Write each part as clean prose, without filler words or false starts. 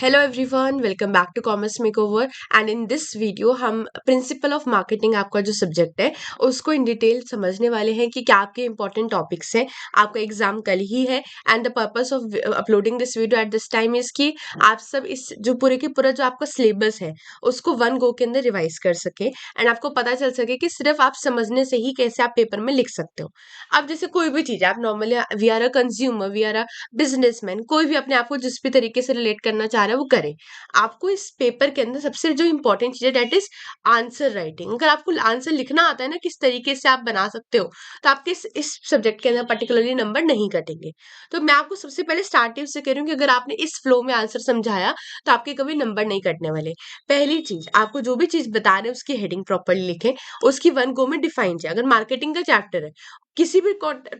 Hello everyone, welcome back to commerce makeover. And in this video हम principle of marketing आपका जो subject है उसको इन डिटेल समझने वाले हैं कि क्या आपके इंपॉर्टेंट टॉपिक्स हैं। आपका एग्जाम कल ही है and the purpose of uploading this video at this time is कि आप सब इस जो पूरे के पूरा जो आपका सिलेबस है उसको वन गो के अंदर रिवाइज कर सके एंड आपको पता चल सके कि सिर्फ आप समझने से ही कैसे आप पेपर में लिख सकते हो। अब जैसे कोई भी चीज है, आप normally we are a consumer, we are a businessman, कोई भी अपने आप को जिस भी तरीके से रिलेट करना चाह रहा है वो करे। आपको इस पेपर के अंदर सबसे जो इंपॉर्टेंट चीज है दैट इज आंसर राइटिंग। अगर आपको आंसर लिखना आता है ना, किस तरीके से आप बना सकते हो, तो आपके इस सब्जेक्ट के अंदर पर्टिकुलरली नंबर नहीं कटेंगे। तो मैं आपको सबसे पहले स्टार्टिंग से कह रही हूँ कि अगर आपने इस फ्लो में आंसर समझाया तो आपके कभी नंबर नहीं कटने वाले। पहली चीज, आपको जो भी चीज बता रहे हैं उसकी हेडिंग प्रॉपरली लिखें, उसकी वन गो में डिफाइन किया। अगर मार्केटिंग का चैप्टर है, किसी भी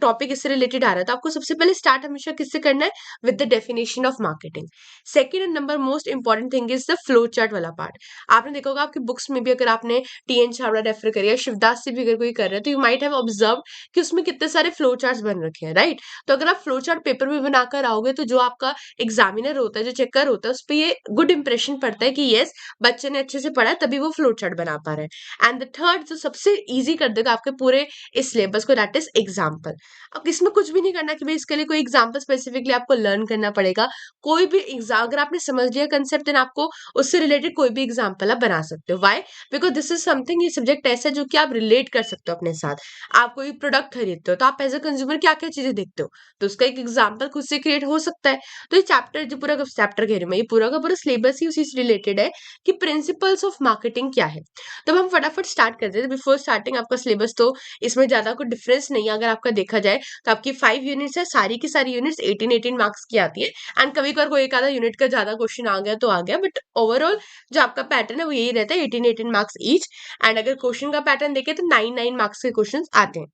टॉपिक इससे रिलेटेड आ रहा है, तो आपको सबसे पहले स्टार्ट हमेशा किससे करना है, with the definition of marketing. Second and number most important thing is the flow chart वाला पार्ट। आपने देखा होगा आपकी बुक्स में भी, अगर आपने टीएन छाबड़ा रेफर करी या शिवदास से भी अगर कोई कर रहे हैं, तो यू माइट हैव ऑब्जर्व कि उसमें कितने सारे फ्लो चार्ट्स बन रखे हैं, राइट। तो अगर आप फ्लो चार्ट पेपर में बनाकर आओगे तो जो आपका एग्जामिनर होता है, जो चेकर होता है, उस पर ये गुड इंप्रेशन पड़ता है कि यस, बच्चे ने अच्छे से पढ़ा है तभी वो फ्लो चार्ट बना पा रहे हैं। एंड द थर्ड जो सबसे ईजी कर देगा आपके पूरे इस सिलेबस को, दैट इज एग्जाम्पल। अब इसमें कुछ भी नहीं करना कि भाई इसके लिए कोई एग्जाम्पल स्पेसिफिकली आपको लर्न करना पड़ेगा। कोई भी एग्जाम अगर आपने समझ लिया कंसेप्ट, देन आपको उससे रिलेटेड कोई भी एग्जाम्पल आप बना सकते हो। Why? Because this is something, ये सब्जेक्ट ऐसा है जो कि आप रिलेट कर सकते हो अपने साथ। आप कोई प्रोडक्ट खरीदते हो तो आप एज अ कंज्यूमर क्या क्या चीजें देखते हो, तो उसका एक एग्जाम्पल खुद से क्रिएट हो सकता है। तो ये चैप्टर, जो पूरा चैप्टर कह रही हूँ मैं, ये पूरा का पूरा सिलेबस ही उसी से रिलेटेड है कि प्रिंसिपल्स ऑफ मार्केटिंग क्या है। तो हम फटाफट स्टार्ट करते हैं। बिफोर स्टार्टिंग आपका सिलेबस, तो इसमें ज्यादा कोई डिफरेंस नहीं है। अगर आपका देखा जाए तो आपकी 5 यूनिट्स है, सारी की सारी यूनिट्स 18 मार्क्स की आती है। एंड कभी कभार कोई एक आधा यूनिट का ज्यादा क्वेश्चन आ गया तो आ गया, बट ओवरऑल जो आपका पैटर्न है वो यही रहता है, 18 मार्क्स ईच। एंड अगर क्वेश्चन का पैटर्न देखें तो 9 मार्क्स के क्वेश्चन आते हैं।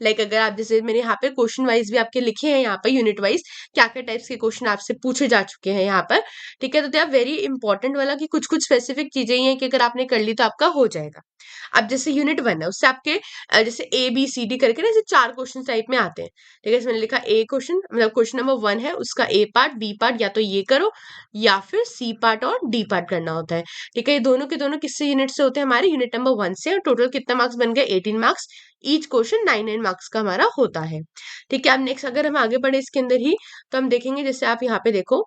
अगर आप जैसे मैंने यहाँ पे क्वेश्चन वाइज भी आपके लिखे हैं, यहाँ पे यूनिट वाइज क्या क्या टाइप्स के क्वेश्चन आपसे पूछे जा चुके हैं यहाँ पर। ठीक है, तो दे आर वेरी इंपॉर्टेंट वाला कि कुछ कुछ स्पेसिफिक चीजें ही हैं कि अगर आपने कर ली तो आपका हो जाएगा। अब जैसे यूनिट 1 है, उससे आपके जैसे ए बी सी डी करके ना ऐसे 4 क्वेश्चन टाइप में आते हैं। ठीक है, इसमें लिखा ए क्वेश्चन, मतलब क्वेश्चन नंबर 1 है, उसका ए पार्ट बी पार्ट या तो ये करो या फिर सी पार्ट और डी पार्ट करना होता है। ठीक है, ये दोनों के दोनों किससे यूनिट से होते हैं, हमारे यूनिट नंबर 1 से। और टोटल कितना मार्क्स बन गए, 18 मार्क्स। ईच क्वेश्चन 9 मार्क्स का हमारा होता है। ठीक है, अब नेक्स्ट अगर हम आगे बढ़े इसके अंदर ही, तो हम देखेंगे जैसे आप यहाँ पे देखो,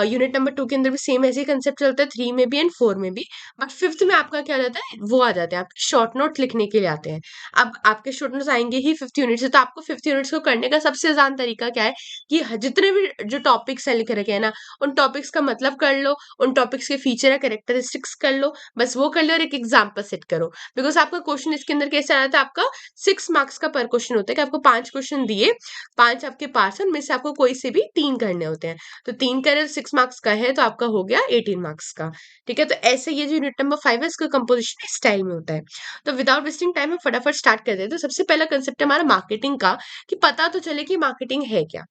यूनिट नंबर 2 के अंदर भी सेम ऐसे ही कंसेप्ट चलता है, 3 में भी एंड 4 में भी। बट फिफ्थ में आपका क्या रहता है, वो आ जाते हैं आपके शॉर्ट नोट लिखने के लिए आते हैं। अब आपके शॉर्ट नोट्स आएंगे ही फिफ्थ यूनिट से, तो आपको फिफ्थ यूनिट्स को करने का सबसे आसान तरीका क्या है कि जितने भी जो टॉपिक्स है लिख रखे हैं ना, उन टॉपिक्स का मतलब कर लो, उन टॉपिक्स के फीचर या कैरेक्टरिस्टिक्स कर लो, बस वो कर लो और एक एग्जाम्पल सेट करो। बिकॉज आपका क्वेश्चन इसके अंदर कैसे आता है, आपका 6 मार्क्स का पर क्वेश्चन होता है कि आपको 5 क्वेश्चन दिए, 5 आपके पास है, उनमें से आपको कोई से भी 3 करने होते हैं। तो 3 करे 6 मार्क्स का है, तो आपका हो गया 18 मार्क्स का। ठीक है, तो ऐसे ये जो यूनिट नंबर 5 है, इसका कंपोजिशन इस स्टाइल में होता है। तो विदाउट वेस्टिंग टाइम हम फटाफट स्टार्ट कर देते हैं। तो सबसे पहला कंसेप्ट है हमारा मार्केटिंग का, कि पता तो चले कि मार्केटिंग है क्या।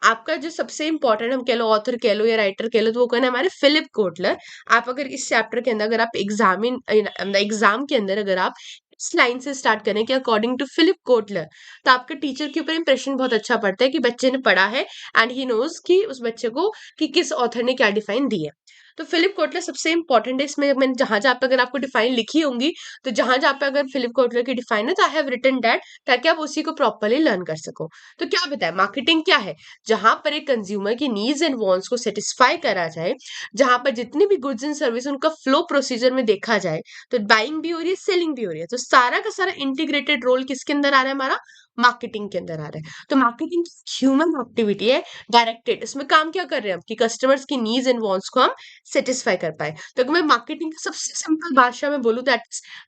आपका जो सबसे इंपॉर्टेंट, हम कह लो ऑथर कह लो या राइटर कह लो, तो वो कौन है, हमारे फिलिप कोटलर। आप अगर इस चैप्टर के अंदर, अगर आप एग्जाम के अंदर अगर आप इस लाइन से स्टार्ट करें कि अकॉर्डिंग टू फिलिप कोटलर, तो आपके टीचर के ऊपर इंप्रेशन बहुत अच्छा पड़ता है कि बच्चे ने पढ़ा है एंड ही नोज कि उस बच्चे को कि किस ऑथर ने क्या डिफाइन दी है। तो फिलिप कोटलर सबसे इंपॉर्टेंट है इसमें। मैंने जहां जहां पे अगर आपको डिफाइन लिखी होंगी, तो जहां जहां पे अगर फिलिप कोटलर की डिफाइन है, तो आई हैव रिटन दैट, ताकि आप उसी को प्रॉपरली लर्न कर सको। तो क्या बताए मार्केटिंग क्या है, जहां पर एक कंज्यूमर की नीड्स एंड वांट्स को सेटिस्फाई करा जाए, जहां पर जितनी भी गुड्स एंड सर्विस उनका फ्लो प्रोसीजर में देखा जाए, तो बाइंग भी हो रही है, सेलिंग भी हो रही है, तो सारा का सारा इंटीग्रेटेड रोल किसके अंदर आ रहा है, हमारा मार्केटिंग के अंदर आ रहा है। तो मार्केटिंग ह्यूमन एक्टिविटी है, डायरेक्टेड। इसमें काम क्या कर रहे हैं हम, कि कस्टमर्स की नीड्स एंड वांट्स को हम सेटिस्फाई कर पाए। तो अगर मैं मार्केटिंग की सबसे सिंपल भाषा में बोलूं, दैट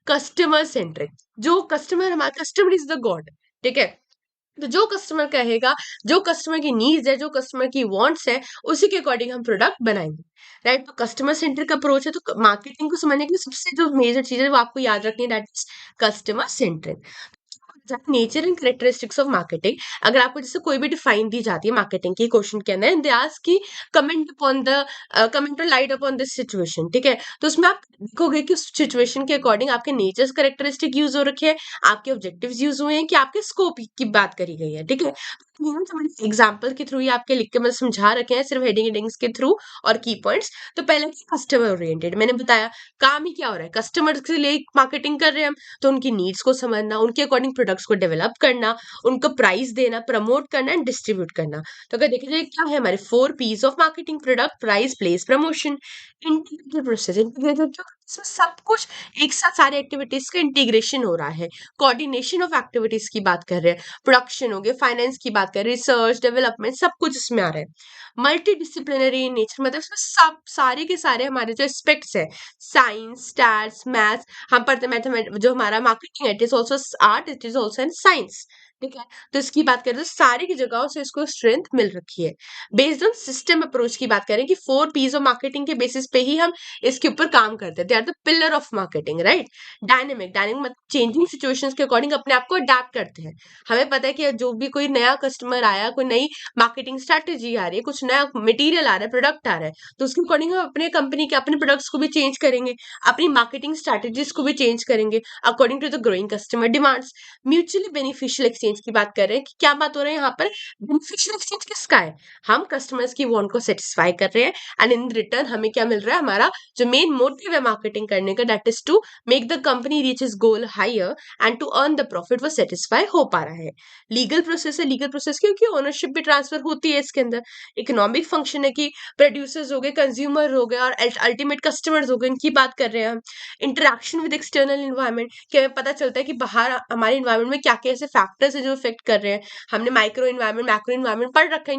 कस्टमर सेंट्रिक। जो कस्टमर, हमारा कस्टमर इज द गॉड। ठीक है, तो जो कस्टमर कहेगा, जो कस्टमर की नीड्स है, जो कस्टमर की वांट्स है, उसी के अकॉर्डिंग हम प्रोडक्ट बनाएंगे। राइट, तो कस्टमर सेंट्रिक अप्रोच है। तो मार्केटिंग को समझने के लिए सबसे जो मेजर चीज है वो आपको याद रखनी है, that is customer centric. Nature and characteristics of marketing. अगर आपको जैसे कोई भी डिफाइन दी जाती है मार्केटिंग की क्वेश्चन के अंदर, एंड दे आस्क की कमेंट अपॉन द कमेंट और लाइट अपॉन दिस सिचुएशन, ठीक है, तो उसमें आप देखोगे कि उस सिचुएशन के अकॉर्डिंग आपके नेचर्स कैरेक्टरिस्टिक यूज हो रखे हैं, आपके ऑब्जेक्टिव्स यूज हुए हैं, कि आपके स्कोप की बात करी गई है, ठीक है। एग्जाम्पल के थ्रू ही आपके लिख के मैं समझा रखे हैं, सिर्फ हेडिंग हेडिंग्स के थ्रू और की पॉइंट्स। तो पहले कस्टमर ओरिएंटेड मैंने बताया, काम ही क्या हो रहा है, कस्टमर के लिए मार्केटिंग कर रहे हैं हम, तो उनकी नीड्स को समझना, उनके अकॉर्डिंग प्रोडक्ट्स को डेवलप करना, उनको प्राइस देना, प्रमोट करना एंड डिस्ट्रीब्यूट करना। तो अगर देखा जाए क्या है हमारे 4 P's of marketing: product, price, place, promotion. Integrated process, integrated इसमें सब कुछ एक साथ सारे एक्टिविटीज का इंटीग्रेशन हो रहा है, कोऑर्डिनेशन ऑफ एक्टिविटीज की बात कर रहे हैं, प्रोडक्शन हो गया, फाइनेंस की बात कर रहे हैं, रिसर्च डेवलपमेंट, सब कुछ इसमें आ रहा है। मल्टी डिसिप्लिनरी इन नेचर, मतलब इसमें सब सारे के सारे हमारे जो एस्पेक्ट्स है, साइंस, स्टैट्स, मैथ्स, हम पढ़ते मैथमेटिक्स, जो हमारा मार्केटिंग है, it is also art, it is also in science, ठीक है। तो इसकी बात करें तो सारी की जगहों से इसको स्ट्रेंथ मिल रखी है। बेस्ड ऑन सिस्टम अप्रोच की बात करें कि 4 P's ऑफ मार्केटिंग के बेसिस पे ही हम इसके ऊपर काम करते हैं, they are the pillar of marketing, right. Dynamic, dynamic मतलब चेंजिंग सिचुएशंस के अकॉर्डिंग अपने आप को अडेप्ट करते हैं। हमें पता है कि जो भी कोई नया कस्टमर आया, कोई नई मार्केटिंग स्ट्रेटेजी आ रही है, कुछ नया मटेरियल आ रहा है, प्रोडक्ट आ रहा है, तो उसके अकॉर्डिंग हम अपने कंपनी के अपने प्रोडक्ट्स को भी चेंज करेंगे, अपनी मार्केटिंग स्ट्रेटेजीज को भी चेंज करेंगे according to the growing customer demands. Mutually beneficial exchange की बात कर रहे हैं कि क्या बात हो रहा है यहाँ पर, बेनिफिशियल एक्सचेंज किसका है, हम कस्टमर्स की वांट को सेटिस्फाई कर रहे हैं, एंड इन रिटर्न हमें क्या मिल रहा है, हमारा जो मेन मोटिव है मार्केटिंग करने का, that is to make the company reach is goal higher and to earn the profit, वो सेटिस्फाई हो पा रहा है। लीगल प्रोसेस है, लीगल प्रोसेस क्योंकि ओनरशिप भी ट्रांसफर होती है इसके अंदर। इकोनॉमिक फंक्शन है कि प्रोड्यूसर्स हो गए, कंज्यूमर हो गए और अल्टीमेट कस्टमर्स हो गए, इनकी बात कर रहे हैं हम। इंटरेक्शन विद एक्सटर्नल इन्वायरमेंट, कि हमें पता चलता है कि बाहर हमारे इन्वायरमेंट में क्या क्या ऐसे फैक्टर्स है जो इफेक्ट कर रहे हैं। हमने माइक्रो इन्वायरमेंट, मैक्रो इन्वायरमेंट पढ़ रखा है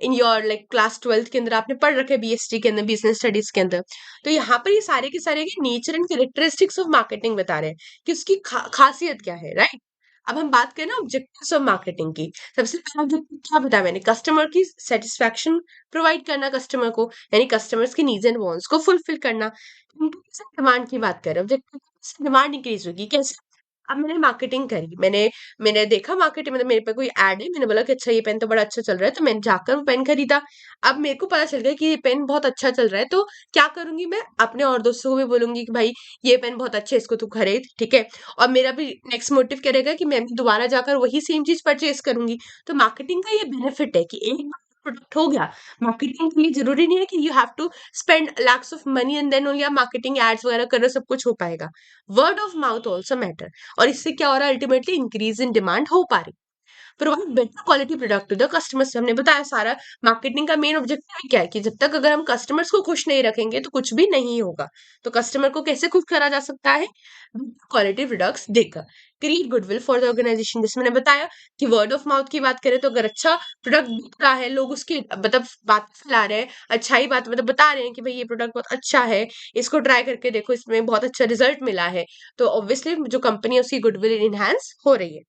in your like class 12th के अंदर आपने पढ़ रखा है, बीएसटी के अंदर, बिजनेस स्टडीज के अंदर। तो यहाँ पर ये सारे के सारे nature and characteristics of marketing बता रहे हैं कि उसकी खासियत क्या है, राइट। अब हम बात करें ना ऑब्जेक्टिव्स ऑफ मार्केटिंग की। सबसे पहला ऑब्जेक्टिव क्या बताया मैंने, कस्टमर की सेटिस्फैक्शन प्रोवाइड करना कस्टमर को, यानी कस्टमर्स की नीड्स एंड वांट्स को फुलफिल करना। डिमांड की बात करें, ऑब्जेक्टिव डिमांड इंक्रीज होगी कैसे। अब मैंने मार्केटिंग करी, मैंने मैंने देखा मार्केट मतलब मेरे पे कोई ऐड है, मैंने बोला कि अच्छा ये पेन तो बड़ा अच्छा चल रहा है, तो मैंने जाकर वो पेन खरीदा। अब मेरे को पता चल गया कि ये पेन बहुत अच्छा चल रहा है, तो क्या करूंगी मैं, अपने और दोस्तों को भी बोलूंगी कि भाई ये पेन बहुत अच्छा है, इसको तू खरीद, ठीक है। और मेरा भी नेक्स्ट मोटिव क्या रहेगा कि मैं भी दोबारा जाकर वही सेम चीज परचेज करूंगी। तो मार्केटिंग का ये बेनिफिट है कि एक प्रोडक्ट हो गया, मार्केटिंग के लिए जरूरी नहीं है कि you have to spend lakhs of money and then only आप मार्केटिंग एड्स वगैरह कर रहे हो, सब कुछ हो पाएगा। Word of mouth also matter, और इससे क्या हो रहा है, अल्टीमेटली इंक्रीज इन डिमांड हो पा रही। Provide better quality product to the customers, हमने बताया सारा मार्केटिंग का मेन ऑब्जेक्टिव क्या है कि जब तक अगर हम कस्टमर्स को खुश नहीं रखेंगे तो कुछ भी नहीं होगा। तो कस्टमर को कैसे खुश करा जा सकता है, क्वालिटी प्रोडक्ट्स देकर। Create goodwill for the organisation, जैसे मैंने बताया कि वर्ड ऑफ माउथ की बात करें तो अगर अच्छा प्रोडक्ट बिक रहा है, लोग उसकी मतलब बात फैला रहे हैं, अच्छा ही बात मतलब बता रहे हैं कि भाई ये प्रोडक्ट बहुत अच्छा है, इसको ट्राई करके देखो, इसमें बहुत अच्छा रिजल्ट मिला है, तो ऑब्वियसली जो कंपनी है उसकी गुडविल इनहेंस हो रही है।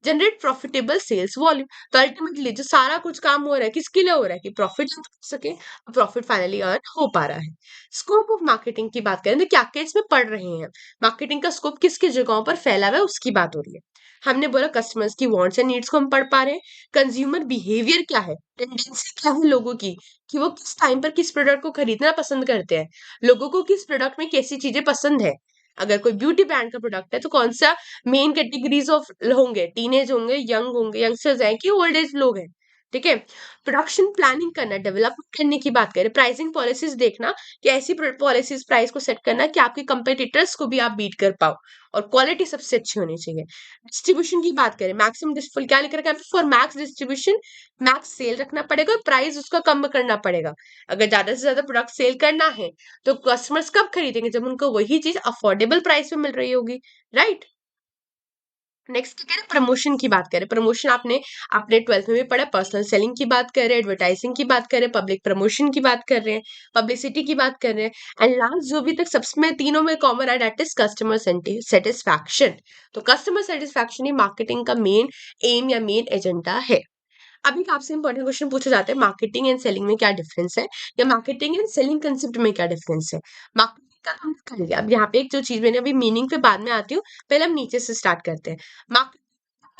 जनरेट प्रॉफिटेबल सेल्स वॉल्यूम, तो अल्टीमेटली जो सारा कुछ काम हो रहा है किसके लिए हो रहा है कि प्रॉफिट कर सके, प्रॉफिट फाइनली अर्न हो पा रहा है। स्कोप ऑफ मार्केटिंग की बात करें तो क्या क्या इसमें पढ़ रहे हैं, मार्केटिंग का स्कोप किस किस जगहों पर फैला हुआ है उसकी बात हो रही है। हमने बोला कस्टमर्स की वांट्स एंड नीड्स को हम पढ़ पा रहे हैं, कंज्यूमर बिहेवियर क्या है, टेंडेंसी क्या है लोगों की, कि वो किस टाइम पर किस प्रोडक्ट को खरीदना पसंद करते हैं, लोगों को किस प्रोडक्ट में कैसी चीजें पसंद है। अगर कोई ब्यूटी ब्रांड का प्रोडक्ट है तो कौन सा मेन कैटेगरीज ऑफ होंगे, टीनेज होंगे, यंग होंगे, यंगस्टर्स हैं कि ओल्ड एज लोग हैं, ठीक है। प्रोडक्शन प्लानिंग करना, डेवलपमेंट करने की बात करें, प्राइसिंग पॉलिसीज देखना कि ऐसी पॉलिसीज प्राइस को सेट करना कि आपके कंपेटिटर्स को भी आप बीट कर पाओ, और क्वालिटी सबसे अच्छी होनी चाहिए। डिस्ट्रीब्यूशन की बात करें, मैक्सिमम फुल क्या लिख रखा है for max distribution, max sale रखना पड़ेगा और प्राइस उसका कम करना पड़ेगा। अगर ज्यादा से ज्यादा प्रोडक्ट सेल करना है तो कस्टमर्स कब खरीदेंगे, जब उनको वही चीज अफोर्डेबल प्राइस में मिल रही होगी, राइट। नेक्स्ट क्या करें, प्रमोशन की बात करें, प्रमोशन आपने अपने 12th में भी पढ़ा, पर्सनल सेलिंग की बात कर रहे हैं, एडवर्टाइजिंग की बात कर रहे हैं, पब्लिक प्रमोशन की बात कर रहे हैं, पब्लिसिटी की बात कर रहे हैं, एंड लास्ट जो भी तक सबसे तीनों में कॉमन है दैट इज कस्टमर सेटिस्फैक्शन। तो कस्टमर सेटिस्फैक्शन ही मार्केटिंग का मेन एम या मेन एजेंडा है। अब एक आपसे इंपॉर्टेंट क्वेश्चन पूछा जाता है, मार्केटिंग एंड सेलिंग में क्या डिफरेंस है, या मार्केटिंग एंड सेलिंग कंसेप्ट में क्या डिफरेंस है। मार्केटिंग का तो हम कर लिया, अब यहाँ पे एक जो चीज मैंने अभी मीनिंग पे बाद में आती हूँ, पहले हम नीचे से स्टार्ट करते हैं।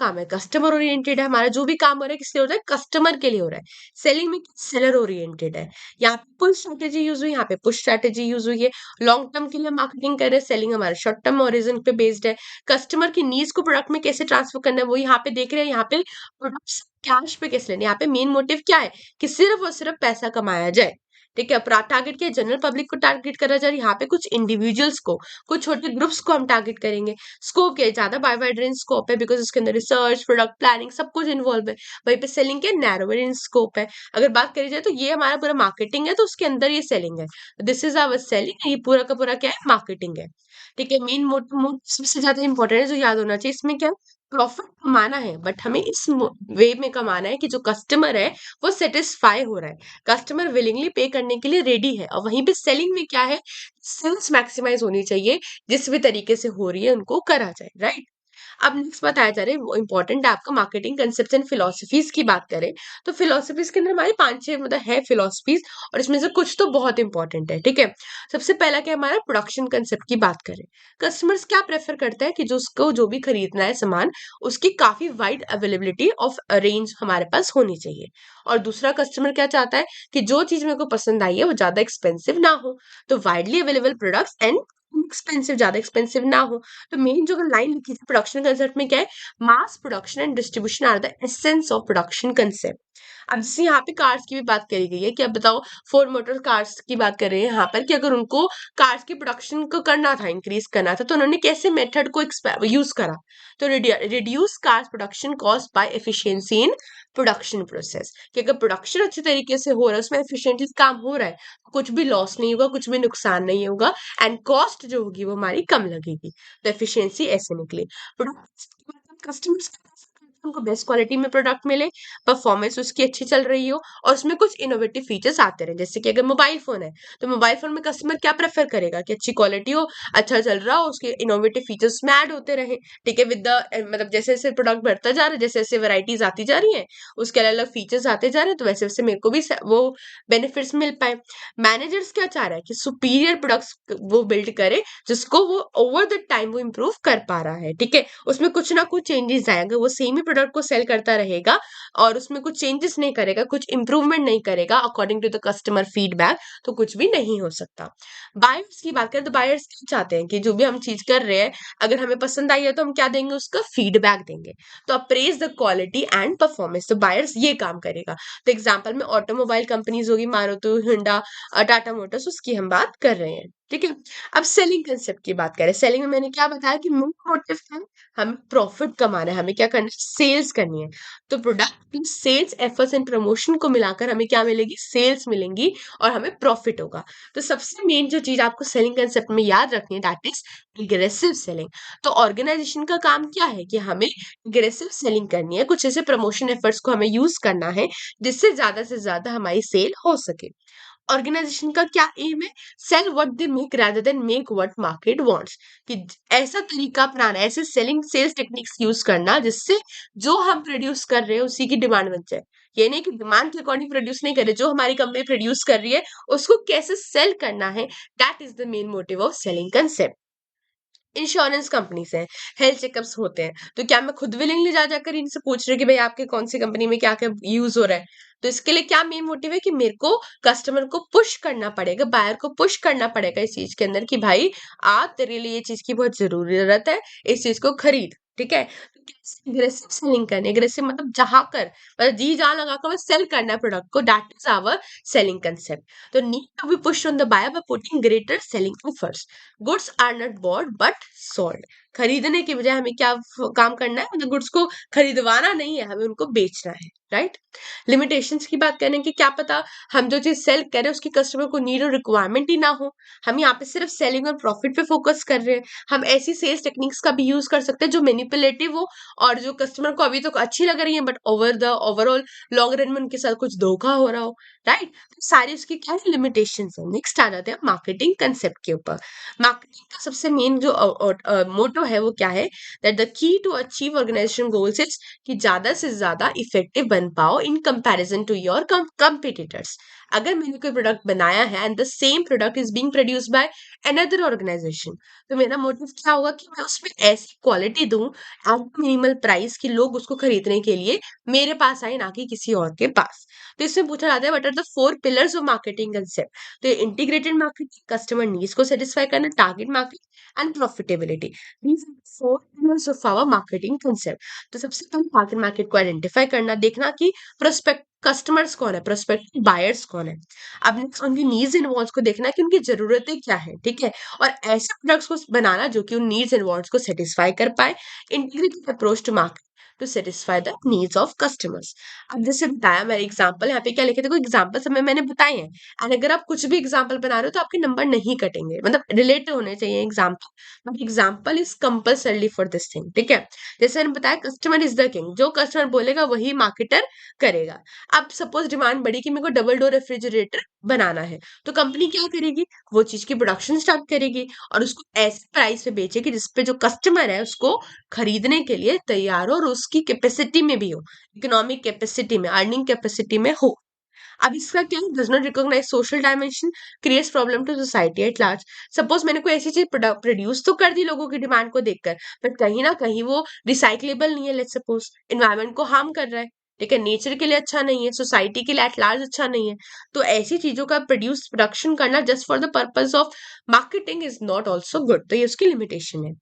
काम है, कस्टमर ओरिएंटेड है, हमारा जो भी काम हो रहा है किसके लिए हो रहा है, कस्टमर के लिए हो रहा है। सेलिंग में सेलर ओरिएंटेड है, यहाँ पे पुल स्ट्रेटेजी यूज हुई, यहाँ पे पुश स्ट्रेटेजी यूज हुई है। लॉन्ग टर्म के लिए मार्केटिंग कर रहे हैं, सेलिंग हमारे शॉर्ट टर्म ओरिजिन पे बेस्ड है। कस्टमर की नीड्स को प्रोडक्ट में कैसे ट्रांसफर करना है वो यहाँ पे देख रहे हैं, यहाँ पे प्रोडक्ट्स कैश पे कैसे लेने, यहाँ पे मेन मोटिव क्या है कि सिर्फ और सिर्फ पैसा कमाया जाए। ठीक है, टारगेट क्या, जनरल पब्लिक को टारगेट करा जा रहा है, यहाँ पे कुछ इंडिविजुअल्स को, कुछ छोटे ग्रुप्स को हम टारगेट करेंगे। स्कोप क्या है, ज्यादा वाइड रेंज स्कोप है, बिकॉज उसके अंदर रिसर्च, प्रोडक्ट प्लानिंग सब कुछ इन्वॉल्व है। वहीं पे सेलिंग के नैरो रेंज स्कोप है। अगर बात करी जाए तो ये हमारा पूरा मार्केटिंग है, तो उसके अंदर ये सेलिंग है, दिस इज आवर सेलिंग, ये पूरा का पूरा क्या है, मार्केटिंग है। ठीक है, मेन मोट सबसे ज्यादा इंपॉर्टेंट है जो याद होना चाहिए इसमें क्या, प्रॉफिट कमाना है, बट हमें इस वे में कमाना है कि जो कस्टमर है वो सेटिस्फाई हो रहा है, कस्टमर विलिंगली पे करने के लिए रेडी है। और वहीं पे सेलिंग में क्या है, सेल्स मैक्सिमाइज होनी चाहिए, जिस भी तरीके से हो रही है उनको करा जाए, राइट। अब नेक्स्ट बताया जा रहा है वो इंपॉर्टेंट है आपका, मार्केटिंग कंसेप्ट एंड फिलोसफीज की बात करें तो फिलोसफीज के अंदर हमारी 5-6 मतलब है फिलोसफीज, और इसमें से कुछ तो बहुत इंपॉर्टेंट है। ठीक है, सबसे पहला क्या हमारा प्रोडक्शन कंसेप्ट की बात करें, कस्टमर्स क्या प्रेफर करता है कि जो उसको जो भी खरीदना है सामान, उसकी काफी वाइड अवेलेबिलिटी ऑफ रेंज हमारे पास होनी चाहिए। और दूसरा कस्टमर क्या चाहता है कि जो चीज मेरे को पसंद आई है वो ज्यादा एक्सपेंसिव ना हो, तो widely available products and expensive, ज्यादा एक्सपेंसिव ना हो। तो मेन जो लाइन लिखी थी प्रोडक्शन कंसेप्ट में क्या है, mass production and distribution are the essence of production concept. अब जैसे यहाँ पे कार्स की भी बात करी गई है कि अब बताओ, फोर मोटर कार्स की बात कर रहे हैं यहाँ पर कि अगर उनको कार्स की प्रोडक्शन को करना था, इंक्रीज करना था, तो उन्होंने कैसे मेथड को यूज करा, तो reduce cars production cost by efficiency in production process, कि अगर प्रोडक्शन अच्छे तरीके से हो रहा है, उसमें एफिशिएंटली काम हो रहा है, कुछ भी लॉस नहीं होगा, कुछ भी नुकसान नहीं होगा, एंड कॉस्ट जो होगी वो हमारी कम लगेगी। तो एफिशिएंसी ऐसे निकली। प्रोडक्ट कस्टमर्स उनको बेस्ट क्वालिटी में प्रोडक्ट मिले, परफॉर्मेंस उसकी अच्छी चल रही हो, और उसमें कुछ इनोवेटिव फीचर्स आते रहे। जैसे कि अगर मोबाइल फोन है तो मोबाइल फोन में कस्टमर क्या प्रेफर करेगा कि अच्छी क्वालिटी हो, अच्छा चल रहा हो, उसके इनोवेटिव फीचर्स में ऐड होते रहे। ठीक है, विद द मतलब जैसे जैसे प्रोडक्ट बढ़ता जा रहा है, जैसे जैसे वैरायटीज आती जा रही है, उसके अलग अलग फीचर्स आते जा रहे हैं, तो वैसे वैसे मेरे को भी वो बेनिफिट्स मिल पाए। मैनेजर्स क्या चाह रहा है कि सुपीरियर प्रोडक्ट्स वो बिल्ड करे, जिसको वो ओवर द टाइम वो इम्प्रूव कर पा रहा है। ठीक है, उसमें कुछ ना कुछ चेंजेस आएंगे, वो सेम ही प्रोडक्ट को सेल करता रहेगा और उसमें कुछ चेंजेस नहीं करेगा, कुछ इंप्रूवमेंट नहीं करेगा according to the customer feedback, तो कुछ भी नहीं हो सकता। बायर्स की बात करें तो बायर्स क्या चाहते हैं कि जो भी हम चीज कर रहे हैं, अगर हमें पसंद आई है तो हम क्या देंगे, उसका फीडबैक देंगे, तो apprise the quality and performance, तो बायर्स ये काम करेगा। तो एग्जाम्पल में ऑटोमोबाइल कंपनीज होगी, मारुति, हुंडा, टाटा मोटर्स, उसकी हम बात कर रहे हैं। ठीक है, अब सेलिंग कंसेप्ट की बात करें, सेलिंग में मैंने क्या बताया कि मेन मोटिव है हमें प्रॉफिट कमाना है, हमें क्या करना है, सेल्स करनी है। तो product sales efforts and promotion को मिलाकर हमें क्या मिलेगी, सेल्स मिलेंगी और हमें प्रॉफिट होगा। तो सबसे मेन जो चीज आपको सेलिंग कंसेप्ट में याद रखनी है, दैट इज एग्रेसिव सेलिंग। तो ऑर्गेनाइजेशन का काम क्या है कि हमें एग्रेसिव सेलिंग करनी है, कुछ ऐसे प्रमोशन एफर्ट्स को हमें यूज करना है जिससे ज्यादा से ज्यादा हमारी सेल हो सके। ऑर्गेनाइजेशन का क्या एम है, sell what they make rather than make what market wants, कि ऐसा तरीका अपनाना, ऐसे सेलिंग सेल्स टेक्निक्स यूज करना जिससे जो हम प्रोड्यूस कर रहे हैं उसी की डिमांड बन जाए। ये नहीं कि डिमांड के अकॉर्डिंग प्रोड्यूस नहीं कर रहे, जो हमारी कंपनी प्रोड्यूस कर रही है उसको कैसे सेल करना है, that is the main motive of selling concept. Insurance companies हैं, हेल्थ चेकअप्स होते हैं, तो क्या मैं खुद विलिंगली जा जाकर इनसे पूछ रही हूँ कि भाई आपके कौन सी कंपनी में क्या क्या यूज हो रहा है, तो इसके लिए क्या मेन मोटिव है कि मेरे को कस्टमर को पुश करना पड़ेगा, बायर को पुश करना पड़ेगा इस चीज के अंदर कि भाई आ तेरे लिए ये चीज की बहुत जरूरत है, इस चीज को खरीद। ठीक है, एग्रेसिव सेलिंग करनी, एग्रेसिव मतलब जहां कर मतलब जी जान लगाकर बस सेल करना है प्रोडक्ट को, that is our selling concept. तो need to be pushed on the buyer by putting greater selling efforts. Goods are not bought but sold, खरीदने की बजाय हमें क्या काम करना है, मतलब गुड्स को खरीदवाना नहीं है, हमें उनको बेचना है, राइट। लिमिटेशंस की बात करें कि क्या पता हम जो चीज सेल कर रहे हैं उसकी कस्टमर को नीड और रिक्वायरमेंट ही ना हो, हम यहाँ पे सिर्फ सेलिंग और प्रॉफिट पे फोकस कर रहे हैं। हम ऐसी सेल्स टेक्निक्स का भी यूज कर सकते हैं जो मैनिपुलेटिव हो और जो कस्टमर को अभी तो अच्छी लग रही है, बट ओवरऑल लॉन्ग रन में उनके साथ कुछ धोखा हो रहा हो, राइट। तो सारी उसकी क्या है, लिमिटेशन है। नेक्स्ट आ जाते हैं मार्केटिंग कंसेप्ट के ऊपर। मार्केटिंग का सबसे मेन जो मोटो है वो क्या है, that the key to achieve organisation goals is कि ज्यादा से ज्यादा इफेक्टिव बन पाओ in comparison to your competitors. अगर मैंने कोई प्रोडक्ट बनाया है and the same product is being produced by another organisation, तो मेरा मोटिव क्या होगा कि मैं उसमें ऐसी क्वालिटी दूं एट मिनिमल प्राइस कि लोग उसको खरीदने के लिए मेरे पास आए, ना कि किसी और के पास। तो इसमें पूछा जाता है what are the 4 pillars of marketing concept. तो इंटीग्रेटेड मार्केटिंग, कस्टमर नीड्स को सेटिस्फाई करना, target market and profitability, these are 4 pillars of our marketing concept. तो सबसे पहले टारगेट मार्केट को आइडेंटिफाई करना, देखना कि प्रोस्पेक्ट कस्टमर्स कौन है, प्रोस्पेक्ट बायर्स कौन है। अब नेक्स्ट उनकी नीड्स एंड वांट्स को देखना कि उनकी जरूरतें क्या है, ठीक है, और ऐसे प्रोडक्ट्स को बनाना जो कि उन नीड्स एंड वांट्स को सेटिस्फाई कर पाए। Integrated approach to market to satisfy the needs of customers. अब जैसे बताया मेरे एग्जांपल, यहाँ पे क्या लिखे, देखो एग्जांपल सब में मैंने बताए हैं, एंड अगर आप कुछ भी एग्जांपल बना रहे हो तो आपके नंबर नहीं कटेंगे, मतलब रिलेटेड होने चाहिए example, but example is compulsory for this thing, ठीक है। जैसे मैंने बताया कस्टमर इज द किंग, जो कस्टमर बोलेगा वही मार्केटर करेगा। अब सपोज डिमांड बढ़ी कि मेरे को डबल डोर रेफ्रिजरेटर बनाना है, तो कंपनी क्या करेगी, वो चीज की प्रोडक्शन स्टार्ट करेगी और उसको ऐसे प्राइस पे बेचेगी जिसपे जो कस्टमर है उसको खरीदने के लिए तैयार हो और उसकी कैपेसिटी में भी हो, इकोनॉमिक कैपेसिटी में, अर्निंग कैपेसिटी में हो। अब इसका क्या does not recognise social dimension, creates problem to society at large. Suppose मैंने कोई ऐसी चीज प्रोड्यूस तो कर दी लोगों की डिमांड को देखकर, बट कहीं ना कहीं वो रिसाइक्लेबल नहीं है, लेट्स सपोज एनवायरमेंट को हार्म कर रहा है, ठीक है, नेचर के लिए अच्छा नहीं है, सोसाइटी के लिए एट लार्ज अच्छा नहीं है। तो ऐसी चीजों का प्रोडक्शन करना just for the purpose of marketing is not also good, तो ये उसकी लिमिटेशन है।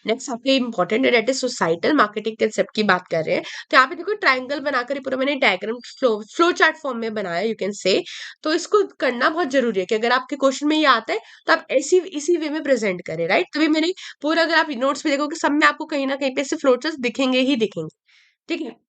नेक्स्ट आपके इंपॉर्टेंट है that is societal marketing concept की बात कर रहे हैं। तो यहाँ पे देखो ट्रायंगल बनाकर पूरा मैंने डायग्राम फ्लो चार्ट फॉर्म में बनाया, यू कैन से। तो इसको करना बहुत जरूरी है कि अगर आपके क्वेश्चन में ये आता है तो आप ऐसी इसी वे में प्रेजेंट करें, राइट। तभी मैंने पूरा, अगर आप नोट्स पे देखोगे सब में आपको कहीं ना कहीं पे ऐसे फ्लो चार्ट दिखेंगे ही दिखेंगे, ठीक है।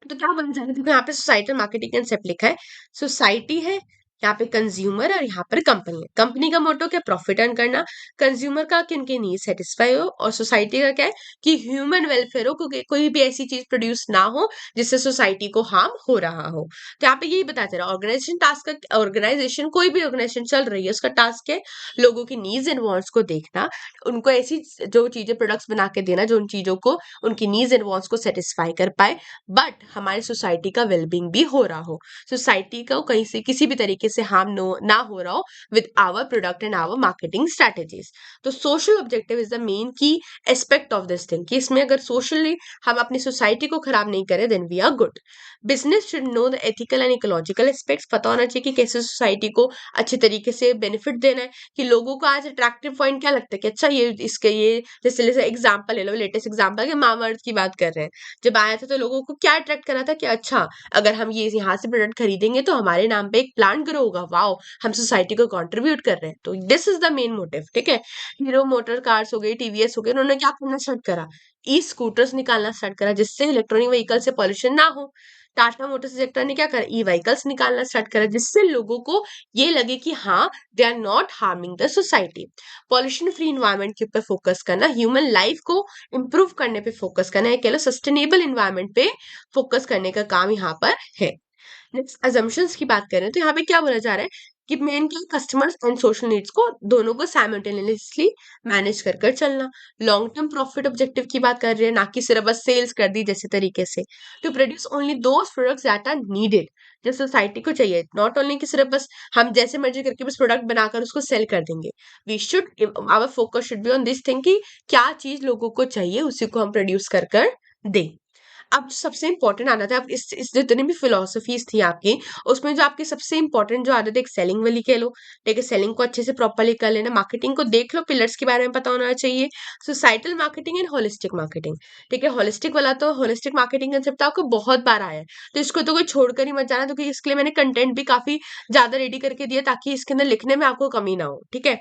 तो क्या बन जाएगा, देखो यहाँ पे सोसाइटल मार्केटिंग कंसेप्ट लिखा है, सोसाइटी है, यहाँ पे कंज्यूमर और यहाँ पर कंपनी है। कंपनी का मोटो क्या, प्रॉफिट अर्न करना, कंज्यूमर का कि उनके नीड सेटिस्फाई हो, और सोसाइटी का क्या है कि ह्यूमन वेलफेयर हो, क्योंकि कोई भी ऐसी चीज प्रोड्यूस ना हो जिससे सोसाइटी को हार्म हो रहा हो। तो यहाँ पे यही बताते रहा, ऑर्गेनाइजेशन टास्क का, ऑर्गेनाइजेशन कोई भी ऑर्गेनाइजेशन चल रही है उसका टास्क है लोगों की नीड्स एंड वांट्स को देखना, उनको ऐसी जो चीजें प्रोडक्ट्स बना के देना जो उन चीजों को, उनकी नीड्स एंड वांट्स को सेटिस्फाई कर पाए, बट हमारी सोसाइटी का वेलबींग भी हो रहा हो, सोसाइटी को कहीं से किसी भी तरीके से हार्म ना हो रहा हो with our product and our marketing strategies. तो social objective is the main key aspect of this thing, कि इसमें अगर सोशली हम अपनी सोसाइटी को खराब नहीं करें then we are good. Business should know the ethical and ecological aspects, पता होना चाहिए कि कैसे सोसाइटी को अच्छे तरीके से बेनिफिट देना है, कि लोगों को आज अट्रैक्टिव पॉइंट क्या लगता है कि अच्छा ये इसके ये, जैसे एग्जांपल ले लो, लेटेस्ट एग्जांपल कि मामाअर्थ की बात कर रहे हैं, जब आया था तो लोगों को क्या अट्रैक्ट करा था कि अच्छा अगर हम ये यहाँ से प्रोडक्ट खरीदेंगे तो हमारे नाम पे एक प्लांट ग्रो होगा, वाओ हम सोसाइटी को कंट्रीब्यूट कर रहे हैं। तो this is the main motive, ठीक है। हीरो मोटर कार्स हो गई, टीवीएस हो गए, उन्होंने क्या करना स्टार्ट करा, ई स्कूटर्स निकालना स्टार्ट करा जिससे इलेक्ट्रॉनिक व्हीकल से पॉल्यूशन ना हो। टाटा मोटर्स सेक्टर ने क्या करा, ई व्हीकल्स निकालना स्टार्ट करा जिससे लोगों को ये लगे कि हाँ they are not harming the society. Pollution free environment के ऊपर फोकस करना, ह्यूमन लाइफ को इंप्रूव करने पे फोकस करना है, कह लो सस्टेनेबल इन्वायरमेंट पे फोकस करने का काम यहाँ पर है। नेक्स्ट अजम्पशंस की बात करें तो यहाँ पे क्या बोला जा रहा है कि मेन क्या, कस्टमर्स एंड सोशल नीड्स को दोनों को साइमल्टेनियसली मैनेज कर कर चलना। लॉन्ग टर्म प्रॉफिट ऑब्जेक्टिव की बात कर रहे हैं, ना कि सिर्फ बस सेल्स कर दी जैसे तरीके से। To produce only those products that are needed, जो सोसाइटी को चाहिए, नॉट ओनली कि सिर्फ बस हम जैसे मर्जी करके बस प्रोडक्ट बनाकर उसको सेल कर देंगे। We should, our focus should be on this thing कि क्या चीज लोगों को चाहिए उसी को हम प्रोड्यूस कर कर दें। अब जो सबसे इंपॉर्टेंट आदत है, आप इस जितनी भी फिलोसफीज थी आपकी, उसमें जो आपकी सबसे इंपॉर्टेंट जो आदत है, एक सेलिंग वाली कह लो, ठीक है, सेलिंग को अच्छे से प्रॉपरली कर लेना, मार्केटिंग को देख लो, पिलर्स के बारे में पता होना चाहिए, societal marketing and holistic marketing, ठीक है। होलिस्टिक वाला तो होलिस्टिक मार्केटिंग कंसेप्ट आपको बहुत बार आया है, तो इसको तो कोई छोड़कर ही मत जाना, क्योंकि इसके लिए मैंने कंटेंट भी काफी ज्यादा रेडी करके दिया ताकि इसके अंदर लिखने में आपको कमी ना हो, ठीक है।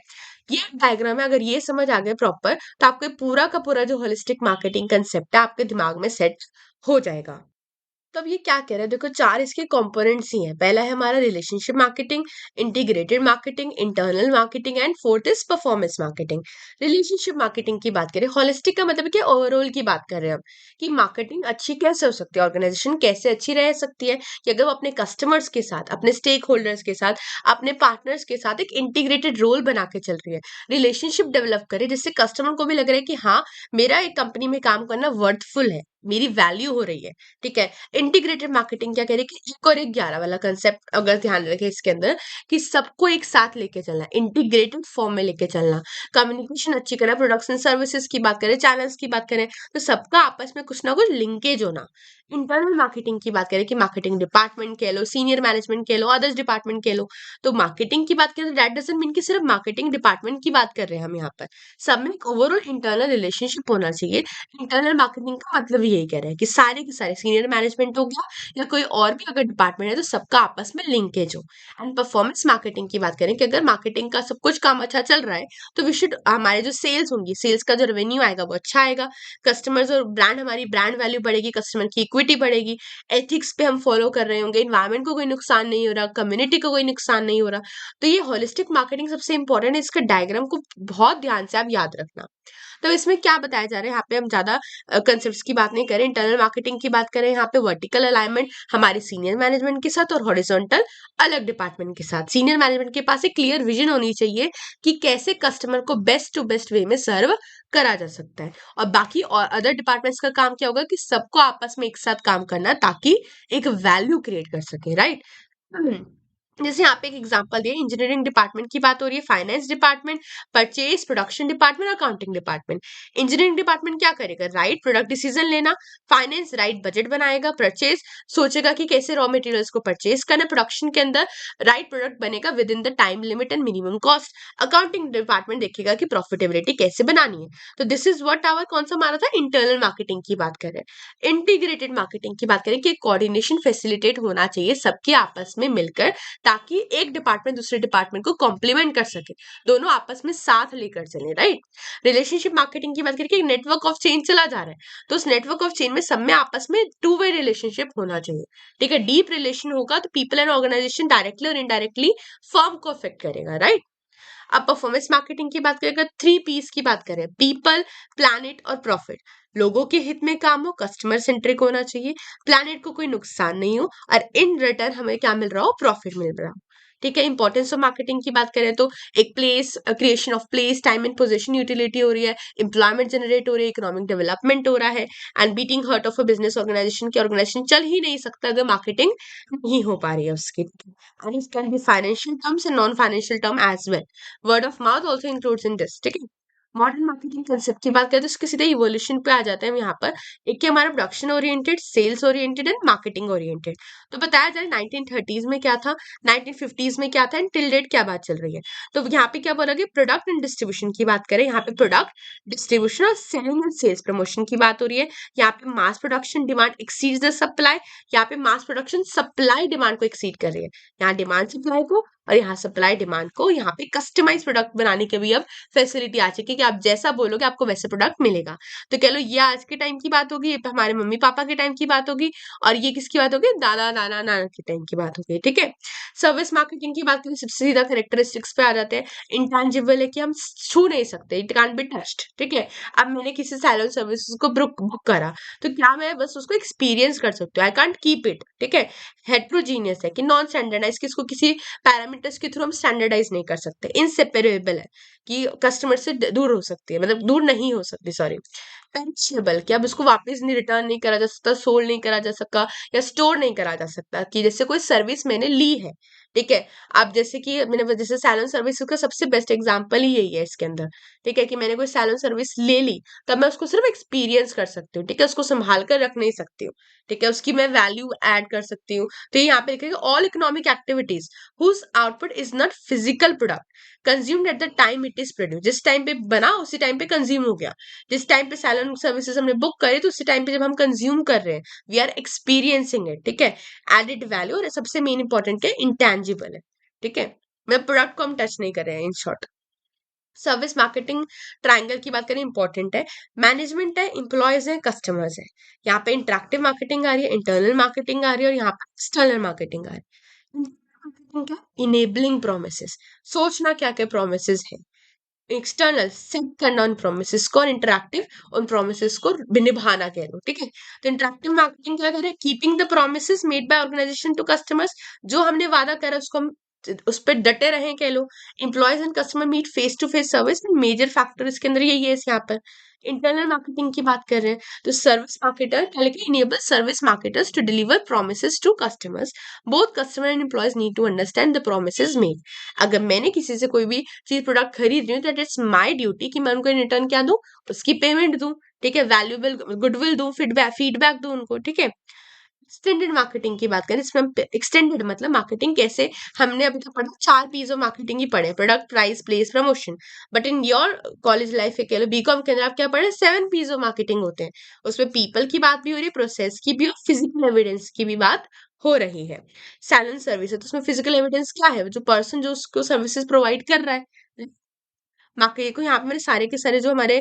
ये डायग्राम है, अगर ये समझ आ गया प्रॉपर तो आपको पूरा का पूरा जो होलिस्टिक मार्केटिंग कंसेप्ट है आपके दिमाग में सेट हो जाएगा। तो अब ये क्या कह रहा है, देखो 4 इसके कंपोनेंट्स ही हैं। पहला है हमारा relationship marketing, integrated marketing, internal marketing and fourth is performance marketing. Relationship marketing की बात करें, होलिस्टिक का मतलब क्या, ओवरऑल की बात कर रहे हैं हम, कि मार्केटिंग अच्छी कैसे हो सकती है, ऑर्गेनाइजेशन कैसे अच्छी रह सकती है, कि अगर वो अपने कस्टमर्स के साथ, अपने स्टेक होल्डर्स के साथ, अपने पार्टनर्स के साथ एक इंटीग्रेटेड रोल बना के चल रही है, रिलेशनशिप डेवलप करे जिससे कस्टमर को भी लग रहा है कि हाँ मेरा एक कंपनी में काम करना वर्थफुल है, मेरी वैल्यू हो रही है। ठीक है, इंटीग्रेटेड मार्केटिंग क्या कह रही है कि 1 और 1 11 वाला कंसेप्ट अगर ध्यान रखें इसके अंदर, कि सबको एक साथ लेके चलना, इंटीग्रेटेड फॉर्म में लेके चलना, कम्युनिकेशन अच्छी करना, प्रोडक्ट्स एंड सर्विसेज की बात करें, चैनल्स की बात करें, तो सबका आपस में कुछ ना कुछ लिंकेज होना। इंटरनल मार्केटिंग की बात करें कि मार्केटिंग डिपार्टमेंट कह लो, सीनियर मैनेजमेंट कह लो, अदर्स डिपार्टमेंट कह लो, तो मार्केटिंग की बात करें तो दैट डजंट मीन कि सिर्फ मार्केटिंग डिपार्टमेंट की बात कर रहे हैं हम यहाँ पर। सब में एक ओवरऑल इंटरनल रिलेशनशिप होना चाहिए। इंटरनल मार्केटिंग का मतलब यही कह रहा है कि सारे के सारे सीनियर मैनेजमेंट हो गया या कोई और भी अगर डिपार्टमेंट है तो सबका आपस में लिंकेज हो। एंड परफॉर्मेंस मार्केटिंग की बात करें कि अगर मार्केटिंग का सब कुछ काम अच्छा चल रहा है तो वी शुड, हमारे जो सेल्स होंगी, सेल्स का जो रेवेन्यू आएगा वो अच्छा आएगा, कस्टमर्स और ब्रांड, हमारी ब्रांड वैल्यू बढ़ेगी, कस्टमर की इक्विटी बढ़ेगी, एथिक्स पे हम फॉलो कर रहे होंगे, इन्वायरमेंट को कोई नुकसान नहीं हो रहा, कम्युनिटी को कोई नुकसान नहीं हो रहा। तो ये होलिस्टिक मार्केटिंग सबसे इंपॉर्टेंट है, इसका डायग्राम को बहुत ध्यान से आप याद रखना। तो इसमें क्या बताया जा रहा है, यहाँ पे हम ज्यादा कंसेप्ट्स की बात नहीं करें, इंटरनल मार्केटिंग की बात करें, यहाँ पे वर्टिकल अलाइनमेंट हमारे सीनियर मैनेजमेंट के साथ और हॉरिजॉन्टल अलग डिपार्टमेंट के साथ। सीनियर मैनेजमेंट के पास एक क्लियर विजन होनी चाहिए कि कैसे कस्टमर को बेस्ट टू बेस्ट वे में सर्व करा जा सकता है, और बाकी और अदर डिपार्टमेंट्स का काम क्या होगा कि सबको आपस में एक साथ काम करना ताकि एक वैल्यू क्रिएट कर सके, राइट। जैसे यहाँ पे एक एग्जांपल दिया, इंजीनियरिंग डिपार्टमेंट की बात हो रही है, finance department, purchase, production department और अकाउंटिंग डिपार्टमेंट। इंजीनियरिंग डिपार्टमेंट क्या करेगा, राइट प्रोडक्ट डिसीजन लेना, फाइनेंस राइट बजट बनाएगा, परचेज सोचेगा कि कैसे रॉ मटेरियल्स को परचेज करना, प्रोडक्शन के अंदर राइट प्रोडक्ट बनेगा with in the time limit and minimum cost, accounting department देखेगा कि प्रॉफिटेबिलिटी कैसे बनानी है। तो दिस इज व्हाट आवर कौन सा हमारा था, इंटरनल मार्केटिंग की बात कर रहे हैं। इंटीग्रेटेड मार्केटिंग की बात करें कि कोऑर्डिनेशन फैसिलिटेट होना चाहिए सबके आपस में मिलकर, ताकि एक डिपार्टमेंट दूसरे डिपार्टमेंट को कॉम्प्लीमेंट कर सके, दोनों आपस में साथ लेकर चले, राइट। रिलेशनशिप मार्केटिंग की बात करें कि नेटवर्क ऑफ चेन चला जा रहा है, तो उस नेटवर्क ऑफ चेन में सब में आपस में 2 वे रिलेशनशिप होना चाहिए। ठीक है, डीप रिलेशन होगा तो पीपल एंड ऑर्गेनाइजेशन डायरेक्टली और इनडायरेक्टली फर्म को अफेक्ट करेगा, राइट। अब परफॉर्मेंस मार्केटिंग की बात करें, अगर 3 P's की बात करें, पीपल, प्लैनेट और प्रॉफिट, लोगों के हित में काम हो, कस्टमर सेंट्रिक होना चाहिए, प्लैनेट को कोई नुकसान नहीं हो, और इन रिटर्न हमें क्या मिल रहा हो, प्रॉफिट मिल रहा हो। ठीक है, इंपॉर्टेंस ऑफ मार्केटिंग की बात करें तो एक place, creation of place, time and position utility हो रही है, एम्प्लॉयमेंट जनरेट हो रही है, इकोनॉमिक डेवलपमेंट हो रहा है, and beating heart of a business organisation की ऑर्गेनाइजेशन चल ही नहीं सकता अगर मार्केटिंग नहीं हो पा रही है उसकी। And it can be financial terms and non financial term as well, word of mouth also includes in this. ठीक है, मॉडर्न मार्केटिंग कंसेप्ट की बात करें तो इसके सीधे इवोल्यूशन पे आ जाते हैं हम यहाँ पर। एक कि हमारा production oriented, sales oriented and marketing oriented. तो बताया जाए 1930s में क्या था, 1950s में क्या था, एंड टिल डेट क्या बात चल रही है। तो यहाँ पे क्या बोला गया, प्रोडक्ट एंड डिस्ट्रीब्यूशन की बात करें, यहाँ पे प्रोडक्ट डिस्ट्रीब्यूशन और सेलिंग एंड सेल्स प्रमोशन की बात हो रही है। यहाँ पे mass production demand exceeds the supply, यहाँ पे मास प्रोडक्शन सप्लाई डिमांड को एक्सीड कर रही है। यहाँ डिमांड सप्लाई को और यहाँ सप्लाई डिमांड को, यहाँ पे कस्टमाइज प्रोडक्ट बनाने के भी अब फैसिलिटी आ चुकी है कि आप जैसा बोलोगे आपको वैसे प्रोडक्ट मिलेगा। तो कह लो ये आज के टाइम की बात होगी, ये हमारे मम्मी पापा के टाइम की बात होगी, और ये किसकी बात होगी, दादा नाना नाना के टाइम की बात होगी। ठीक है, सर्विस मार्केटिंग की बात करें, सबसे सीधा करेक्टरिस्टिक्स पे आ जाते हैं। इंटेंजिबल है कि हम छू नहीं सकते, इट कांट बी टच्ड। ठीक है, अब मैंने किसी सैलून सर्विस को बुक करा तो क्या मैं बस उसको एक्सपीरियंस कर सकती हूँ, आई कांट कीप इट। ठीक है, हेट्रोजीनियस है कि नॉन स्टैंडर्डाइज, कि इसको किसी पैरामीटर्स के थ्रू हम स्टैंडर्डाइज नहीं कर सकते, इनसेपरेबल है कि कस्टमर से दूर हो सकती है, मतलब दूर नहीं हो सकती, सॉरी। पेरिशेबल, कि अब उसको वापस नहीं, रिटर्न नहीं करा जा सकता, सोल्ड नहीं करा जा सकता या स्टोर नहीं करा जा सकता, कि जैसे कोई सर्विस मैंने ली है। ठीक है, अब जैसे कि मैंने जैसे सैलून सर्विस का सबसे बेस्ट एग्जांपल ही यही है इसके अंदर। ठीक है, कि मैंने कोई सैलून सर्विस ले ली तब मैं उसको सिर्फ एक्सपीरियंस कर सकती हूँ। ठीक है, उसको संभाल कर रख नहीं सकती हूँ। ठीक है, उसकी मैं वैल्यू ऐड कर सकती हूँ। तो यहाँ पे लिखेगा all economic activities whose output is not physical product consumed at the time it is produce, जिस टाइम पे बना उसी टाइम पे कंज्यूम हो गया, जिस टाइम पे सैलून सर्विसेज हमने बुक करे तो उसी टाइम पे जब हम कंज्यूम कर रहे हैं, वी आर एक्सपीरियंसिंग इट। ठीक है, एडेड वैल्यू, और सबसे मेन इंपॉर्टेंट क्या, इंटेंजिबल है। ठीक है, मतलब प्रोडक्ट को हम टच नहीं कर रहे हैं, in short. Service marketing triangle की बात करें, इंपॉर्टेंट है। मैनेजमेंट है, इंप्लॉयज है, कस्टमर्स है। यहाँ पे इंटरेक्टिव मार्केटिंग आ रही है, इंटरनल मार्केटिंग आ रही है, और यहाँ पे एक्सटर्नल मार्केटिंग आ रही है। मार्केटिंग क्या, इनेबलिंग प्रोमिसेस, सोचना क्या क्या प्रोमिसेस है। एक्सटर्नल, सेट करना उन प्रोमिसेस को, और इंटरेक्टिव उन प्रोमिसेस को निभाना कह लो। ठीक है, तो इंटरेक्टिव मार्केटिंग क्या करे, keeping the promises made by organisation to customers, जो हमने वादा करा उसको हम उस पर डटे रहे कह लो। Employees and customer meet face to face service, major factor इसके अंदर यही है इस यहाँ पर। इंटरनल मार्केटिंग की बात कर रहे हैं तो service marketer enable service marketers to deliver promises to customers. Both customer and employees need to understand the promises made. अगर मैंने किसी से कोई भी चीज प्रोडक्ट खरीद रही हूँ दैट इट्स माई ड्यूटी कि मैं उनको रिटर्न क्या दूं, उसकी पेमेंट दूं, ठीक है, वैल्यूएबल गुडविल दूं, फीडबैक दूं उनको, ठीक है। एक्सटेंडेड मार्केटिंग की बात करें इसमें हम एक्सटेंडेड मतलब मार्केटिंग कैसे, हमने अभी तक पढ़ा 4 P's ऑफ मार्केटिंग ही पढ़े, product, price, place, promotion. But in your college life के लिए बीकॉम के अंदर आप क्या पढ़े, 7 P's ऑफ मार्केटिंग होते हैं। उसमें पीपल की बात भी हो रही है, प्रोसेस की भी और फिजिकल एविडेंस की भी बात हो रही है। सैलून सर्विस है तो उसमें फिजिकल एविडेंस क्या है, जो पर्सन जो उसको सर्विसेज प्रोवाइड कर रहा है। मार्केट को यहाँ पे मैंने सारे के सारे जो हमारे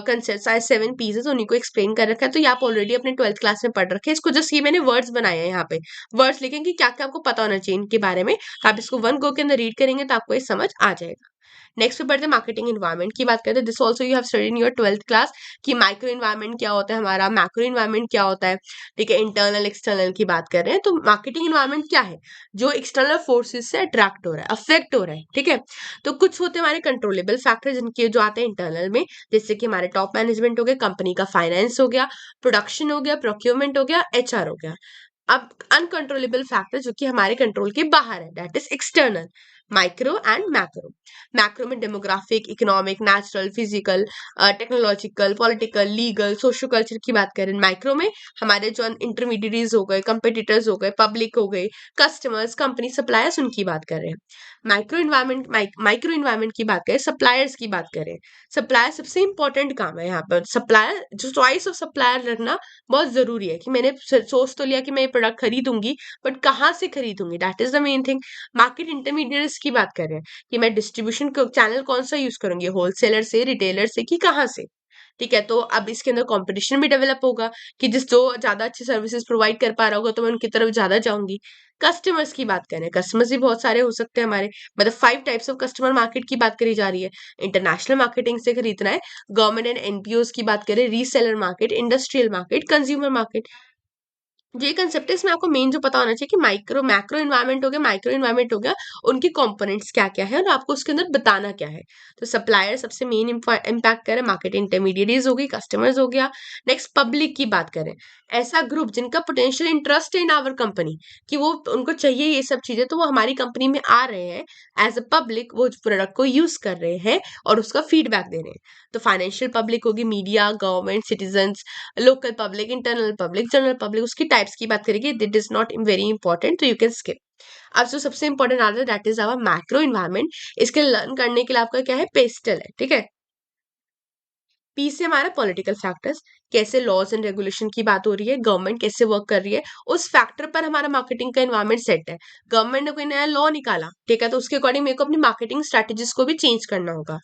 कंसेप्ट आए 7 P's तो उन्हीं को एक्सप्लेन कर रखा है, तो ये आप ऑलरेडी अपने 12th क्लास में पढ़ रखे हैं। इसको जस्ट ये मैंने वर्ड्स बनाए हैं, यहाँ पे वर्ड्स लिखेंगे क्या क्या आपको पता होना चाहिए इनके बारे में, तो आप इसको वन गो के अंदर रीड करेंगे तो आपको ये समझ आ जाएगा। नेक्स्ट पे बढ़ते हैं मार्केटिंग इन्वायरमेंट की बात करते हैं। This also you have studied in your 12th class कि माइक्रो इन्वायरमेंट क्या होता है हमारा, मैक्रो इन्वायरमेंट क्या होता है, ठीक है। इंटरनल एक्सटर्नल की बात कर रहे हैं तो मार्केटिंग इन्वायरमेंट क्या है, जो एक्सटर्नल फोर्सेस से अट्रैक्ट हो रहा है, अफेक्ट हो रहा है, ठीक है। तो कुछ होते हैं हमारे कंट्रोलेबल फैक्टर जिनके जो आते हैं इंटरनल में, जैसे कि हमारे टॉप मैनेजमेंट हो गया, कंपनी का फाइनेंस हो गया, प्रोडक्शन हो गया, प्रोक्योरमेंट हो गया, एचआर हो गया। अब अनकंट्रोलेबल फैक्टर जो कि हमारे कंट्रोल के बाहर है that is external, micro and macro. Macro में demographic, economic, natural, physical, technological, political, legal, socio culture की बात करें। माइक्रो में हमारे जो इंटरमीडिएटरीज हो गए, कंपिटिटर्स हो गए, पब्लिक हो गए, कस्टमर्स, कंपनी, सप्लायर्स, उनकी बात कर रहे हैं। माइक्रो इन्वायरमेंट की बात करें, सप्लायर्स की बात करें, सप्लायर सबसे इंपॉर्टेंट काम है यहाँ पर। सप्लायर जो चॉइस ऑफ सप्लायर रखना बहुत जरूरी है कि मैंने सोच तो लिया कि मैं ये प्रोडक्ट खरीदूंगी, बट कहाँ से खरीदूंगी, that is the main thing. Market intermediates की बात करें कि मैं डिस्ट्रीब्यूशन चैनल कौन सा यूज करूंगी, होलसेलर से, रिटेलर से, कि कहाँ से, ठीक है। तो अब इसके अंदर कंपटीशन भी डेवलप होगा कि जिस जो ज्यादा अच्छी सर्विसेज प्रोवाइड कर पा रहा होगा तो मैं उनकी तरफ ज्यादा जाऊंगी। कस्टमर्स की बात करें, कस्टमर्स भी बहुत सारे हो सकते हैं हमारे, मतलब 5 टाइप्स ऑफ कस्टमर मार्केट की बात करी जा रही है। इंटरनेशनल मार्केटिंग से खरीदना है, गवर्नमेंट एंड एनपीओ की बात करें, reseller market, industrial market, consumer market. ये कंसेप्ट है, इसमें आपको मेन जो पता होना चाहिए कि मैक्रो इन्वायरमेंट हो गया, माइक्रो इन्वायरमेंट हो गया, उनके कंपोनेंट्स क्या क्या है और आपको उसके अंदर बताना क्या है। तो सप्लायर सबसे मेन इम्पैक्ट करे, मार्केट इंटरमीडिएटरीज हो गई, कस्टमर्स हो गया। नेक्स्ट पब्लिक की बात करें, ऐसा ग्रुप जिनका पोटेंशियल इंटरेस्ट है इन आवर कंपनी, कि वो उनको चाहिए ये सब चीजें तो वो हमारी कंपनी में आ रहे हैं एज अ पब्लिक, वो प्रोडक्ट को यूज कर रहे हैं और उसका फीडबैक दे रहे हैं। तो फाइनेंशियल पब्लिक होगी, media, government, citizen, local public, internal public, general public. उसकी टाइप्स की बात करेंगे, that is not very important तो यू कैन स्किप। अब जो सबसे इंपॉर्टेंट आता है that is our macro environment. इसके लर्न करने के लिए आपका क्या है, पेस्टल है, ठीक है। पी से हमारा पॉलिटिकल फैक्टर्स, कैसे लॉज एंड रेगुलेशन की बात हो रही है, गवर्नमेंट कैसे वर्क कर रही है, उस फैक्टर पर हमारा मार्केटिंग का एनवायरमेंट सेट है। गवर्नमेंट ने कोई नया लॉ निकाला, ठीक है, तो उसके अकॉर्डिंग मेरे को अपनी मार्केटिंग स्ट्रेटेजीज को भी चेंज करना होगा।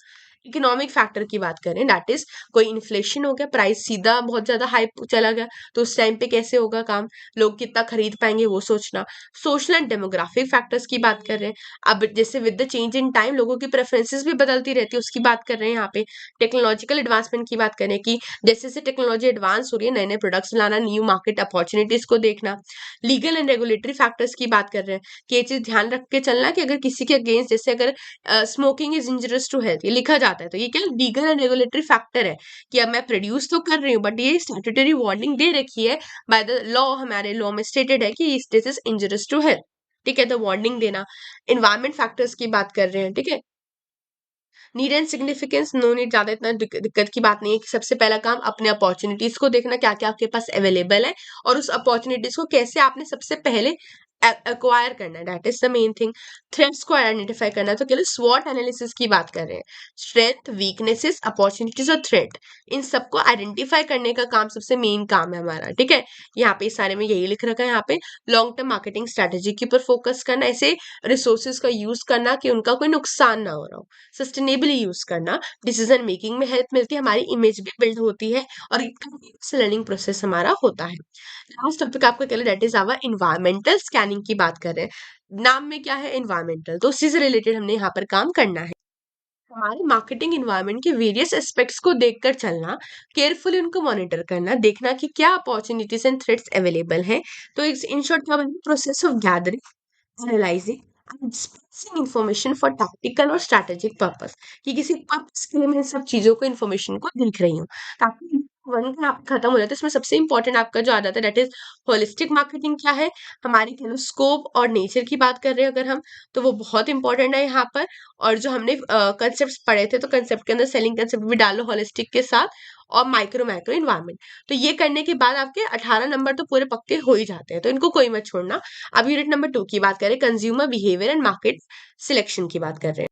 इकोनॉमिक फैक्टर की बात करें दैट इज कोई इन्फ्लेशन हो गया, प्राइस सीधा बहुत ज्यादा हाई चला गया, तो उस टाइम पे कैसे होगा काम, लोग कितना खरीद पाएंगे वो सोचना। सोशल एंड डेमोग्राफिक फैक्टर्स की बात कर रहे हैं, अब जैसे with the change in time लोगों की प्रेफरेंसेस भी बदलती रहती है, उसकी बात कर रहे हैं यहाँ पे। टेक्नोलॉजिकल एडवांसमेंट की बात करें कि जैसे जैसे टेक्नोलॉजी एडवांस हो रही है, नए नए प्रोडक्ट्स लाना, न्यू मार्केट अपॉर्चुनिटीज को देखना। लीगल एंड रेगुलेटरी फैक्टर्स की बात कर रहे हैं कि ये चीज ध्यान रख के चलना कि अगर किसी के अगेंस्ट, जैसे अगर smoking is injurious to health ये लिखा जाता है तो ये क्या लीगल एंड रेगुलेटरी फैक्टर है कि अब मैं प्रोड्यूस तो कर रही हूँ बट ये स्टैट्यूटरी वार्निंग दे रखी है बाय द लॉ, हमारे लॉ में स्टेटेड है कि this is injurious to health, ठीक है, तो वार्निंग देना। इन्वायरमेंट फैक्टर्स की बात कर रहे हैं, ठीक है। Need and significance, no need, ज्यादा इतना दिक्कत की बात नहीं है कि सबसे पहला काम अपने अपॉर्चुनिटीज को देखना, क्या क्या आपके पास अवेलेबल है और उस अपॉर्चुनिटीज को कैसे आपने सबसे पहले एक्वायर करना है, that is the main thing. Threats को आइडेंटिफाई करना है, तो केवल स्वॉट एनालिसिस की बात कर रहे हैं। स्ट्रेंथ, वीकनेसेस, अपॉर्चुनिटीज और थ्रेट, इन सबको आइडेंटिफाई करने का काम सबसे मेन काम है हमारा, ठीक है। यहाँ पे सारे में यही लिख रखा है, यहाँ पे लॉन्ग टर्म मार्केटिंग स्ट्रेटेजी के ऊपर फोकस करना, ऐसे रिसोर्सेज का यूज करना कि उनका कोई नुकसान ना हो रहा हो, सस्टेनेबली यूज करना, डिसीजन मेकिंग में हेल्प मिलती है, हमारी इमेज भी बिल्ड होती है और लर्निंग प्रोसेस हमारा होता है। लास्ट टॉपिक आपका क्या है, that is our environmental scanning की बात कर रहे हैं। नाम में क्या है, इन्वायरमेंटल, तो उसी से रिलेटेड हमने यहाँ पर काम करना है। हमारे मार्केटिंग इन्वायरमेंट के वेरियस एस्पेक्ट्स को देखकर चलना, केयरफुली उनको मॉनिटर करना, देखना कि क्या अपॉर्चुनिटीज एंड थ्रेट्स अवेलेबल हैं। तो इन शॉर्ट क्या, process of gathering, analysing, and dispensing information for tactical और स्ट्रैटेजिक पर्पस, कि किसी पर्पस के लिए मैं इन सब चीजों को इन्फॉर्मेशन को देख रही हूँ, ताकि वन का आप खत्म हो जाता है। इसमें सबसे इंपॉर्टेंट आपका जो आ जाता है दैट इज होलिस्टिक मार्केटिंग। क्या है, हमारे कह लो स्कोप और नेचर की बात कर रहे हैं अगर हम, तो वो बहुत इंपॉर्टेंट है यहाँ पर। और जो हमने कंसेप्ट पढ़े थे, तो कंसेप्ट के अंदर सेलिंग कंसेप्ट भी डालो होलिस्टिक के साथ, और माइक्रो माइक्रो इन्वायरमेंट। तो ये करने के बाद आपके 18 नंबर तो पूरे पक्के हो ही जाते हैं, तो इनको कोई मत छोड़ना। अब यूनिट नंबर 2 की बात करें, consumer behaviour and market selection की बात कर रहे हैं।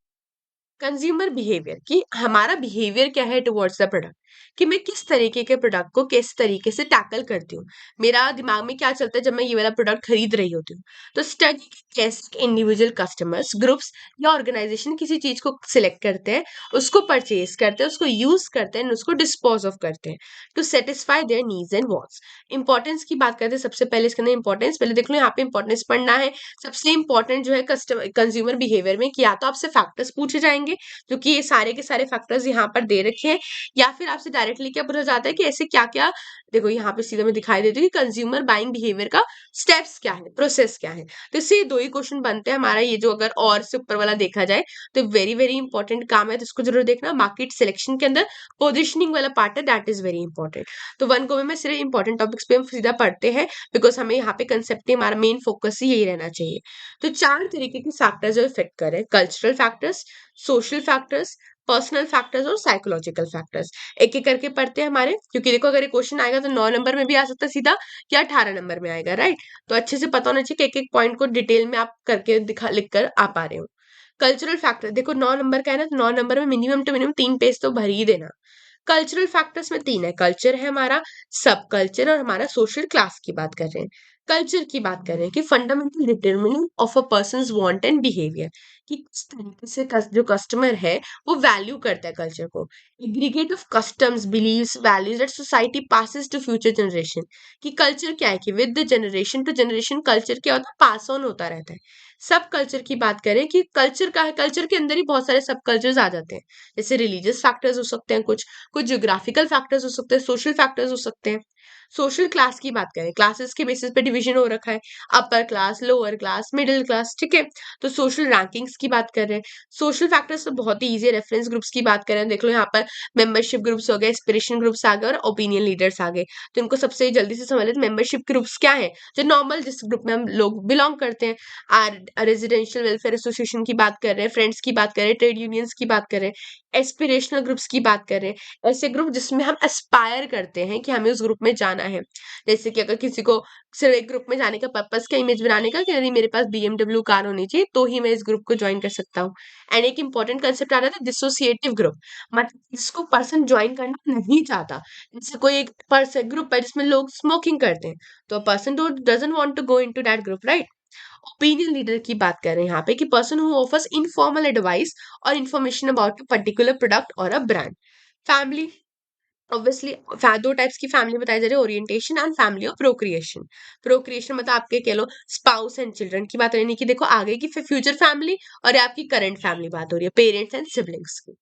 कंज्यूमर बिहेवियर, कि हमारा बिहेवियर क्या है टुवर्ड्स द प्रोडक्ट, कि मैं किस तरीके के प्रोडक्ट को किस तरीके से टैकल करती हूँ, मेरा दिमाग में क्या चलता है जब मैं ये वाला प्रोडक्ट खरीद रही होती हूँ। तो स्टडी कैसे इंडिविजुअल कस्टमर्स ग्रुप्स या ऑर्गेनाइजेशन किसी चीज को सिलेक्ट करते हैं, उसको परचेज करते हैं, उसको यूज करते हैं, उसको डिस्पोज ऑफ करते हैं to satisfy their needs and wants. Importance की बात करते हैं, सबसे पहले इसके अंदर इंपॉर्टेंस पहले देख लो, यहाँ पे इंपॉर्टेंस पढ़ना है। सबसे इंपॉर्टेंट जो है कस्टमर कंज्यूमर बिहेवियर में, कि या तो आपसे फैक्टर्स पूछे जाएंगे, क्योंकि ये सारे के सारे फैक्टर्स यहाँ पर दे रखे हैं, या फिर आपसे डायरेक्टली क्या पूछा जाता है कि ऐसे क्या क्या, देखो यहाँ पे सीधा मैं दिखाई देती हूँ कि कंज्यूमर बाइंग बिहेवियर का स्टेप्स क्या है, प्रोसेस क्या है। तो इससे ये दो ही क्वेश्चन बनते हैं हमारा, ये जो अगर और से ऊपर वाला देखा जाए तो वेरी वेरी इंपॉर्टेंट काम है, तो इसको जरूर देखना। मार्केट सिलेक्शन के अंदर पोजिशनिंग वाला पार्ट है, दैट इज वेरी इंपॉर्टेंट। तो वन को भी मैं सिर्फ इंपॉर्टेंट टॉपिक्स पे हम सीधा पढ़ते हैं, बिकॉज हमें यहाँ पे कंसेप्ट हमारा मेन फोकस ही यही रहना चाहिए। तो चार तरीके के फैक्टर्स जो इफेक्ट करें, cultural factors, social factors, personal factors और साइकोलॉजिकल फैक्टर्स। एक एक करके पढ़ते हैं हमारे, क्योंकि देखो अगर ये क्वेश्चन आएगा तो 9 नंबर में भी आ सकता है सीधा, या 18 नंबर में आएगा, राइट। तो अच्छे से पता होना चाहिए कि एक एक पॉइंट को डिटेल में आप करके दिखा लिख कर आ पा रहे हो। कल्चरल फैक्टर, देखो 9 नंबर का है ना, तो 9 नंबर में मिनिमम टू मिनिमम 3 पेज तो भर ही देना। कल्चरल फैक्टर्स में 3 है, कल्चर है हमारा, सब कल्चर और हमारा सोशल क्लास की बात कर रहे हैं। कल्चर की बात कर रहे हैं कि fundamental determinant of a person's want and behaviour, कि किस तरीके से जो कस्टमर है वो वैल्यू करता है कल्चर को। Aggregate of customs beliefs values that society passes to future generation, कि कल्चर क्या है कि with the generation to generation culture क्या होता है, पास ऑन होता रहता है। सब कल्चर की बात करें कि कल्चर का है, कल्चर के अंदर ही बहुत सारे सब कल्चर्स आ जाते हैं, जैसे रिलीजियस फैक्टर्स हो सकते हैं, कुछ ज्योग्राफिकल फैक्टर्स हो सकते हैं, सोशल फैक्टर्स हो सकते हैं। सोशल क्लास की बात करें, क्लासेस के बेसिस पे डिवीजन हो रखा है, upper class, lower class, middle class, ठीक है। तो सोशल रैंकिंग्स की बात कर रहे हैं। सोशल फैक्टर्स तो बहुत ही इजी है, रेफरेंस ग्रुप्स की बात करें, देख लो यहाँ पर मेंबरशिप ग्रुप्स हो गए, इंस्पिरेशन ग्रुप्स आ गए और ओपिनियन लीडर्स आ गए। तो इनको सबसे जल्दी से समझ लेते, मेंबरशिप ग्रुप्स क्या है, जो नॉर्मल जिस ग्रुप में हम लोग बिलोंग करते हैं। रेजिडेंशियल वेलफेयर एसोसिएशन की बात कर रहे हैं, फ्रेंड्स की बात कर रहे हैं, ट्रेड यूनियंस की बात कर रहे हैं, एस्पिरेशनल ग्रुप्स की बात कर रहे हैं, ऐसे ग्रुप जिसमें हम एस्पायर करते हैं कि हमें उस ग्रुप में जाना है। जैसे कि अगर किसी को सिर्फ एक ग्रुप में जाने का पर्पस का इमेज बनाने का, कि यदि मेरे पास बीएमडब्ल्यू कार होनी चाहिए तो ही मैं इस ग्रुप को ज्वाइन कर सकता हूँ। एंड एक इंपॉर्टेंट कंसेप्ट आ रहा था डिसोसिएटिव ग्रुप, मतलब जिसको पर्सन ज्वाइन करना नहीं चाहता। जैसे कोई एक पर्सन ग्रुप है जिसमें लोग स्मोकिंग करते हैं, तो person doesn't want to go into that group, right. Opinion leader की बात कर रहे हैं यहाँ पे, कि person who offers informal advice और information about a particular product और अ ब्रांड। फैमिली, ऑब्वियसली दो टाइप्स की फैमिली बताई जा रही है, orientation and family of procreation. Procreation मतलब आपके कह लो स्पाउस एंड चिल्ड्रन की बात हो रही है, कि देखो आगे की फ्यूचर फैमिली और ये आपकी करंट फैमिली बात हो रही है, पेरेंट्स एंड सिबलिंग्स की,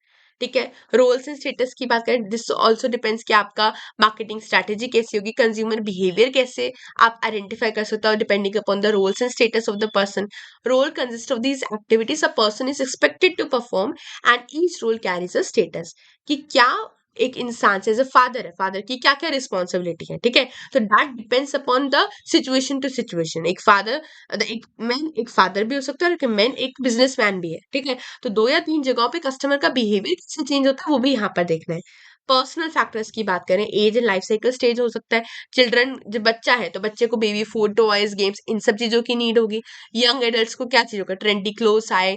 ठीक है। रोल्स एंड स्टेटस की बात करें, दिस ऑल्सो डिपेंड्स कि आपका मार्केटिंग स्ट्रैटेजी कैसी होगी, कंज्यूमर बिहेवियर कैसे आप आइडेंटिफाई कर सकते हो, depending upon the roles and status of the person. Role consist of these activities a person is expected to perform and each role carries a status, कि क्या एक इंसान से, एज अ फादर है, फादर की क्या क्या रिस्पॉन्सिबिलिटी है, ठीक है। तो that depends upon the situation to situation. एक फादर, एक मैन एक फादर भी हो सकता है, और एक मैन एक बिजनेसमैन भी है, ठीक है। तो 2 या 3 जगहों पे कस्टमर का बिहेवियर कैसे चेंज होता है वो भी यहाँ पर देखना है। पर्सनल फैक्टर्स की बात करें, age and life cycle stage हो सकता है। चिल्ड्रन, जब बच्चा है तो बच्चे को बेबी फूड, टॉयज, गेम्स, इन सब चीजों की नीड होगी। यंग एडल्ट्स को क्या चीज होगा, ट्रेंडी क्लोथ्स आए,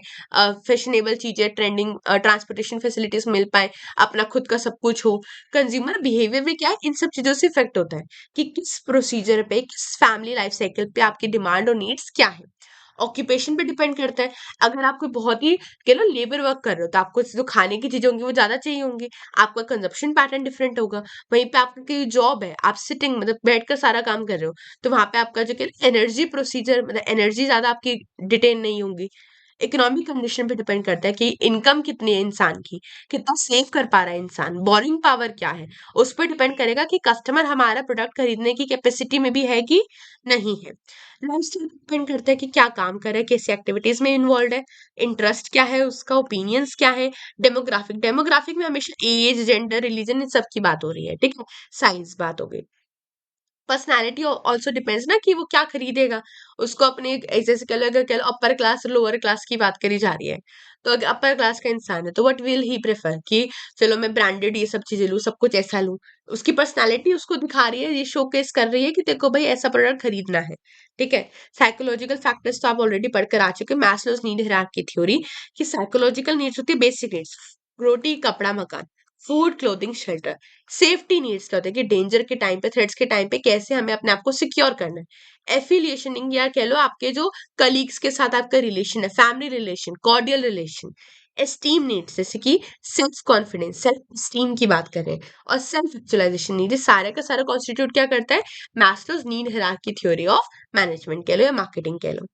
फैशनेबल चीजें, ट्रेंडिंग ट्रांसपोर्टेशन फैसिलिटीज मिल पाए, अपना खुद का सब कुछ हो। कंज्यूमर बिहेवियर में क्या है, इन सब चीजों से इफेक्ट होता है, कि किस प्रोसीजर पे, किस फैमिली लाइफ साइकिल पे आपकी डिमांड और नीड्स क्या है। ऑक्यूपेशन पे डिपेंड करता है, अगर आप कोई बहुत ही कह लो लेबर वर्क कर रहे हो, तो आपको जो खाने की चीजें होंगी वो ज्यादा चाहिए होंगी, आपका कंजप्शन पैटर्न डिफरेंट होगा। वहीं पे आपकी जॉब है, आप सिटिंग मतलब बैठकर सारा काम कर रहे हो, तो वहां पे आपका जो एनर्जी प्रोसीजर मतलब एनर्जी ज्यादा आपकी डिटेन नहीं होंगी। इकोनॉमिक कंडीशन पे डिपेंड करता है कि इनकम कितनी है इंसान की, कितना सेव कर पा रहा है इंसान, बोरिंग पावर क्या है, उस पर डिपेंड करेगा कि कस्टमर हमारा प्रोडक्ट खरीदने की कैपेसिटी में भी है कि नहीं है। लाइफस्टाइल डिपेंड करता है कि क्या काम कर रहा है, कैसी एक्टिविटीज में इन्वॉल्व है, इंटरेस्ट क्या है उसका, ओपिनियंस क्या है, डेमोग्राफिक डेमोग्राफिक में हमेशा एज, जेंडर, रिलीजन, इन सब की बात हो रही है, ठीक है, साइज बात हो गई। पर्सनैलिटी ऑल्सो डिपेंड्स ना कि वो क्या खरीदेगा। उसको अपने जैसे कह लो अपर क्लास लोअर क्लास की बात करी जा रही है, तो अगर अपर क्लास का इंसान है तो व्हाट विल ही प्रेफर कि चलो मैं ब्रांडेड ये सब चीजें लूँ, सब कुछ ऐसा लूँ। उसकी पर्सनैलिटी उसको दिखा रही है, ये शोकेस कर रही है कि देखो भाई ऐसा प्रोडक्ट खरीदना है, ठीक है। साइकोलॉजिकल फैक्टर्स तो आप ऑलरेडी पढ़कर आ चुके हैं, मैस्लोज नीड हायरार्की थ्योरी, कि साइकोलॉजिकल नीड्स होती है बेसिक नीड्स, रोटी कपड़ा मकान, food clothing shelter. Safety needs क्या होते हैं कि डेंजर के टाइम पे, थ्रेट्स के टाइम पे कैसे हमें अपने आप को सिक्योर करना है। एफिलिएशनिंग या कह लो आपके जो कलीग्स के साथ आपका रिलेशन है, family relation, cordial relation. Esteem needs जैसे कि सेल्फ कॉन्फिडेंस, सेल्फ स्टीम की बात करें, और सेल्फ एक्चुअलाइजेशन नीड, सारे का सारा कॉन्स्टिट्यूट क्या करता है, Maslow's need hierarchy theory of management कह लो या मार्केटिंग कह लो।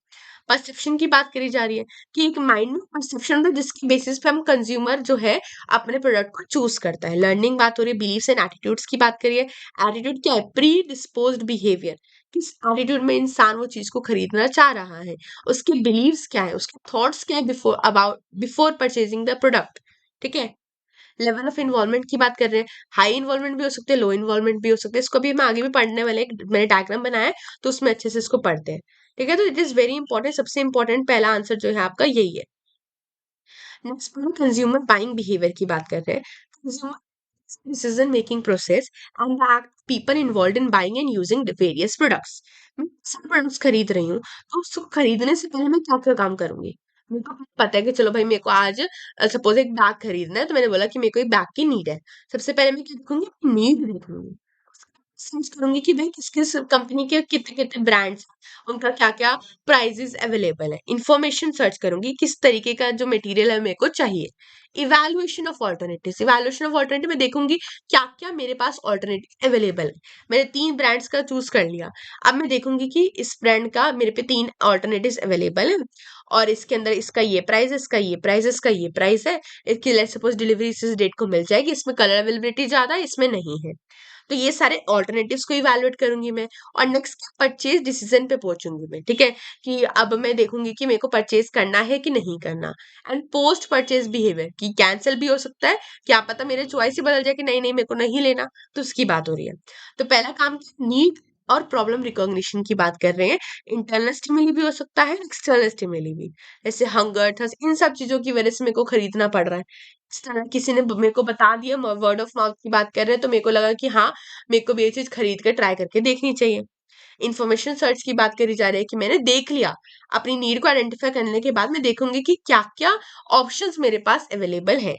परसेप्शन की बात करी जा रही है कि एक माइंड में परसेप्शन होता है जिसके बेसिस पे हम कंज्यूमर जो है अपने प्रोडक्ट को चूज करता है। लर्निंग बात हो रही है, बिलीव्स एंड एटीट्यूड्स की बात करिए। एटीट्यूड क्या है, प्री डिस्पोज्ड बिहेवियर, किस एटीट्यूड में इंसान वो चीज को खरीदना चाह रहा है। उसके बिलीव्स क्या है, उसके थॉट्स क्या है बिफोर परचेजिंग द प्रोडक्ट, ठीक है। लेवल ऑफ इन्वॉल्वमेंट की बात कर रहे हैं, हाई इन्वॉल्वमेंट भी हो सकते हैं, लो इन्वॉल्वमेंट भी हो सकते हैं। इसको भी हम आगे भी पढ़ने वाले हैं, मैंने डायग्राम बनाया है तो उसमें अच्छे से इसको पढ़ते हैं, ठीक है। तो इट इज वेरी इंपॉर्टेंट, सबसे इंपॉर्टेंट पहला आंसर जो है आपका यही है। नेक्स्ट हम कंज्यूमर बाइंग बिहेवियर की बात कर रहे हैं। Consumer decision making process and the people involve in buying and using various products. मैं सब प्रोडक्ट्स खरीद रही हूँ, तो उसको खरीदने से पहले मैं क्या क्या काम करूंगी। मेरे को पता है कि चलो भाई मेरे को आज सपोज एक बैग खरीदना है, तो मैंने बोला कि मेरे को एक बैग की नीड है। सबसे पहले मैं क्या देखूंगी, नीड देखूंगी, सर्च करूंगी कि भाई किस किस कंपनी के कितने कितने ब्रांड्स, उनका क्या क्या प्राइजेस अवेलेबल है। इंफॉर्मेशन सर्च करूंगी किस तरीके का जो मटेरियल है मेरे को चाहिए। Evaluation of alternatives, evaluation of alternative में देखूंगी क्या क्या मेरे पास ऑल्टरनेटिव अवेलेबल है। मैंने 3 ब्रांड्स का चूज कर लिया, अब मैं देखूंगी कि इस ब्रांड का मेरे पे 3 अवेलेबल है, और इसके अंदर इसका ये प्राइस है, इसका ये प्राइस है, इसका ये प्राइस है। इसकी लेट्स सपोज डिलीवरी इस डेट को मिल जाएगी, इसमें कलर अवेलेबिलिटी ज्यादा है, इसमें नहीं है। तो ये सारे ऑल्टरनेटिव्स को इवैल्यूएट करूंगी मैं, और नेक्स्ट परचेज डिसीजन पे पहुंचूंगी मैं, ठीक है। कि अब मैं देखूंगी कि मेरे को परचेज करना है कि नहीं करना। एंड पोस्ट परचेज बिहेवियर, कि कैंसिल भी हो सकता है, क्या पता मेरे चॉइस ही बदल जाए कि नहीं नहीं मेरे को नहीं लेना, तो उसकी बात हो रही है। तो पहला काम नीड और प्रॉब्लम रिकॉग्निशन की बात कर रहे हैं। इंटरनल स्टिमुली भी हो सकता है, एक्सटर्नल स्टिमुली भी, जैसे हंगर, थर्स्ट, इन सब चीजों की वजह से मेरे को खरीदना पड़ रहा है। इस तरह किसी ने मेरे को बता दिया, वर्ड ऑफ माउथ की बात कर रहे हैं, तो मेरे को लगा कि हाँ मेरे को भी ये चीज खरीद कर ट्राई करके देखनी चाहिए। इन्फॉर्मेशन सर्च की बात करी जा रही है कि मैंने देख लिया, अपनी नीड को आइडेंटिफाई करने के बाद मैं देखूंगी कि क्या क्या ऑप्शंस मेरे पास अवेलेबल है।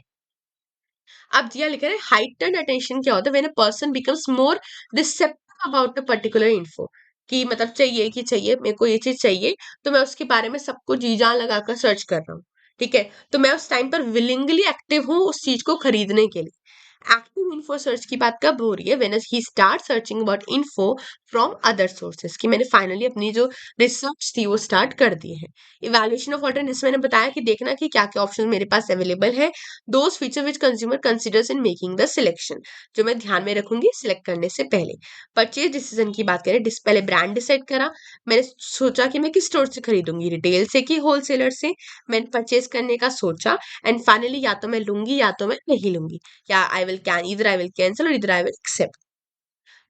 अब दिया लिखा है हाइटेंड अटेंशन क्या होता है, when a person becomes more receptive about a particular info, कि मतलब चाहिए कि चाहिए मेरे को ये चीज चाहिए, तो मैं उसके बारे में सबको जी जान लगाकर सर्च कर रहा हूँ, ठीक है। तो मैं उस टाइम पर विलिंगली एक्टिव हूँ उस चीज को खरीदने के लिए। एक्टिव इन्फो सर्च की बात कब हो रही है, when he start searching about info from other sources, कि मैंने फाइनली अपनी जो रिसर्च थी वो स्टार्ट कर दी है। इवैल्यूएशन ऑफ ऑल्टरनेटिव्स मैंने बताया कि देखना कि क्या क्या ऑप्शन मेरे पास अवेलेबल है। Those feature which consumer considers in making the selection, जो मैं ध्यान में रखूंगी सिलेक्ट करने से पहले। परचेज डिसीजन की बात करें, पहले ब्रांड डिसाइड करा, मैंने सोचा कि मैं किस स्टोर से खरीदूंगी, रिटेल से कि होलसेलर से। मैंने परचेज करने का सोचा, एंड फाइनली या तो मैं लूंगी या तो मैं नहीं लूंगी, या आई विल कैंसिल और इधर I will accept.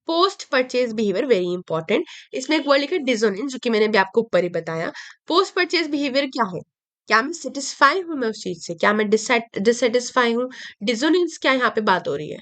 Post purchase behaviour very important, इसमें एक वर्ड लिखा है डिसोनेंस, जो कि मैंने भी आपको ऊपर ही बताया। पोस्ट परचेज बिहेवियर क्या है, क्या मैं सेटिस्फाई हूं मैं उस चीज से, क्या मैं डिससेटिस्फाई हूँ। डिसोनेंस क्या यहाँ पे बात हो रही है,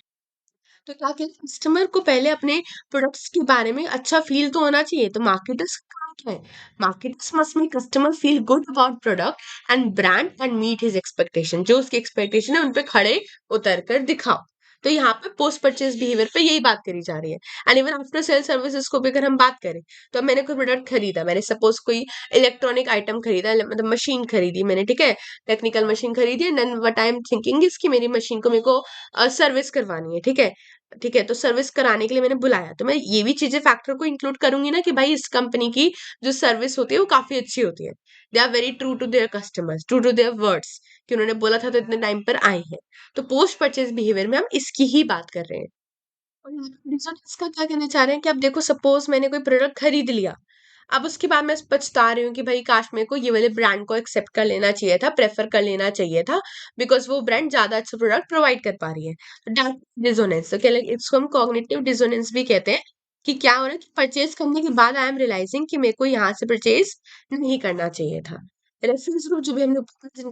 तो क्या क्या कस्टमर को पहले अपने प्रोडक्ट्स के बारे में अच्छा फील तो होना चाहिए। तो मार्केटर्स का काम क्या है, marketers must make customer feel good about product and brand and meet his expectation, जो उसकी एक्सपेक्टेशन है उन पे खड़े उतर कर दिखाओ। तो यहाँ पे पोस्ट परचेज बिहेवियर पे यही बात करी जा रही है। And even after sale services को भी अगर हम बात करें, तो अब मैंने कोई प्रोडक्ट खरीदा, मैंने सपोज कोई इलेक्ट्रॉनिक आइटम खरीदा, मतलब मशीन खरीदी मैंने, ठीक है, टेक्निकल मशीन खरीदी, and then what I am thinking इसकी मेरी मशीन को मेरे को सर्विस करवानी है, ठीक है। ठीक है, तो सर्विस कराने के लिए मैंने बुलाया, तो मैं ये भी चीजें फैक्टर को इंक्लूड करूंगी ना कि भाई इस कंपनी की जो सर्विस होती है वो काफी अच्छी होती है, they are very true to their customers, true to their words, कि उन्होंने बोला था तो इतने टाइम पर आए हैं। तो पोस्ट परचेज बिहेवियर में हम इसकी ही बात कर रहे हैं। और यहाँ पे रीजन इसका क्या कहना चाह रहे हैं कि अब देखो सपोज मैंने कोई प्रोडक्ट खरीद लिया, अब उसके बाद मैं पछता रही हूँ कि भाई काश मेरे को ये वाले ब्रांड को एक्सेप्ट कर लेना चाहिए था, प्रेफर कर लेना चाहिए था, बिकॉज वो ब्रांड ज्यादा अच्छा प्रोडक्ट प्रोवाइड कर पा रही है। तो डिसोनेंस, तो क्या इसको हम कॉग्निटिव डिसोनेंस भी कहते हैं, कि क्या हो रहा है कि परचेज करने के बाद आई एम रियलाइजिंग कि मेरे को यहाँ से परचेज नहीं करना चाहिए था। रेफरेंस ग्रुप जो भी हमने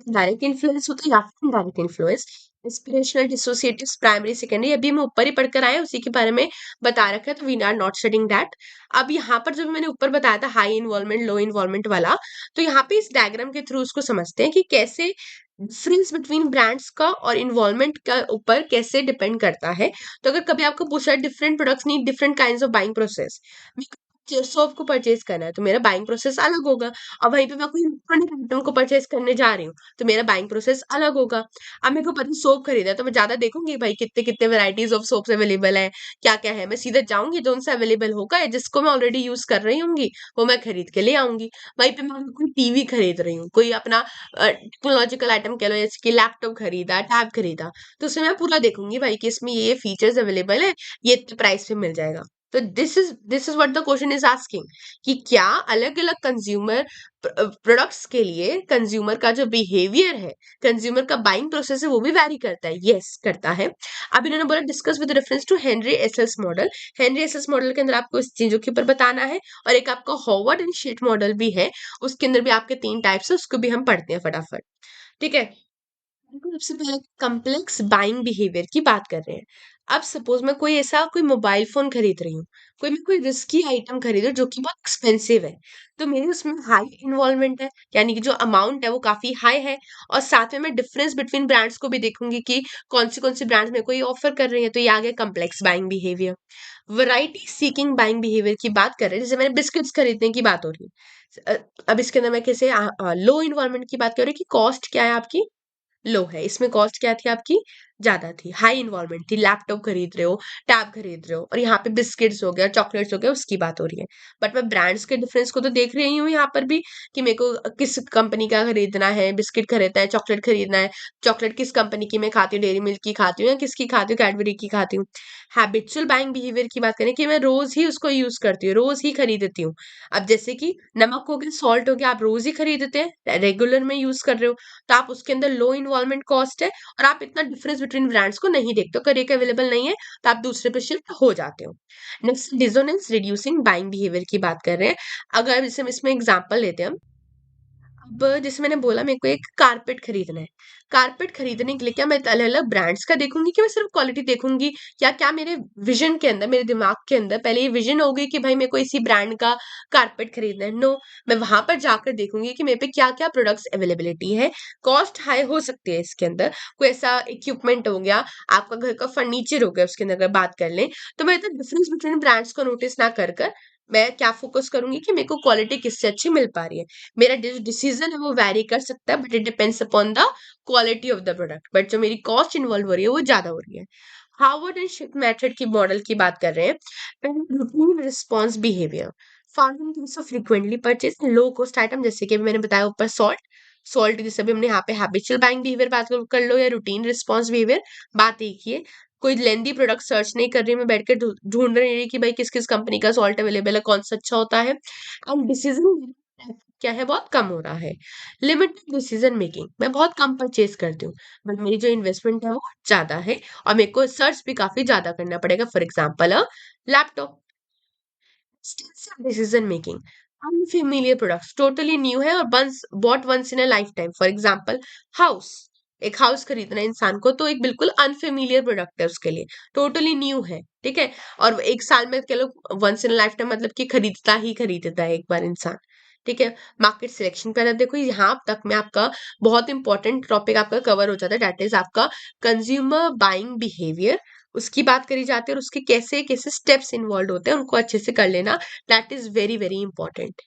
डायरेक्ट इन्फ्लुएंस होता है या फिर indirect influence, inspirational dissociatives primary secondary, अभी मैं ऊपर ही पढ़कर आया उसी के बारे में बता रखा है, तो we are not studying that. अब यहाँ पर जब मैंने ऊपर बताया था हाई इन्वॉल्वमेंट लो इन्वॉल्वमेंट वाला, तो यहाँ पे इस डायग्राम के थ्रू उसको समझते हैं कि कैसे डिफरेंस बिटवीन ब्रांड्स का और इन्वॉल्वमेंट का ऊपर कैसे डिपेंड करता है। तो अगर कभी आपको पूछा है different products need different kinds of buying process, soap को परचेज करना है तो मेरा बाइंग प्रोसेस अलग होगा, और वहीं पे मैं कोई इलेक्ट्रॉनिक आइटम को परचेज करने जा रही हूँ तो मेरा बाइंग प्रोसेस अलग होगा। अब मेरे को पता सोप खरीदा है तो मैं ज्यादा देखूंगी भाई कितने कितने वेराइटीज ऑफ सोप्स अवेलेबल है, क्या क्या है, मैं सीधे जाऊंगी जो उनसे अवेलेबल होगा या जिसको मैं ऑलरेडी यूज कर रही होंगी वो मैं खरीद के ले आऊंगी। वहीं पे मैं अगर कोई टीवी खरीद रही हूँ, कोई अपना टेक्नोलॉजिकल आइटम कह लो, जैसे कि लैपटॉप खरीदा, टैब खरीदा, तो उसमें मैं पूरा देखूंगी भाई कि इसमें ये फीचर्स अवेलेबल है, ये प्राइस पे मिल जाएगा। तो this is what the question is asking, कि क्या अलग अलग कंज्यूमर प्रोडक्ट्स के लिए कंज्यूमर का जो बिहेवियर है, कंज्यूमर का बाइंग प्रोसेस है, वो भी वैरी करता है। यस करता है। अब इन्होंने बोला discuss with reference to Henry Assael model. Henry Assael model के अंदर आपको इस चीजों के ऊपर बताना है, और एक आपका हॉवर्ड एंड शीट मॉडल भी है, उसके अंदर भी आपके 3 टाइप्स है, उसको भी हम पढ़ते हैं फटाफट। ठीक है, देखो सबसे पहले कॉम्प्लेक्स बाइंग बिहेवियर की बात कर रहे हैं। अब सपोज मैं कोई ऐसा कोई मोबाइल फोन खरीद रही हूँ, कोई रिस्की आइटम खरीद रही हूँ जो कि बहुत एक्सपेंसिव है, तो मेरी उसमें हाई इन्वॉल्वमेंट है, यानी कि जो अमाउंट है वो काफी हाई है, और साथ में मैं डिफरेंस बिटवीन ब्रांड्स को भी देखूंगी कि कौन सी ब्रांड्स मेरे को ये ऑफर कर रही है, तो ये आ गया complex buying behaviour. Variety seeking buying behaviour की बात कर रहे हैं, जैसे मैंने बिस्किट्स खरीदने की बात हो रही है। अब इसके अंदर मैं कैसे लो इन्वॉल्वमेंट की बात कर रही हूँ कि कॉस्ट क्या है आपकी, लो है, इसमें कॉस्ट क्या थी आपकी, ज्यादा थी, हाई इन्वॉल्वमेंट थी, लैपटॉप खरीद रहे हो, टैब खरीद रहे हो, और यहाँ पे बिस्किट्स हो गया, चॉकलेट्स हो गया, उसकी बात हो रही है। बट मैं ब्रांड्स के डिफरेंस को तो देख रही हूँ यहाँ पर भी, कि मेरे को किस कंपनी का खरीदना है, बिस्किट खरीदना है, चॉकलेट खरीदना है, चॉकलेट किस कंपनी की मैं खाती हूँ, डेयरी मिल्क की खाती हूँ या किसकी खाती हूँ, कैडबरी की खाती हूँ। हैबिचुअल बाइंग बिहेवियर की बात करें कि मैं रोज ही उसको यूज करती हूँ, रोज ही खरीदती हूँ। अब जैसे कि नमक हो गया, सॉल्ट हो गया, आप रोज ही खरीदते हैं, रेगुलर में यूज कर रहे हो, तो आप उसके अंदर लो इन्वॉल्वमेंट कॉस्ट है, और आप इतना डिफरेंस बिटवीन ब्रांड्स को नहीं देखते हो, अगर एक अवेलेबल नहीं है तो आप दूसरे पे शिफ्ट हो जाते हो। Next dissonance reducing buying behaviour की बात कर रहे हैं। अगर जैसे हम इसमें एग्जांपल लेते हैं हम, अब जैसे मैंने बोला मेरे को एक कारपेट खरीदना है, कारपेट खरीदने के लिए क्या मैं अलग अलग ब्रांड्स का देखूंगी कि मैं सिर्फ क्वालिटी देखूंगी, या क्या मेरे विजन के अंदर, मेरे दिमाग के अंदर पहले ये विजन होगी कि भाई मेरे को इसी ब्रांड का कारपेट खरीदना है। नो, मैं वहां पर जाकर देखूंगी कि मेरे पे क्या क्या प्रोडक्ट्स अवेलेबिलिटी है। कॉस्ट हाई हो सकती है इसके अंदर, कोई ऐसा इक्विपमेंट हो गया, आपका घर का फर्नीचर हो गया, उसके अंदर अगर बात कर लें, तो मैं इतना डिफरेंस बिटवीन ब्रांड्स को नोटिस ना कर कर मैं क्या फोकस करूंगी कि मेरे को क्वालिटी किससे अच्छी मिल पा रही है। मेरा जो डिसीजन है वो वैरी कर सकता है, but it depends upon the quality of the product, but जो मेरी कॉस्ट इन्वॉल्व हो रही है वो ज्यादा हो रही है। हार्वर्ड एंड शिफ्ट मेथड की मॉडल की बात कर रहे हैं। Routine response behaviour, farming case of frequently purchase low cost item, जैसे कि अभी मैंने बताया ऊपर सॉल्ट, जैसे भी हमने यहाँ पे हैबिचुअल बाइंग बिहेवियर बात कर लो या रूटीन रिस्पॉन्स बिहेवियर, बात एक ही है। कोई लेंदी प्रोडक्ट सर्च नहीं कर रही, मैं बैठ के ढूंढ रही है कि भाई किस किस कंपनी का सॉल्ट अवेलेबल है, कौन सा अच्छा होता है, एंड डिसीजन क्या है बहुत कम हो रहा है। लिमिटेड डिसीजन मेकिंग, मैं बहुत कम परचेज करती हूँ, बट मेरी जो इन्वेस्टमेंट है वो ज्यादा है, और मेरे को सर्च भी काफी ज्यादा करना पड़ेगा। For example laptop. Decision making, unfamiliar products totally new है और once bought once in a life time. For example house, एक हाउस खरीदना है इंसान को तो एक बिल्कुल अनफेमिलियर प्रोडक्ट है उसके लिए, टोटली न्यू है, ठीक है, और एक साल में कह लो वंस इन लाइफ टाइम, मतलब कि खरीदता है एक बार इंसान। ठीक है, मार्केट सिलेक्शन पर देखो यहाँ तक में आपका बहुत इंपॉर्टेंट टॉपिक आपका कवर हो जाता है, दैट इज आपका कंज्यूमर बाइंग बिहेवियर, उसकी बात करी जाती है, और उसके कैसे कैसे स्टेप्स इन्वॉल्व होते हैं उनको अच्छे से कर लेना, that is very very important.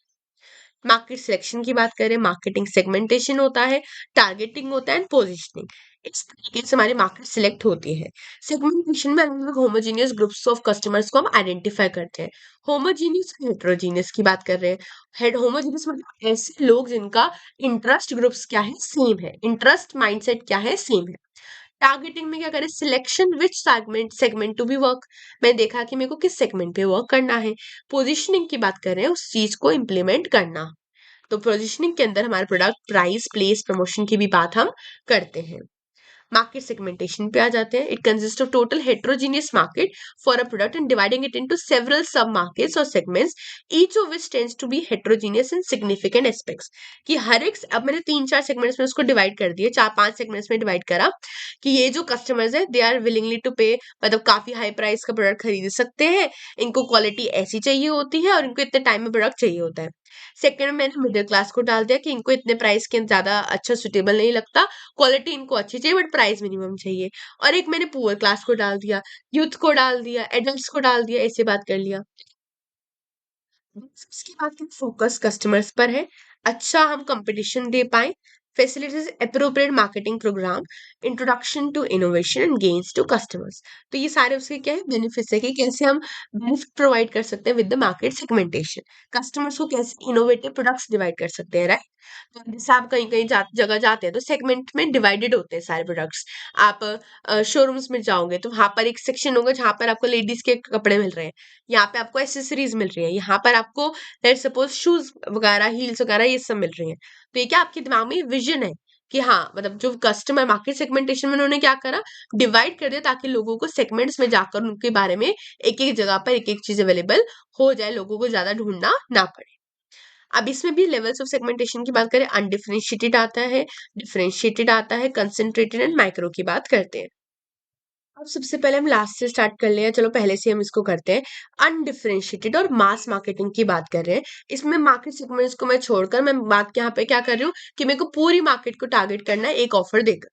Market selection की बात करें, मार्केटिंग सेगमेंटेशन होता है, टारगेटिंग होता है एंड पोजिशनिंग। इस तरीके से हमारी मार्केट सिलेक्ट होती है। सेगमेंटेशन में अलग अलग होमोजीनियस ग्रुप्स ऑफ कस्टमर्स को हम आइडेंटिफाई करते हैं। होमोजीनियस हेट्रोजीनियस की बात कर रहे हैं। हेड होमोजीनियस मतलब ऐसे लोग जिनका इंटरेस्ट ग्रुप्स क्या है, सेम है, इंटरेस्ट माइंडसेट क्या है, सेम है। टारगेटिंग में क्या करें, selection which segment segment to be work, मैंने देखा कि मेरे को किस सेगमेंट पे वर्क करना है। पोजिशनिंग की बात कर रहे हैं, उस चीज को इम्प्लीमेंट करना। तो पोजिशनिंग के अंदर हमारे प्रोडक्ट प्राइस प्लेस प्रमोशन की भी बात हम करते हैं। मार्केट सेगमेंटेशन पे आ जाते हैं। It consist of total heterogeneous market for a product and dividing it into several sub markets और segments, each of which tends to be heterogeneous in significant aspects. कि हर एक, अब मैंने 3-4 सेगमेंट्स में उसको डिवाइड कर दिए, 4-5 सेगमेंट्स में डिवाइड करा कि ये जो कस्टमर्स है दे आर विलिंगली टू पे, मतलब काफी हाई प्राइस का प्रोडक्ट खरीद सकते हैं, इनको क्वालिटी ऐसी चाहिए होती है और इनको इतने टाइम में प्रोडक्ट चाहिए होता है। सेकंड में मैंने मिडिल क्लास को डाल दिया कि इनको इतने प्राइस के ज्यादा अच्छा सुटेबल नहीं लगता, क्वालिटी इनको अच्छी चाहिए बट प्राइस मिनिमम चाहिए। और एक मैंने पुअर क्लास को डाल दिया, यूथ को डाल दिया, एडल्ट्स को डाल दिया, ऐसे बात कर लिया। इसके बाद की फोकस कस्टमर्स पर है। अच्छा हम कंपटीशन दे पाए, facilities appropriate marketing program, introduction to innovation and gains to customers. तो ये सारे उसके क्या है, बेनिफिट्स है कि कैसे हम बेनिफिट प्रोवाइड कर सकते हैं with the market segmentation. Customers को कैसे इनोवेटिव प्रोडक्ट्स डिवाइड कर सकते हैं, राइट। तो जैसे आप कहीं कहीं जगह जाते हैं तो सेगमेंट में डिवाइडेड होते हैं सारे प्रोडक्ट्स। आप शोरूम्स में जाओगे तो वहां पर एक सेक्शन होगा जहां पर आपको लेडीज के कपड़े मिल रहे हैं, यहाँ पे आपको एसेसरीज मिल रही है, यहाँ पर आपको लेट्स सपोज शूज वगैरह, हील्स वगैरह ये सब मिल रही हैं। तो ये क्या आपके दिमाग में विजन है कि हाँ, मतलब जो कस्टमर मार्केट सेगमेंटेशन में उन्होंने क्या करा, डिवाइड कर दिया ताकि लोगों को सेगमेंट्स में जाकर उनके बारे में एक एक जगह पर एक एक चीज अवेलेबल हो जाए, लोगों को ज्यादा ढूंढना ना पड़े। अब इसमें भी लेवल्स ऑफ सेगमेंटेशन की बात करें, अनडिफरेंशिएटेड आता है, डिफरेंशिएटेड आता है, कंसेंट्रेटेड एंड माइक्रो की बात करते हैं। अब सबसे पहले हम लास्ट से स्टार्ट कर ले, चलो पहले से हम इसको करते हैं। अनडिफरेंशिएटेड और मास मार्केटिंग की बात कर रहे हैं। इसमें मार्केट सेगमेंट्स को मैं छोड़कर मैं बात यहाँ पे क्या कर रही हूँ कि मेरे को पूरी मार्केट को टारगेट करना है एक ऑफर देकर।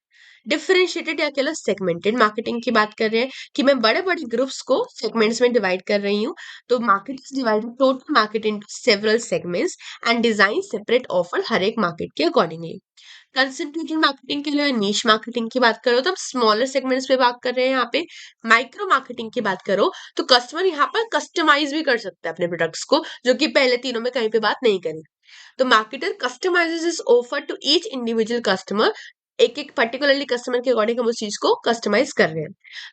डिफरेंशिएटेड या केवल सेगमेंटेड मार्केटिंग की बात कर रहे हैं कि मैं बड़े बड़े ग्रुप्स को सेगमेंट्स में डिवाइड कर रही हूँ। तो market is divided total market into several segments and design separate offer हर एक मार्केट के अकॉर्डिंगली। कंसंट्रेटेड मार्केटिंग के लिए नीश मार्केटिंग की बात करो तो हम स्मॉलर सेगमेंट्स पे बात कर रहे हैं। यहाँ पे माइक्रो मार्केटिंग की बात करो तो कस्टमर यहाँ पर कस्टमाइज भी कर सकता है अपने प्रोडक्ट्स को, जो कि पहले तीनों में कहीं पे बात नहीं करी। तो marketer customises is offer to each individual customer, एक एक पर्टिकुलरली कस्टमर के अकॉर्डिंग हम उस चीज को कस्टमाइज कर रहे हैं।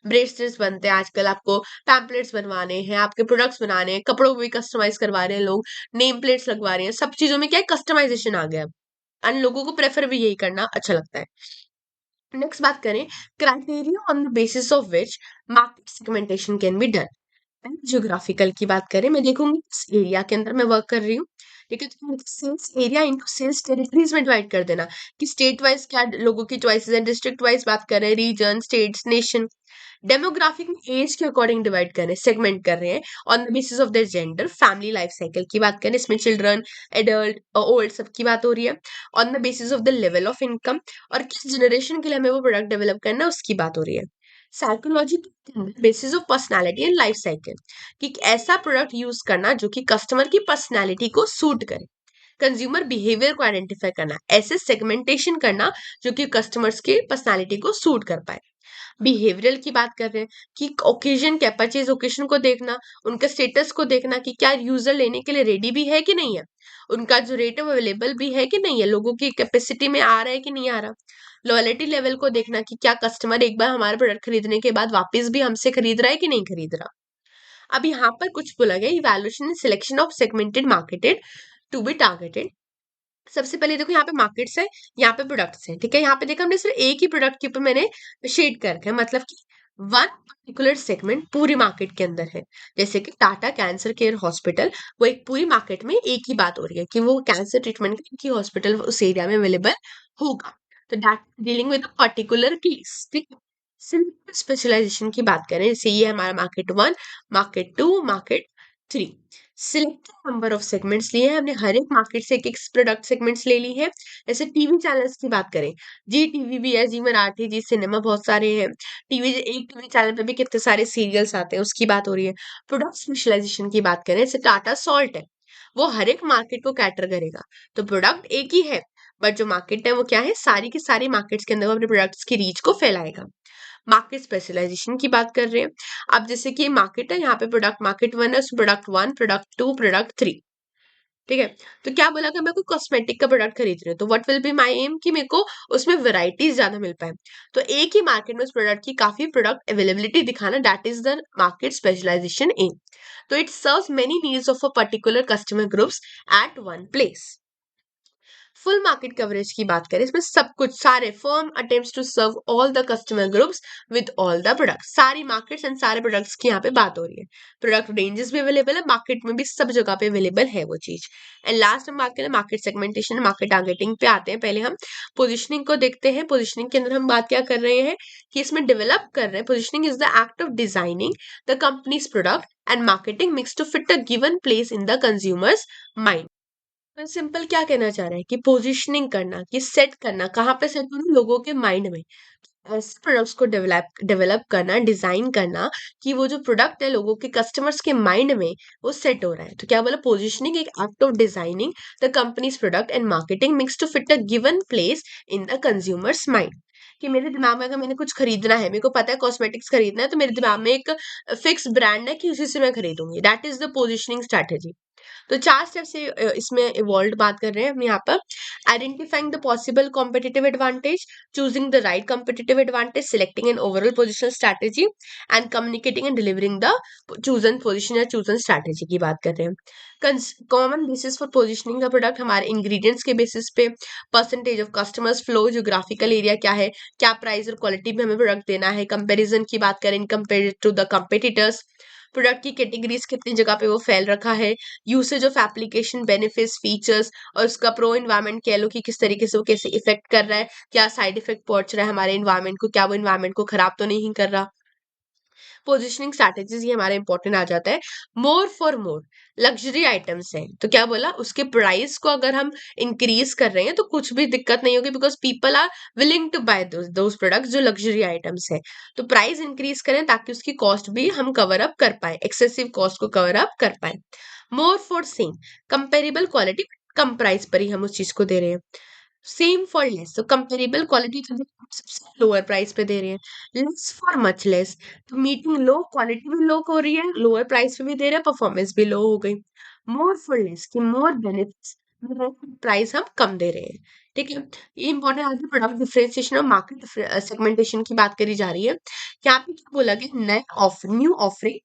ब्रेसलेट्स बनते हैं आजकल, आपको पैम्पलेट्स बनवाने हैं, आपके प्रोडक्ट्स बनाने हैं, कपड़ों को भी कस्टमाइज करवा रहे हैं लोग, नेम प्लेट्स लगवा रहे हैं, सब चीजों में क्या है, कस्टमाइजेशन आ गया। एंड लोगों को प्रेफर भी यही करना अच्छा लगता है। नेक्स्ट बात करें, criteria on the basis of which market segmentation can be done. Geographical की बात करें, मैं देखूंगी किस एरिया के अंदर मैं वर्क कर रही हूँ, ठीक है। तो sales area into sales territories में डिवाइड कर देना कि स्टेट वाइज क्या लोगों की चॉइसेस है, डिस्ट्रिक्ट वाइज बात कर रहे हैं, रीजन, स्टेट्स, नेशन। डेमोग्राफिक में एज के अकॉर्डिंग डिवाइड कर रहे हैं, सेगमेंट कर रहे हैं on the basis of their gender. Family life cycle की बात करें, इसमें चिल्ड्रन, एडल्ट, ओल्ड सबकी बात हो रही है। On the basis of the level of income और किस जनरेशन के लिए हमें वो प्रोडक्ट डेवलप करना है उसकी बात हो रही है। Psychology basis of personality and life cycle, कि ऐसा प्रोडक्ट यूज करना जो कि कस्टमर की पर्सनालिटी को सूट करे। कंज्यूमर बिहेवियर को आइडेंटिफाई करना, ऐसे सेगमेंटेशन करना जो कि कस्टमर्स की पर्सनालिटी को सूट कर पाए। बिहेवियरल की बात कर रहे हैं कि ओकेजन क्या, परचेज ओकेजन को देखना, उनका स्टेटस को देखना कि क्या यूजर लेने के लिए रेडी भी है कि नहीं है, उनका जो रेट है वो अवेलेबल भी है कि नहीं है, लोगों की कैपेसिटी में आ रहा है कि नहीं आ रहा। लॉयल्टी लेवल को देखना कि क्या कस्टमर एक बार हमारा प्रोडक्ट खरीदने के बाद वापस भी हमसे खरीद रहा है कि नहीं खरीद रहा। अब यहाँ पर कुछ बोला गया, evaluation and selection of segmented marketed to be targeted. सबसे पहले देखो यहाँ पे मार्केट्स है, यहाँ पे प्रोडक्ट्स हैं, ठीक है। यहाँ पे देखो हमने सिर्फ एक ही प्रोडक्ट के ऊपर मैंने शेड कर रखा है, मतलब कि वन पर्टिकुलर सेगमेंट पूरी मार्केट के अंदर है। जैसे कि टाटा कैंसर केयर हॉस्पिटल, वो एक पूरी मार्केट में एक ही बात हो रही है कि वो कैंसर ट्रीटमेंट का एक ही हॉस्पिटल उस एरिया में अवेलेबल होगा। तो that dealing with particular case, ठीक है। सिंपल स्पेशलाइजेशन की बात करें, जैसे ये हमारा market 1, market 2, market 3। Selected number of segments लिए हैं हमने, हर एक मार्केट से एक एक प्रोडक्ट सेगमेंट्स ले ली है। जैसे टीवी चैनल्स की बात करें, जी टीवी भी है, जी मराठी, जी सिनेमा, बहुत सारे हैं। टीवी, एक टीवी चैनल पे भी कितने सारे सीरियल्स आते हैं उसकी बात हो रही है। प्रोडक्ट स्पेशलाइजेशन की बात करें, जैसे टाटा सॉल्ट है, वो हर एक मार्केट को कैटर करेगा। तो प्रोडक्ट एक ही है बट जो मार्केट है वो क्या है, सारी की सारी मार्केट्स के अंदर वो अपने प्रोडक्ट्स की रीच को फैलाएगा। मार्केट स्पेशलाइजेशन की बात कर रहे हैं। अब जैसे कि मार्केट है, यहाँ पे प्रोडक्ट मार्केट वन है, product one, product two, product three, ठीक है। तो क्या बोला कि मैं कोई कॉस्मेटिक का प्रोडक्ट खरीद रही हूँ, तो what will be my aim कि मेरे को उसमें वैरायटीज ज्यादा मिल पाए। तो एक ही मार्केट में उस प्रोडक्ट की काफी प्रोडक्ट अवेलेबिलिटी दिखाना, that is the market specialisation um. तो it serves many needs of a particular customer groups at one place. Full market coverage की बात करें, इसमें सब कुछ, सारे firm attempts to serve all the customer groups with all the products, सारी markets and सारे प्रोडक्ट्स की यहाँ पे बात हो रही है। प्रोडक्ट रेंजेस भी अवेलेबल है, मार्केट में भी सब जगह पे अवेलेबल है वो चीज। एंड लास्ट हम बात करें मार्केट सेगमेंटेशन, मार्केट टारगेटिंग पे आते हैं। पहले हम पोजिशनिंग को देखते हैं। पोजिशनिंग के अंदर हम बात क्या कर रहे हैं कि इसमें डेवलप कर रहे हैं। Positioning is the act of designing the company's product and marketing mix to fit a given place in the consumer's mind. तो सिंपल क्या कहना चाह रहा है कि पोजीशनिंग करना, कि सेट करना, कहाँ पे सेट करूँ, लोगों के माइंड में। ऐसे प्रोडक्ट्स को डेवलप डेवलप करना, डिजाइन करना कि वो जो प्रोडक्ट है लोगों के, कस्टमर्स के माइंड में वो सेट हो रहा है। तो क्या बोला, पोजीशनिंग एक act of designing the company's product and marketing mix to fit a given place in the consumer's mind. कि मेरे दिमाग में अगर मैंने कुछ खरीदना है, मेरे को पता है कॉस्मेटिक्स खरीदना है, तो मेरे दिमाग में एक फिक्स ब्रांड है कि उसी से मैं खरीदूंगी, that is the positioning strategy. तो 4 स्टेप से इसमें इवॉल्व बात कर रहे हैं हम यहाँ पर। Identifying the possible competitive advantage, choosing the right competitive advantage, selecting an overall positional strategy and communicating and delivering the chosen position या चूजन स्ट्रैटेजी की बात कर रहे हैं। Common basis for positioning the product, हमारे इंग्रेडिएंट्स के basis पे, percentage of customers flow, geographical area क्या है, क्या प्राइस और क्वालिटी में हमें प्रोडक्ट देना है, कंपेरिजन की बात करें compare to the competitors, product की कैटेगरीज कितनी जगह पे वो फैल रखा है, usage of application, benefits, features, और उसका प्रो इन्वायरमेंट कह लो कि किस तरीके से वो कैसे इफेक्ट कर रहा है, क्या साइड इफेक्ट पहुंच रहा है हमारे इन्वायरमेंट को, क्या वो इन्वायरमेंट को खराब तो नहीं कर रहा। पोजिशनिंग स्ट्रैटेजीज ये हमारा इंपॉर्टेंट आ जाता है। More for more, luxury items है तो क्या बोला, उसके प्राइस को अगर हम इंक्रीज कर रहे हैं तो कुछ भी दिक्कत नहीं होगी, because people are willing to buy those products जो लग्जरी आइटम्स है। तो प्राइस इंक्रीज करें ताकि उसकी कॉस्ट भी हम कवर अप कर पाए, एक्सेसिव कॉस्ट को कवर अप कर पाए। More for same, comparable quality, come price पर ही हम उस चीज को दे रहे हैं। सेम फॉर लेस, तो कंपेरेबल क्वालिटी तो सबसे लोअर प्राइस पे दे रहे हैं। लेस फॉर मच लेस, तो मीटिंग लो, क्वालिटी भी लो हो रही है, लोअर प्राइस पे भी दे रहे हैं, परफॉर्मेंस भी लो हो गई। मोर फॉर लेस की मोर बेनिफिट्स, प्राइस हम कम दे रहे हैं। ठीक है, ये इंपॉर्टेंट आज प्रोडक्ट डिफरेंशिएशन और मार्केट सेगमेंटेशन की बात करी जा रही है। यहाँ पे क्या बोला गया, नए ऑफर, न्यू ऑफरिंग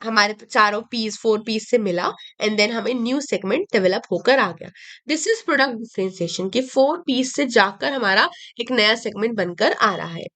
हमारे तो चारों पीस, 4 पीस से मिला, एंड देन हमें न्यू सेगमेंट डेवलप होकर आ गया। दिस इज प्रोडक्ट डिफरेंशिएशन की 4 पीस से जाकर हमारा एक नया सेगमेंट बनकर आ रहा है।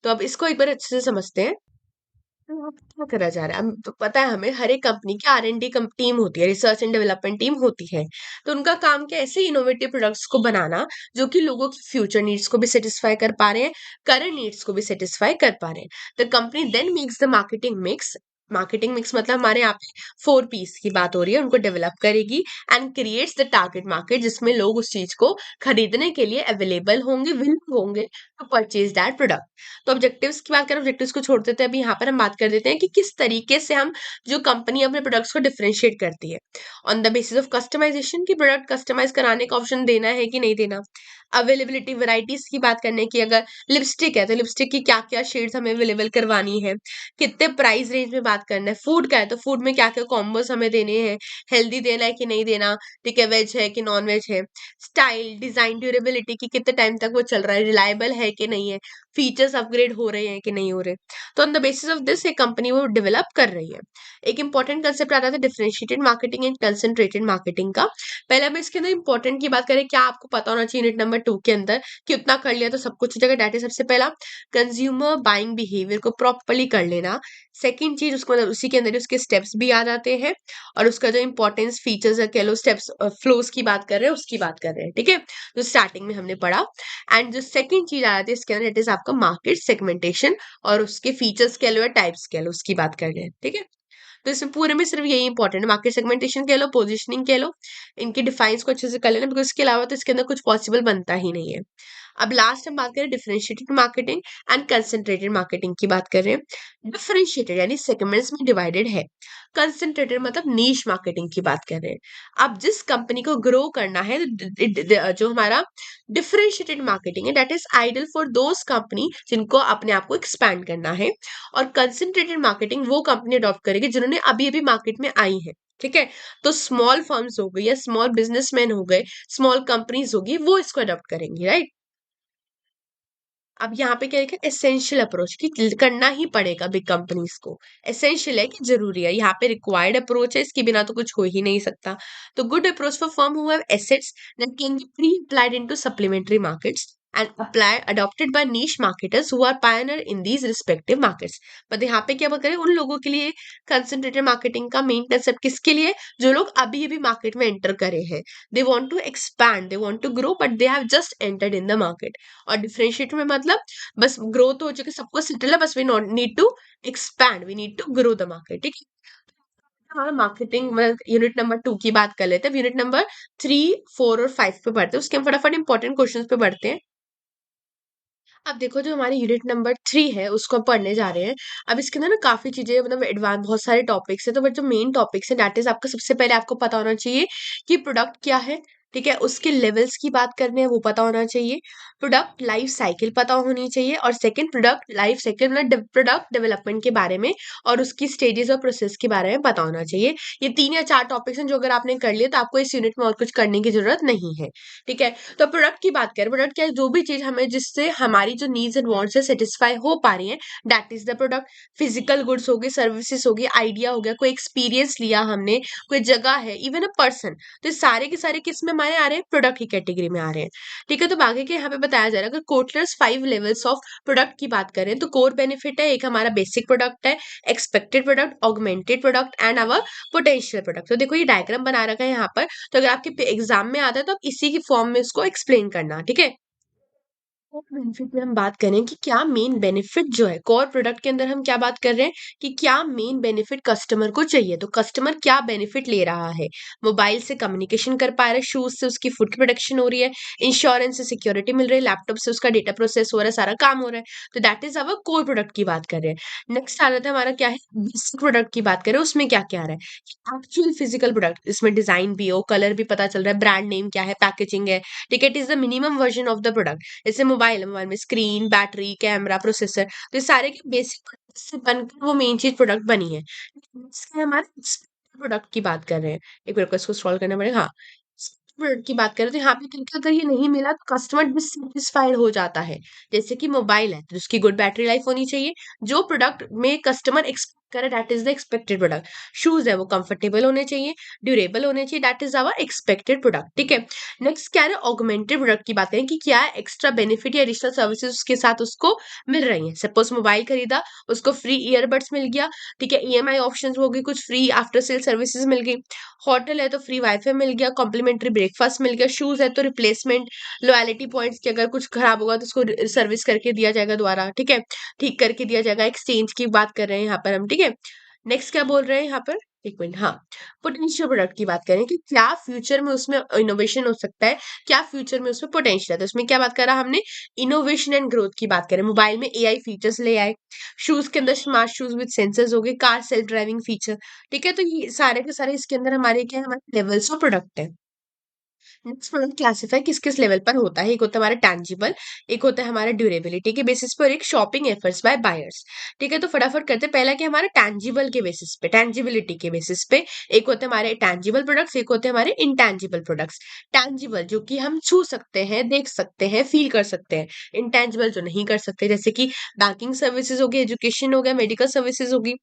तो अब इसको एक बार अच्छे से समझते हैं। तो यहाँ पे क्या करा जा रहा है, अब तो पता है हमें, हर एक कंपनी की R&D टीम होती है, रिसर्च एंड डेवलपमेंट टीम होती है। तो उनका काम क्या है, ऐसे इनोवेटिव प्रोडक्ट्स को बनाना जो कि लोगों की फ्यूचर नीड्स को भी सेटिस्फाई कर पा रहे हैं, करंट नीड्स को भी सेटिस्फाई कर पा रहे हैं। The company then makes the marketing mix, marketing mix मतलब हमारे यहाँ पे 4 पीस की बात हो रही है, उनको डेवलप करेगी and creates the target market, जिसमें लोग उस चीज को खरीदने के लिए अवेलेबल होंगे, विल होंगे टू परचेज दैट प्रोडक्ट। तो ऑब्जेक्टिव्स की बात करें, ऑब्जेक्टिव्स को छोड़ देते हैं, अभी यहाँ पर हम बात कर देते हैं कि किस तरीके से हम, जो कंपनी अपने प्रोडक्ट्स को डिफरेंशिएट करती है। On the basis of customization, की प्रोडक्ट कस्टमाइज कराने का ऑप्शन देना है कि नहीं देना। अवेलेबिलिटी, वैरायटीज की बात करने की, अगर लिपस्टिक है तो लिपस्टिक की क्या क्या शेड्स हमें अवेलेबल करवानी है, कितने प्राइस रेंज में बात करना है। फूड का है तो फूड में क्या क्या कॉम्बोस हमें देने हैं, हेल्दी देना है कि नहीं देना, ठीक है, वेज है कि नॉन वेज है। स्टाइल, डिजाइन, ड्यूरेबिलिटी की कितने टाइम तक वो चल रहा है, रिलायबल है कि नहीं है, फीचर्स अपग्रेड हो रहे हैं कि नहीं हो रहे। तो on the basis of this एक कंपनी वो डेवलप कर रही है। एक इंपॉर्टेंट कंसेप्ट आता है differentiated marketing and concentrated marketing का। पहले हम इसके अंदर इंपॉर्टेंट की बात करें, क्या आपको पता होना चाहिए यूनिट नंबर 2 के अंदर कि उतना कर लिया तो सब कुछ हो जाएगा। डेट इज सबसे पहला, कंज्यूमर बाइंग बिहेवियर को प्रॉपरली कर लेना। सेकेंड चीज, उसको मतलब उसी के अंदर उसके स्टेप्स भी आ जाते हैं, और उसका जो इंपॉर्टेंस फीचर्स है, कह लो स्टेप्स, फ्लोस की बात कर रहे हैं, उसकी बात कर रहे हैं, ठीक है, जो स्टार्टिंग में हमने पढ़ा। एंड जो सेकंड चीज आ जाती है इसके अंदर, इट इज आपका मार्केट सेगमेंटेशन, और उसके फीचर्स कह लो या टाइप्स कह लो, उसकी बात कर रहे हैं, ठीक है। तो इसमें पूरे में सिर्फ यही इंपॉर्टेंट है, मार्केट सेगमेंटेशन कह लो, पोजिशनिंग कह लो, इनके डिफाइंस को अच्छे से कर लेना, बिकॉज इसके अलावा तो इसके अंदर कुछ पॉसिबल बनता ही नहीं है। अब लास्ट हम बात करें differentiated marketing and concentrated marketing की बात कर रहे हैं। डिफरेंशिएटेड यानी सेगमेंट्स में डिवाइडेड है, कंसंट्रेटेड मतलब नीश मार्केटिंग की बात कर रहे हैं। अब जिस कंपनी को ग्रो करना है जो हमारा डिफरेंशिएटेड मार्केटिंग है, that is ideal for those company जिनको अपने आप को एक्सपैंड करना है। और कंसंट्रेटेड मार्केटिंग वो कंपनी अडॉप्ट करेगी जिन्होंने अभी अभी मार्केट में आई है। ठीक है, तो स्मॉल फर्म्स हो गई या स्मॉल बिजनेसमैन हो गए, स्मॉल कंपनीज होगी, वो इसको अडॉप्ट करेंगी, राइट। अब यहाँ पे क्या लिखा है, एसेंशियल अप्रोच की करना ही पड़ेगा बिग कंपनीज को। एसेंशियल है कि जरूरी है, यहाँ पे रिक्वायर्ड अप्रोच है, इसके बिना तो कुछ हो ही नहीं सकता। तो good approach for firm who have assets that can be pre applied into supplementary markets and apply adopted by niche marketers who are pioneer in these respective markets. मतलब यहाँ पे क्या बात करें, उन लोगों के लिए कंसंट्रेटेड मार्केटिंग का मेन कंसेप्ट किसके लिए, जो लोग अभी अभी मार्केट में एंटर करे हैं। They want to expand, they want to grow, but they have just entered in the market. और डिफरेंशिएट में मतलब बस ग्रोथ हो चुकी, सबको सेटल है, बस we not need to expand, we need to grow the market. ठीक है, हमारा मार्केटिंग यूनिट नंबर 2 की बात कर लेते हैं। यूनिट नंबर 3, 4 और 5 पे बढ़ते हैं, उसके हम फटाफट इंपॉर्टेंट क्वेश्चंस पे बढ़ते हैं। अब देखो, जो हमारी यूनिट नंबर 3 है उसको हम पढ़ने जा रहे हैं। अब इसके अंदर ना काफी चीजें, मतलब एडवांस बहुत सारे टॉपिक्स है, तो बट जो मेन टॉपिक्स है दैट इज आपका सबसे पहले आपको पता होना चाहिए कि प्रोडक्ट क्या है। ठीक है, उसके लेवल्स की बात करने हैं वो पता होना चाहिए। प्रोडक्ट लाइफ साइकिल पता होनी चाहिए, और सेकंड प्रोडक्ट लाइफ साइकिल मतलब प्रोडक्ट डेवलपमेंट के बारे में और उसकी स्टेजेस और प्रोसेस के बारे में पता होना चाहिए। ये 3 या 4 टॉपिक्स हैं जो अगर आपने कर लिए तो आपको इस यूनिट में और कुछ करने की जरूरत नहीं है। ठीक है, तो प्रोडक्ट की बात करें, प्रोडक्ट क्या है, जो भी चीज हमें जिससे हमारी जो नीड्स एंड वांट्स है सेटिस्फाई हो पा रही है, that is the product. Physical goods हो गए, सर्विसेज हो गई, आइडिया हो गया, कोई एक्सपीरियंस लिया हमने, कोई जगह है, इवन अ पर्सन, तो ये सारे के सारे किस में हमारे आ रहे हैं, प्रोडक्ट की कैटेगरी में आ रहे हैं। ठीक है, तो आगे के यहाँ पे बताया जा रहा है, अगर कोटलर्स 5 लेवल्स ऑफ प्रोडक्ट की बात करें तो कोर बेनिफिट है, एक हमारा बेसिक प्रोडक्ट है, expected product, augmented product and our potential product. तो देखो ये डायग्राम बना रखा है यहाँ पर, तो अगर आपके एग्जाम में आता है तो आप इसी की फॉर्म में इसको एक्सप्लेन करना। ठीक है, कोर बेनिफिट में हम बात करें कि क्या मेन बेनिफिट जो है कोर प्रोडक्ट के अंदर, हम क्या बात कर रहे हैं कि क्या मेन बेनिफिट कस्टमर को चाहिए, तो कस्टमर क्या बेनिफिट ले रहा है। मोबाइल से कम्युनिकेशन कर पा रहा है, शूज से उसकी फुट की प्रोटेक्शन हो रही है, इंश्योरेंस से सिक्योरिटी मिल रही है, लैपटॉप से उसका डेटा प्रोसेस हो रहा है, सारा काम हो रहा है। तो that is our core product की बात कर रहे हैं। नेक्स्ट आ रहा था हमारा क्या है, बेसिक प्रोडक्ट की बात करें, उसमें क्या क्या आ रहा है, एक्चुअल फिजिकल प्रोडक्ट, इसमें डिजाइन भी हो, कलर भी पता चल रहा है, ब्रांड नेम क्या है, पैकेजिंग है। ठीक है, it is the minimum version of the product. जैसे मोबाइल है, मोबाइल में स्क्रीन, बैटरी, कैमरा, प्रोसेसर, तो ये सारे के बेसिक से बनकर वो मेन चीज प्रोडक्ट बनी है। इसके हमारे प्रोडक्ट की बात कर रहे हैं, एक मिनट को इसको स्क्रॉल करना पड़ेगा। हाँ, प्रोडक्ट की बात करें तो यहाँ पे क्योंकि अगर ये नहीं मिला तो कस्टमर डिससेटिस्फाइड हो जाता है। जैसे कि मोबाइल है तो उसकी गुड बैटरी लाइफ होनी चाहिए, जो प्रोडक्ट में कस्टमर एक्सपेक्ट करे that is the expected product. Shoes है वो कंफर्टेबल होने चाहिए, ड्यूरेबल होने चाहिए, that is our expected product. ठीक है, नेक्स्ट क्या है, ऑगमेंटेड प्रोडक्ट की बात करें कि क्या एक्स्ट्रा बेनिफिट या एडिशनल सर्विसेज उसके साथ उसको मिल रही है। सपोज मोबाइल खरीदा, उसको फ्री ईयरबड्स मिल गया। ठीक है, ईएमआई ऑप्शंस हो गई, कुछ फ्री आफ्टर सेल सर्विसेज मिल गई। होटल है तो फ्री वाईफाई मिल गया, कॉम्प्लीमेंट्री ब्रेकफास्ट मिल गया। शूज है तो रिप्लेसमेंट लॉयलिटी पॉइंट्स की अगर कुछ खराब होगा तो उसको सर्विस करके दिया जाएगा दोबारा। ठीक है, ठीक करके दिया जाएगा, एक्सचेंज की बात कर रहे हैं यहाँ पर हम। ठीक है, नेक्स्ट क्या बोल रहे हैं यहाँ पर, एक मिनट, हाँ, पोटेंशियल प्रोडक्ट की बात करें कि क्या फ्यूचर में उसमें इनोवेशन हो सकता है, क्या फ्यूचर में उसमें पोटेंशियल है। तो उसमें क्या बात करा हमने, इनोवेशन एंड ग्रोथ की बात करें, मोबाइल में एआई फीचर्स ले आए, शूज के अंदर स्मार्ट शूज विद सेंसर्स हो गए, कार सेल्फ ड्राइविंग फीचर। ठीक है, तो ये सारे के सारे इसके अंदर हमारे क्या है, हमारे लेवल्स ऑफ प्रोडक्ट है। नेक्स्ट प्रोडक्ट क्लासिफाई किस किस लेवल पर होता है, एक होता है हमारा टैंजिबल, एक होता है हमारा ड्यूरेबिलिटी के बेसिस पर, एक शॉपिंग एफर्ट्स बाय बायर्स। ठीक है, तो फटाफट करते हैं, पहला कि हमारा टैंजिबल के बेसिस पे, टैंजिबिलिटी के बेसिस पे, एक होते हैं हमारे टैंजिबल प्रोडक्ट्स, एक होते हैं हमारे इंटैंजिबल प्रोडक्ट्स। टैंजिबल जो कि हम छू सकते हैं, देख सकते हैं, फील कर सकते हैं। इंटैंजिबल जो नहीं कर सकते, जैसे कि बैंकिंग सर्विसेज हो गई, एजुकेशन हो गया, मेडिकल सर्विसेज होगी।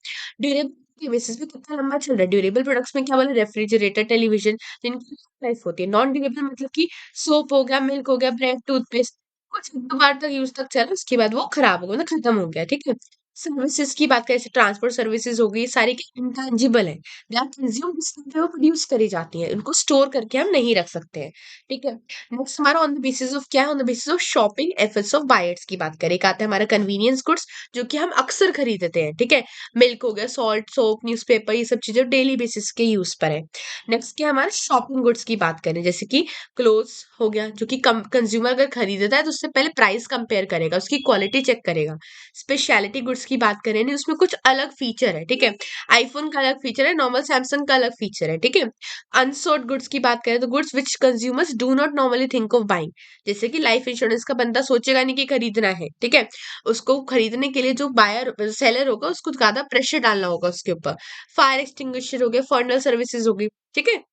ड्यूरेबल के बेसिस पे कितना लंबा चल रहा है, ड्यूरेबल प्रोडक्ट्स में क्या बोले, रेफ्रिजरेटर, टेलीविजन, जिनकी लाइफ होती है। नॉन ड्यूरेबल मतलब कि सोप हो गया, मिल्क हो गया, ब्रेड, टूथपेस्ट, कुछ एक दो बार तक यूज तक चला, उसके बाद वो खराब हो गया, मतलब खत्म हो गया। ठीक है, सर्विसेज की बात करें, जैसे ट्रांसपोर्ट सर्विसेज हो गई, ये सारी इंटेंजिबल है, दे आर कंज्यूम्ड, पे वो प्रोड्यूस करी जाती है, उनको स्टोर करके हम नहीं रख सकते हैं। ठीक है, नेक्स्ट हमारा ऑन द बेसिस ऑफ क्या है, on the basis of shopping efforts of buyers की बात करें, एक आता है हमारा कन्वीनियंस गुड्स, जो कि हम अक्सर खरीदते हैं। ठीक है, मिल्क हो गया, सॉल्ट, सोप, न्यूज़पेपर, ये सब चीजें डेली बेसिस के यूज पर है। नेक्स्ट क्या है हमारा शॉपिंग गुड्स की बात करें, जैसे कि क्लोथ्स हो गया, जो कि कंज्यूमर अगर खरीदता है तो उससे पहले प्राइस कंपेयर करेगा, उसकी क्वालिटी चेक करेगा। स्पेशलिटी गुड्स की बात करें ना, उसमें कुछ अलग फीचर है। ठीक है, आईफोन का अलग फीचर है, नॉर्मल सैमसंग का अलग फीचर है। ठीक है, अनसोल्ड गुड्स की बात करें तो goods which consumers do not normally think of buying, जैसे कि लाइफ इंश्योरेंस का बंदा सोचेगा नहीं कि खरीदना है। ठीक है, उसको खरीदने के लिए जो बायर सेलर होगा उसको ज्यादा प्रेशर डालना होगा उसके ऊपर। फायर एक्सटिंग्विशर हो गया, फर्नल सर्विसेज होगी। ठीक है,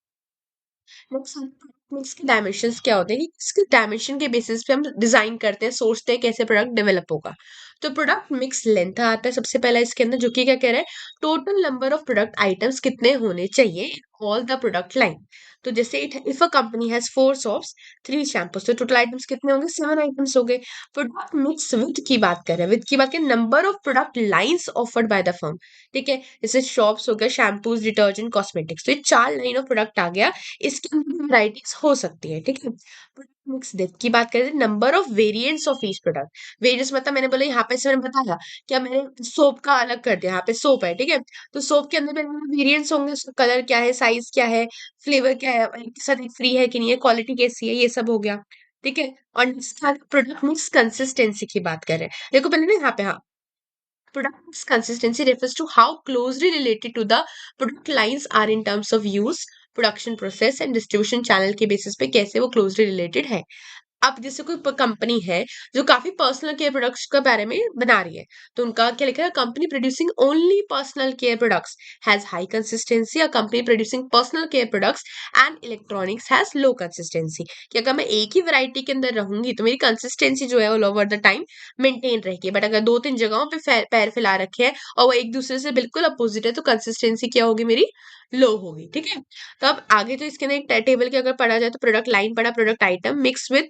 नेक्स्ट के डायमेंशंस क्या होते हैं कि इसके डायमेंशन के बेसिस पे हम डिजाइन करते हैं, सोचते हैं कैसे प्रोडक्ट डेवलप होगा। तो प्रोडक्ट मिक्स लेंथ आता है सबसे पहला इसके अंदर, जो कि क्या कह रहा है, total number of product items कितने होने चाहिए ऑल द प्रोडक्ट लाइन। तो जैसे if a company has 4 soaps, 3 shampoos, तो टोटल आइटम्स कितने होंगे, 7 आइटम्स हो गए। प्रोडक्ट मिक्स विद की बात कर रहे हैं, विद की बात करें, number of product lines offered by the firm. ठीक है, जैसे शॉप्स हो गया, शैम्पूज, डिटर्जेंट, कॉस्मेटिक्स, तो ये 4 लाइन ऑफ प्रोडक्ट आ गया, इसके अंदर भी वैरायटीज हो सकती है। ठीक है, प्रोडक्ट मिक्स डेप्थ की बात करें, number of variants of each product. Variants मतलब मैंने बोला यहाँ पे से मैंने बताया क्या, मैंने सोप का अलग कर दिया, यहाँ पे सोप है। ठीक है, तो सोप के अंदर भी वेरिएंट्स होंगे, उसका कलर क्या है, साइज क्या है, फ्लेवर क्या है, एक के साथ एक फ्री है कि नहीं है, क्वालिटी कैसी है, ये सब हो गया। ठीक है, और प्रोडक्ट मिक्स कंसिस्टेंसी की बात कर रहे हैं, देखो पहले ना यहाँ पे, हाँ, product mix consistency refers to how closely related to the product lines are in terms of use, production process and distribution channel के basis पे कैसे वो closely related है। अब जैसे कोई कंपनी है जो काफी पर्सनल केयर प्रोडक्ट्स के बारे में बना रही है, तो उनका क्या लिखा है, company producing only personal care products has high consistency, और company producing personal care products and electronics has low consistency. कि अगर मैं एक ही वैरायटी के अंदर रहूंगी तो मेरी कंसिस्टेंसी जो है all over the time maintain रहेगी, बट अगर 2-3 जगहों पे पैर फैला रखे हैं और वो एक दूसरे से बिल्कुल अपोजिट है, तो कंसिस्टेंसी क्या होगी मेरी, लो होगी। ठीक है, तो अब आगे तो इसके अंदर एक टेबल के अगर पढ़ा जाए तो प्रोडक्ट लाइन पढ़ा, product item mix with,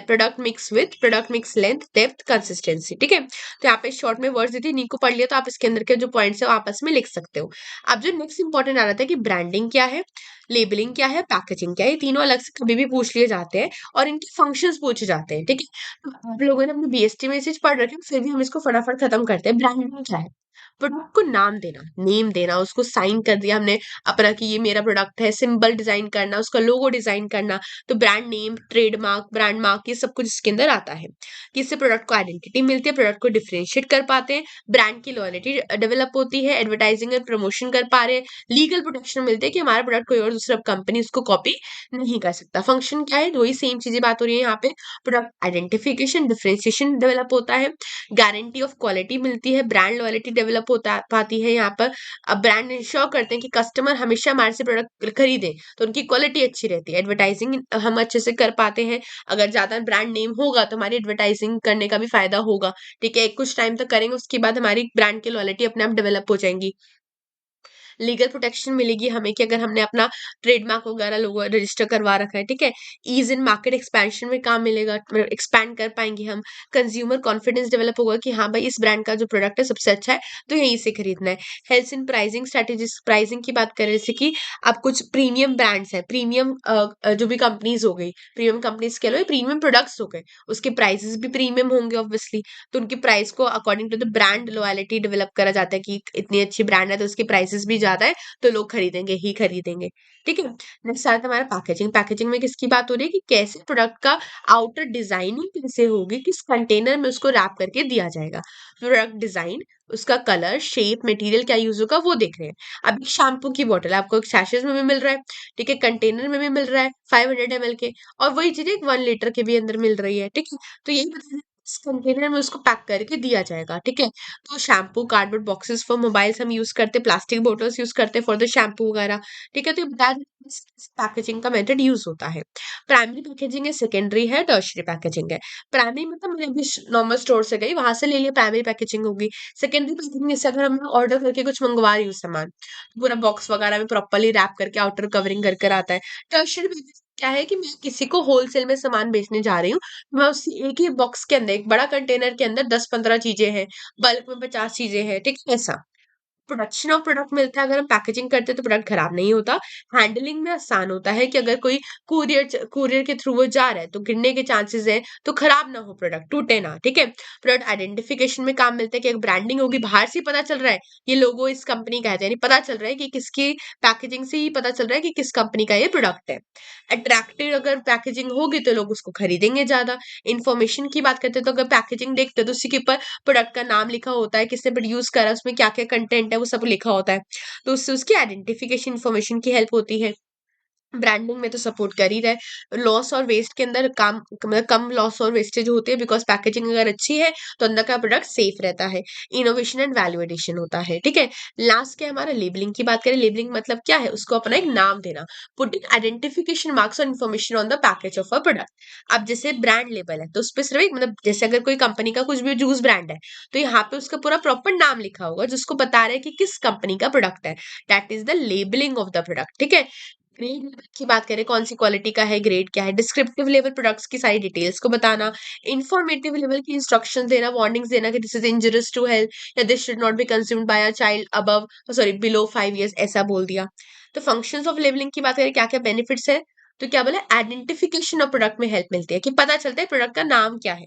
product mix length, depth, consistency. ठीक है, तो यहाँ पे शॉर्ट में वर्ड्स दी थी, नी को पढ़ लिया, तो आप इसके अंदर के जो पॉइंट्स है वो आपस में लिख सकते हो। अब जो नेक्स्ट इंपॉर्टेंट आ रहा था कि ब्रांडिंग क्या है, लेबलिंग क्या है, पैकेजिंग क्या है, ये तीनों अलग से कभी भी पूछ लिए जाते हैं और इनके फंक्शंस पूछे जाते हैं। ठीक है, तो आप लोगों ने अपने बीएसटी में ये चीज पढ़ रखी है, फिर भी हम इसको फटाफट खत्म करते हैं। ब्रांडिंग क्या है, प्रोडक्ट को नाम देना, नेम देना, उसको साइन कर दिया हमने अपना कि ये मेरा प्रोडक्ट है, सिंबल डिजाइन करना, उसका लोगो डिजाइन करना, तो brand name, trademark, brand mark, ये सब कुछ इसके अंदर आता है। कि इससे प्रोडक्ट को आइडेंटिटी मिलती है, प्रोडक्ट को डिफरेंशिएट कर पाते हैं, ब्रांड की लॉयल्टी डेवलप होती है, एडवर्टाइजिंग और प्रमोशन कर पा रहे हैं, लीगल प्रोटेक्शन मिलती है कि हमारा प्रोडक्ट कोई और दूसरा कंपनी उसको कॉपी नहीं कर सकता। फंक्शन क्या है, वही सेम चीजें बात हो रही है यहाँ पे, प्रोडक्ट आइडेंटिफिकेशन, डिफरेंशिएशन डेवलप होता है, गारंटी ऑफ क्वालिटी मिलती है, ब्रांड लॉयल्टी डेवलप होता पाती है यहाँ पर। अब ब्रांड इंश्योर करते हैं कि कस्टमर हमेशा हमारे से प्रोडक्ट खरीदे, तो उनकी क्वालिटी अच्छी रहती है, एडवर्टाइजिंग हम अच्छे से कर पाते हैं, अगर ज्यादा ब्रांड नेम होगा तो हमारी एडवर्टाइजिंग करने का भी फायदा होगा। ठीक है, कुछ टाइम तक करेंगे, उसके बाद हमारी ब्रांड की लॉयल्टी अपने आप डेवलप हो जाएंगी। लीगल प्रोटेक्शन मिलेगी हमें कि अगर हमने अपना ट्रेडमार्क वगैरह लोगो रजिस्टर करवा रखा है। ठीक है, ईज इन मार्केट एक्सपेंशन में काम मिलेगा, एक्सपैंड कर पाएंगे हम, कंज्यूमर कॉन्फिडेंस डेवलप होगा कि हाँ भाई इस ब्रांड का जो प्रोडक्ट है सबसे अच्छा है, तो यहीं से खरीदना है। हेल्थ इन प्राइसिंग स्ट्रेटेजीज, प्राइसिंग की बात करें, जैसे कि अब कुछ प्रीमियम ब्रांड्स है, प्रीमियम जो भी कंपनीज हो गई, प्रीमियम कंपनीज कह लो, प्रीमियम प्रोडक्ट्स हो गए, उसके प्राइसेस भी प्रीमियम होंगे ऑब्वियसली, तो उनकी प्राइस को according to the brand loyalty develop करा जाता है कि इतनी अच्छी ब्रांड है तो उसके प्राइसेस भी ज्यादा है, तो लोग खरीदेंगे ही खरीदेंगे। ठीक है, नेक्स्ट आता है हमारा पैकेजिंग। पैकेजिंग में किसकी बात हो रही है कि कैसे प्रोडक्ट का आउटर डिजाइनिंग कैसे होगी, किस कंटेनर में उसको रैप करके दिया जाएगा, प्रोडक्ट डिजाइन, उसका कलर, शेप, मटेरियल क्या यूज होगा वो देख रहे हैं। अब एक शैम्पू की बोतल आपको सैशेज में भी मिल रहा है, ठीक है, कंटेनर में भी मिल रहा है 500 ml के, और वही चीज एक 1 लीटर के भी अंदर मिल रही है। ठीक है, तो यही बता इस कंटेनर में उसको पैक करके दिया जाएगा। ठीक है, तो shampoo, cardboard boxes for mobiles हम यूज करते हैं, प्लास्टिक बोटल्स यूज करते हैं फॉर द शैम्पू वगैरह। ठीक है, तो ये बता दें पैकेजिंग का मेथड यूज होता है। प्राइमरी पैकेजिंग है, सेकेंडरी है, टर्शरी पैकेजिंग है। प्राइमरी मतलब मैंने अभी नॉर्मल स्टोर से गई वहां से ले लिया, प्राइमरी पैकेजिंग होगी। सेकेंडरी पैकेजिंग जैसे अगर हम ऑर्डर करके कुछ मंगवा रही हूँ सामान, तो पूरा बॉक्स वगैरह में प्रॉपरली रैप करके आउटर कवरिंग कर आता है। टर्शरी क्या है कि मैं किसी को होलसेल में सामान बेचने जा रही हूँ, मैं उसी एक ही बॉक्स के अंदर, एक बड़ा कंटेनर के अंदर 10-15 चीजें हैं, बल्क में 50 चीजें हैं, ठीक है, ऐसा प्रोडक्शन ऑफ प्रोडक्ट मिलता है। अगर हम पैकेजिंग करते हैं तो प्रोडक्ट खराब नहीं होता। हैंडलिंग में आसान होता है कि अगर कोई कुरियर के थ्रू वो जा रहा है तो गिरने के चांसेस है, तो खराब ना हो, प्रोडक्ट टूटे ना, ठीक है। प्रोडक्ट आइडेंटिफिकेशन में काम मिलता है कि अगर ब्रांडिंग होगी, बाहर से ही पता चल रहा है ये लोगो इस कंपनी का है, यानी पता चल रहा है कि किसकी पैकेजिंग से ही पता चल रहा है कि किस कंपनी का ये प्रोडक्ट है। अट्रैक्टिव अगर पैकेजिंग होगी तो लोग उसको खरीदेंगे ज्यादा। इन्फॉर्मेशन की बात करते हैं तो अगर पैकेजिंग देखते हैं तो उसी के ऊपर प्रोडक्ट का नाम लिखा होता है, किसने प्रोड्यूस करा है, उसमें क्या क्या कंटेंट है, वो सब लिखा होता है, तो उससे उसकी आइडेंटिफिकेशन इन्फॉर्मेशन की हेल्प होती है। ब्रांडिंग में तो सपोर्ट कर ही रहा है। लॉस और वेस्ट के अंदर काम, मतलब कम लॉस और वेस्टेज होती है, बिकॉज पैकेजिंग अगर अच्छी है तो अंदर का प्रोडक्ट सेफ रहता है। इनोवेशन एंड वैल्यू एडिशन होता है, ठीक है। लास्ट के हमारा लेबलिंग की बात करें, लेबलिंग मतलब क्या है, उसको अपना एक नाम देना, पुटिंग आइडेंटिफिकेशन मार्क्स और information on the package of a product. अब जैसे ब्रांड लेबल है तो उस पर सिर्फ मतलब जैसे अगर कोई कंपनी का कुछ भी जूस ब्रांड है तो यहाँ पे उसका पूरा प्रॉपर नाम लिखा होगा जिसको बता रहा है कि किस कंपनी का प्रोडक्ट है। That is the labelling of the product, ठीक है। ग्रेड लेवल की बात करें, कौन सी क्वालिटी का है, ग्रेड क्या है, डिस्क्रिप्टिव लेवल प्रोडक्ट्स की सारी डिटेल्स को बताना, इंफॉर्मेटिव लेवल की इंस्ट्रक्शंस देना, वार्निंग्स देना कि दिस इज इंजurious टू हेल्थ या this should not be consumed by a child above, sorry, below 5 years, ऐसा बोल दिया। तो फंक्शंस ऑफ लेबलिंग की बात करें, क्या क्या बेनिफिट्स है, तो क्या बोले, आइडेंटिफिकेशन ऑफ प्रोडक्ट में हेल्प मिलती है कि पता चलता है प्रोडक्ट का नाम क्या है।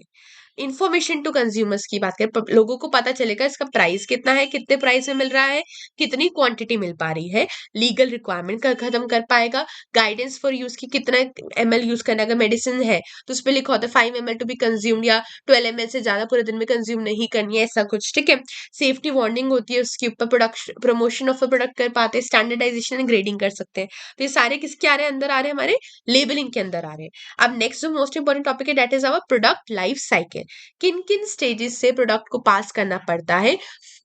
इन्फॉर्मेशन टू कंज्यूमर्स की बात करें, लोगों को पता चलेगा इसका प्राइस कितना है, कितने प्राइस में मिल रहा है, कितनी क्वांटिटी मिल पा रही है। लीगल रिक्वायरमेंट का खत्म कर पाएगा। गाइडेंस फॉर यूज की कितना ml यूज करना है, अगर मेडिसिन है तो उस पर लिखा होता है 5 ml टू बी कंज्यूम्ड, या 12 ml से ज्यादा पूरे दिन में कंज्यूम नहीं करनी है, ऐसा कुछ, ठीक है। सेफ्टी वार्निंग होती है उसके ऊपर, production promotion of a product कर पाते हैं, स्टैंडर्डाइजेशन एंड ग्रेडिंग कर सकते हैं। तो ये सारे किसके आ रहे हैं, अंदर आ रहे हैं, हमारे लेबलिंग के अंदर आ रहे हैं। अब नेक्स्ट जो मोस्ट इंपॉर्टेंट टॉपिक है, that is our product life cycle. किन किन स्टेजेस से प्रोडक्ट को पास करना पड़ता है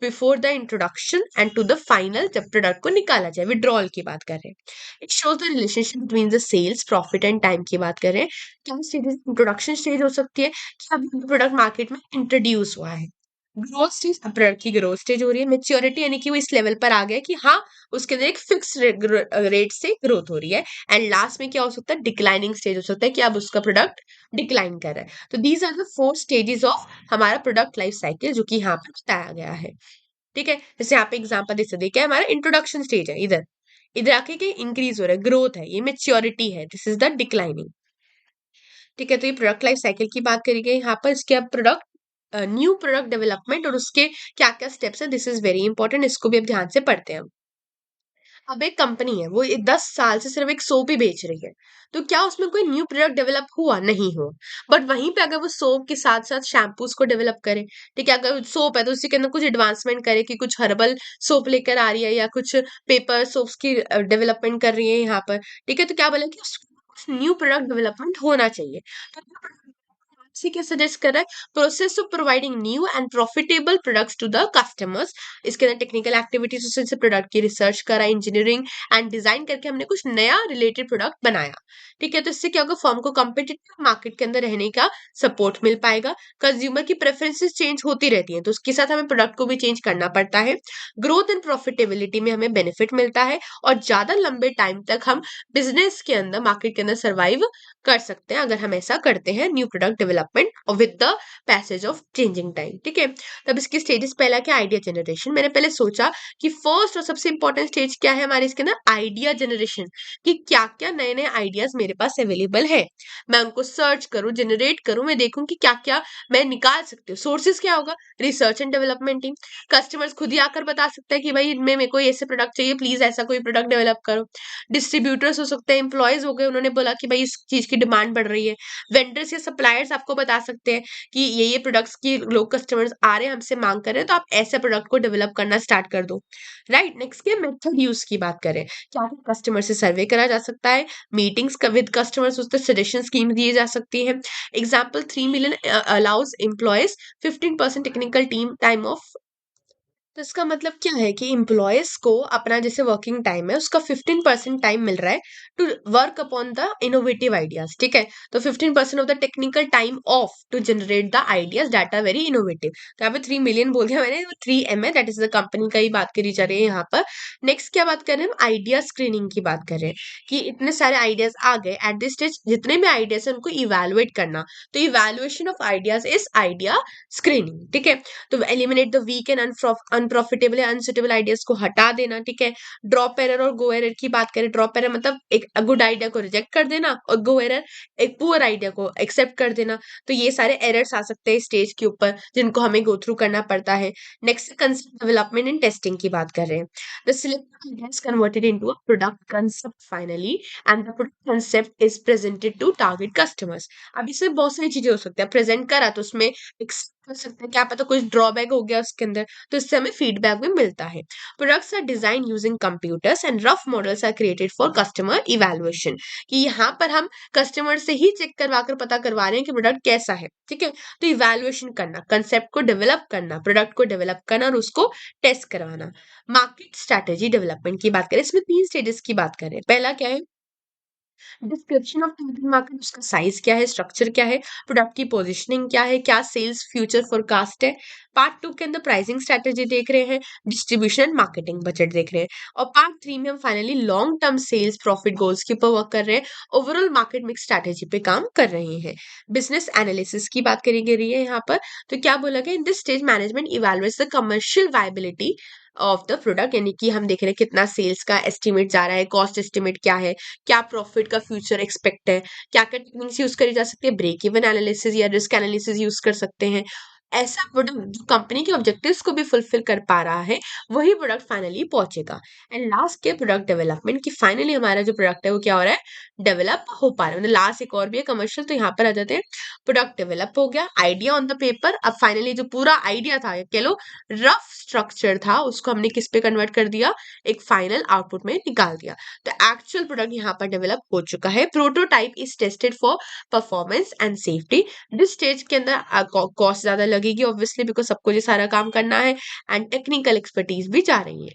before the introduction and to the final, जब प्रोडक्ट को निकाला जाए, विड्रॉल की बात कर रहे हैं। It shows the relationship between the sales, profit and time की बात कर रहे हैं। क्या स्टेज, इंट्रोडक्शन स्टेज हो सकती है कि अब प्रोडक्ट मार्केट में इंट्रोड्यूस हुआ है। ग्रोथ स्टेज, अब प्रोडक्ट की ग्रोथ स्टेज हो रही है। मेच्योरिटी यानी कि वो इस लेवल पर आ गया कि हाँ, उसके अंदर एक फिक्स रेट से ग्रोथ हो रही है। एंड लास्ट में क्या हो सकता है, डिक्लाइनिंग स्टेज हो सकता है कि अब उसका प्रोडक्ट डिक्लाइन कर रहा है। तो these are the 4 stages of हमारा प्रोडक्ट लाइफ साइकिल, जो कि यहाँ पर बताया गया है, ठीक है। जैसे यहाँ पे एग्जाम्पल दे सकते हैं, क्या हमारा इंट्रोडक्शन स्टेज है, इधर इधर आके के इंक्रीज हो रहा है, ग्रोथ है, ये मेच्योरिटी है, दिस इज द डिक्लाइनिंग, ठीक है। तो ये प्रोडक्ट लाइफ साइकिल की बात करी गई यहाँ पर। इसके अब प्रोडक्ट न्यू प्रोडक्ट डेवलपमेंट और उसके क्या क्या स्टेप्स है, दिस इज वेरी इंपॉर्टेंट, इसको भी अब ध्यान से पढ़ते हैं। अब एक कंपनी है, वो 10 साल से सिर्फ एक सोप ही बेच रही है, तो क्या उसमें कोई न्यू प्रोडक्ट डेवलप हुआ, नहीं हुआ। बट वहीं पे अगर वो सोप के साथ साथ शैम्पूज को डेवलप करे, ठीक है, अगर सोप है तो उसी के अंदर कुछ एडवांसमेंट करे कि कुछ हर्बल सोप लेकर आ रही है या कुछ पेपर सोप्स की डेवलपमेंट कर रही है यहाँ पर, ठीक है, तो क्या बोला कि न्यू प्रोडक्ट डेवलपमेंट होना चाहिए। तो इसी के सजेस्ट कर रहा है, process of providing new and profitable products to the customers. इसके अंदर टेक्निकल एक्टिविटीज से प्रोडक्ट की रिसर्च करा, इंजीनियरिंग एंड डिजाइन करके हमने कुछ नया रिलेटेड प्रोडक्ट बनाया, ठीक है। तो इससे क्या होगा, फर्म को कॉम्पिटिटिव मार्केट के अंदर रहने का सपोर्ट मिल पाएगा। कंज्यूमर की प्रेफरेंसेस चेंज होती रहती हैं, तो उसके साथ हमें प्रोडक्ट को भी चेंज करना पड़ता है। ग्रोथ एंड प्रॉफिटेबिलिटी में हमें बेनिफिट मिलता है और ज्यादा लंबे टाइम तक हम बिजनेस के अंदर, मार्केट के अंदर सर्वाइव कर सकते हैं अगर हम ऐसा करते हैं, new product development with the passage of changing time, ठीक है। तब इसकी स्टेजेस, पहला क्या, आइडिया जनरेशन। मैंने पहले सोचा कि फर्स्ट और सबसे इंपॉर्टेंट स्टेज क्या है हमारे इसके अंदर, आइडिया जनरेशन, कि क्या क्या नए नए आइडियाज मेरे पास अवेलेबल है, मैं उनको सर्च करूं, जनरेट करूं, मैं देखूं कि क्या क्या मैं निकाल सकती हूँ। सोर्सेज क्या होगा, research and development team, customers खुद ही आकर बता सकते हैं कि भाई इनमें मेरे को ऐसे प्रोडक्ट चाहिए, प्लीज ऐसा कोई प्रोडक्ट डेवलप करो। डिस्ट्रीब्यूटर्स हो सकते हैं, एम्प्लॉयज हो गए, उन्होंने बोला कि भाई इस चीज की डिमांड बढ़ रही है। वेंडर्स या सप्लायर्स आपको बता सकते हैं कि ये प्रोडक्ट्स की लोग कस्टमर्स आ रहे हैं, हमसे मांग कर रहे हैं, तो आप ऐसे प्रोडक्ट को डेवलप करना स्टार्ट कर दो, राइट। नेक्स्ट के मेथड यूज की बात करें, क्या कस्टमर से सर्वे करा जा सकता है, मीटिंग्स विद कस्टमर्स, उससे सजेशन स्कीम दिए जा सकती है। Example, 3 million allows employees 15% technical team time of तो इसका मतलब क्या है कि एम्प्लॉयज को अपना जैसे वर्किंग टाइम है उसका 15% टाइम मिल रहा है to work upon the innovative ideas, ठीक है। तो 15% of the technical time of to generate the ideas that are very innovative. तो यहाँ पे 3 मिलियन बोल दिया मैंने, 3 M है, दैट इज द कंपनी का ही बात करी जा रही है यहाँ पर। नेक्स्ट क्या बात कर रहे हैं हम, आइडिया स्क्रीनिंग की बात कर रहे हैं कि इतने सारे आइडियाज आ गए, एट दिस स्टेज जितने भी आइडियाज है उनको इवेलुएट करना। तो evaluation of ideas is idea screening, ठीक है। तो eliminate the weak and unprofitable या अनसुटेबल आइडियाज को हटा देना, ठीक है। ड्रॉप एरर और गो एरर की बात करें, ड्रॉप एरर मतलब एक गुड आइडिया को रिजेक्ट कर देना, और गो एरर एक पुअर आइडिया को एक्सेप्ट कर देना। तो ये सारे एरर्स आ सकते हैं स्टेज के ऊपर जिनको हमें गो थ्रू करना पड़ता है। Next concept development and testing की बात कर रहे हैं। The selected idea is converted into a product concept finally, and the product concept is presented to target customers. अब इसमें बहुत सारी चीजें हो सकती है, प्रेजेंट करा तो उसमें कर सकते हैं, क्या पता कुछ ड्रॉबैक हो गया उसके अंदर, तो इससे हमें फीडबैक भी मिलता है। Products are design using computers and rough models are created for customer evaluation, कि यहाँ पर हम कस्टमर से ही चेक करवा कर पता करवा रहे हैं कि प्रोडक्ट कैसा है, ठीक है। तो इवैल्यूएशन करना, कंसेप्ट को डेवलप करना, प्रोडक्ट को डेवलप करना और उसको टेस्ट करवाना। मार्केट स्ट्रैटेजी डेवलपमेंट की बात करें, इसमें 3 स्टेजेस की बात करें। पहला क्या है, डिस्क्रिप्शन ऑफ टारगेट मार्केट, उसका साइज क्या है, स्ट्रक्चर क्या है, प्रोडक्ट की पोजीशनिंग क्या है, क्या सेल्स फ्यूचर फोरकास्ट है। पार्ट 2 के अंदर प्राइसिंग स्ट्रेटेजी देख रहे हैं, डिस्ट्रीब्यूशन एंड मार्केटिंग बजट देख रहे हैं, और पार्ट 3 में हम finally long term sales profit goals के ऊपर वर्क कर रहे हैं, ओवरऑल मार्केट मिक्स स्ट्रेटेजी पे काम कर रहे हैं। बिजनेस एनालिसिस की बात करी गई है यहाँ पर। तो क्या बोला गया, in this stage management evaluates the commercial viability of the product, यानी कि हम देख रहे हैं कितना सेल्स का एस्टिमेट जा रहा है, कॉस्ट एस्टिमेट क्या है, क्या प्रॉफिट का फ्यूचर एक्सपेक्ट है, क्या क्या टेक्निक्स यूज करी जा सकती है, ब्रेक इवन एनालिसिस या रिस्क एनालिसिस यूज कर सकते हैं। ऐसा प्रोडक्ट जो कंपनी के ऑब्जेक्टिव्स को भी फुलफिल कर पा रहा है, वही प्रोडक्ट फाइनली पहुंचेगा। एंड लास्ट के प्रोडक्ट डेवलपमेंट, की फाइनली हमारा जो प्रोडक्ट है वो क्या हो रहा है, डेवलप हो पा रहा है। मतलब लास्ट एक और भी है कमर्शियल, तो यहाँ पर आ जाते हैं। प्रोडक्ट डेवलप हो गया, आइडिया ऑन द पेपर, अब फाइनली जो पूरा आइडिया था, कह लो रफ स्ट्रक्चर था, उसको हमने किस पे कन्वर्ट कर दिया, एक फाइनल आउटपुट में निकाल दिया। तो एक्चुअल प्रोडक्ट यहाँ पर डेवलप हो चुका है। Prototype is tested for performance and safety. जिस स्टेज के अंदर कॉस्ट ज्यादा लगेगी ऑब्वियसली, बिकॉज सबको ये सारा काम करना है, एंड टेक्निकल एक्सपर्टीज भी जा रही है।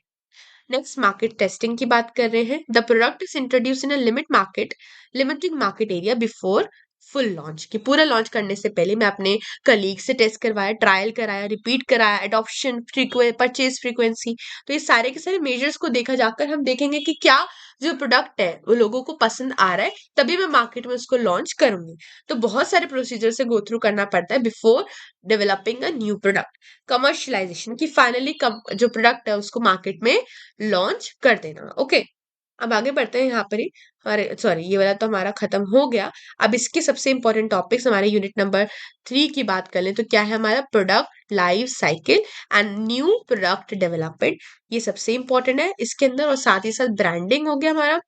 नेक्स्ट मार्केट टेस्टिंग की बात कर रहे हैं। The product is introduce in a limited market area before full launch, कि पूरा लॉन्च करने से पहले मैं अपने कलीग से टेस्ट करवाया, ट्रायल कराया, रिपीट कराया, एडॉप्शन परचेज फ्रीक्वेंसी। तो ये सारे के सारे मेजर्स को देखा जाकर हम देखेंगे कि क्या जो प्रोडक्ट है वो लोगों को पसंद आ रहा है, तभी मैं मार्केट में उसको लॉन्च करूंगी। तो बहुत सारे प्रोसीजर से गो थ्रू करना पड़ता है before developing a new product. Commercialisation, की फाइनली जो प्रोडक्ट है उसको मार्केट में लॉन्च कर देना। ओके, अब आगे बढ़ते हैं यहाँ पर ही। अरे सॉरी, ये वाला तो हमारा खत्म हो गया। अब इसके सबसे इंपॉर्टेंट टॉपिक्स हमारे यूनिट नंबर 3 की बात कर लें, तो क्या है हमारा, product life cycle and new product development. ये सबसे इंपॉर्टेंट है इसके अंदर, और साथ ही साथ ब्रांडिंग हो गया हमारा,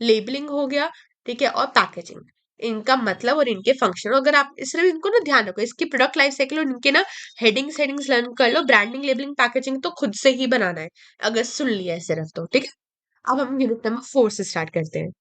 लेबलिंग हो गया, ठीक है, और पैकेजिंग। इनका मतलब और इनके फंक्शन, अगर आप सिर्फ इनको ना ध्यान रखो, इसकी प्रोडक्ट लाइफ साइकिल और इनके ना हेडिंग्स लर्न कर लो। ब्रांडिंग, लेबलिंग, पैकेजिंग तो खुद से ही बनाना है अगर सुन लिया है सिर्फ तो, ठीक है। अब हम यूनिट नंबर 4 से स्टार्ट करते हैं।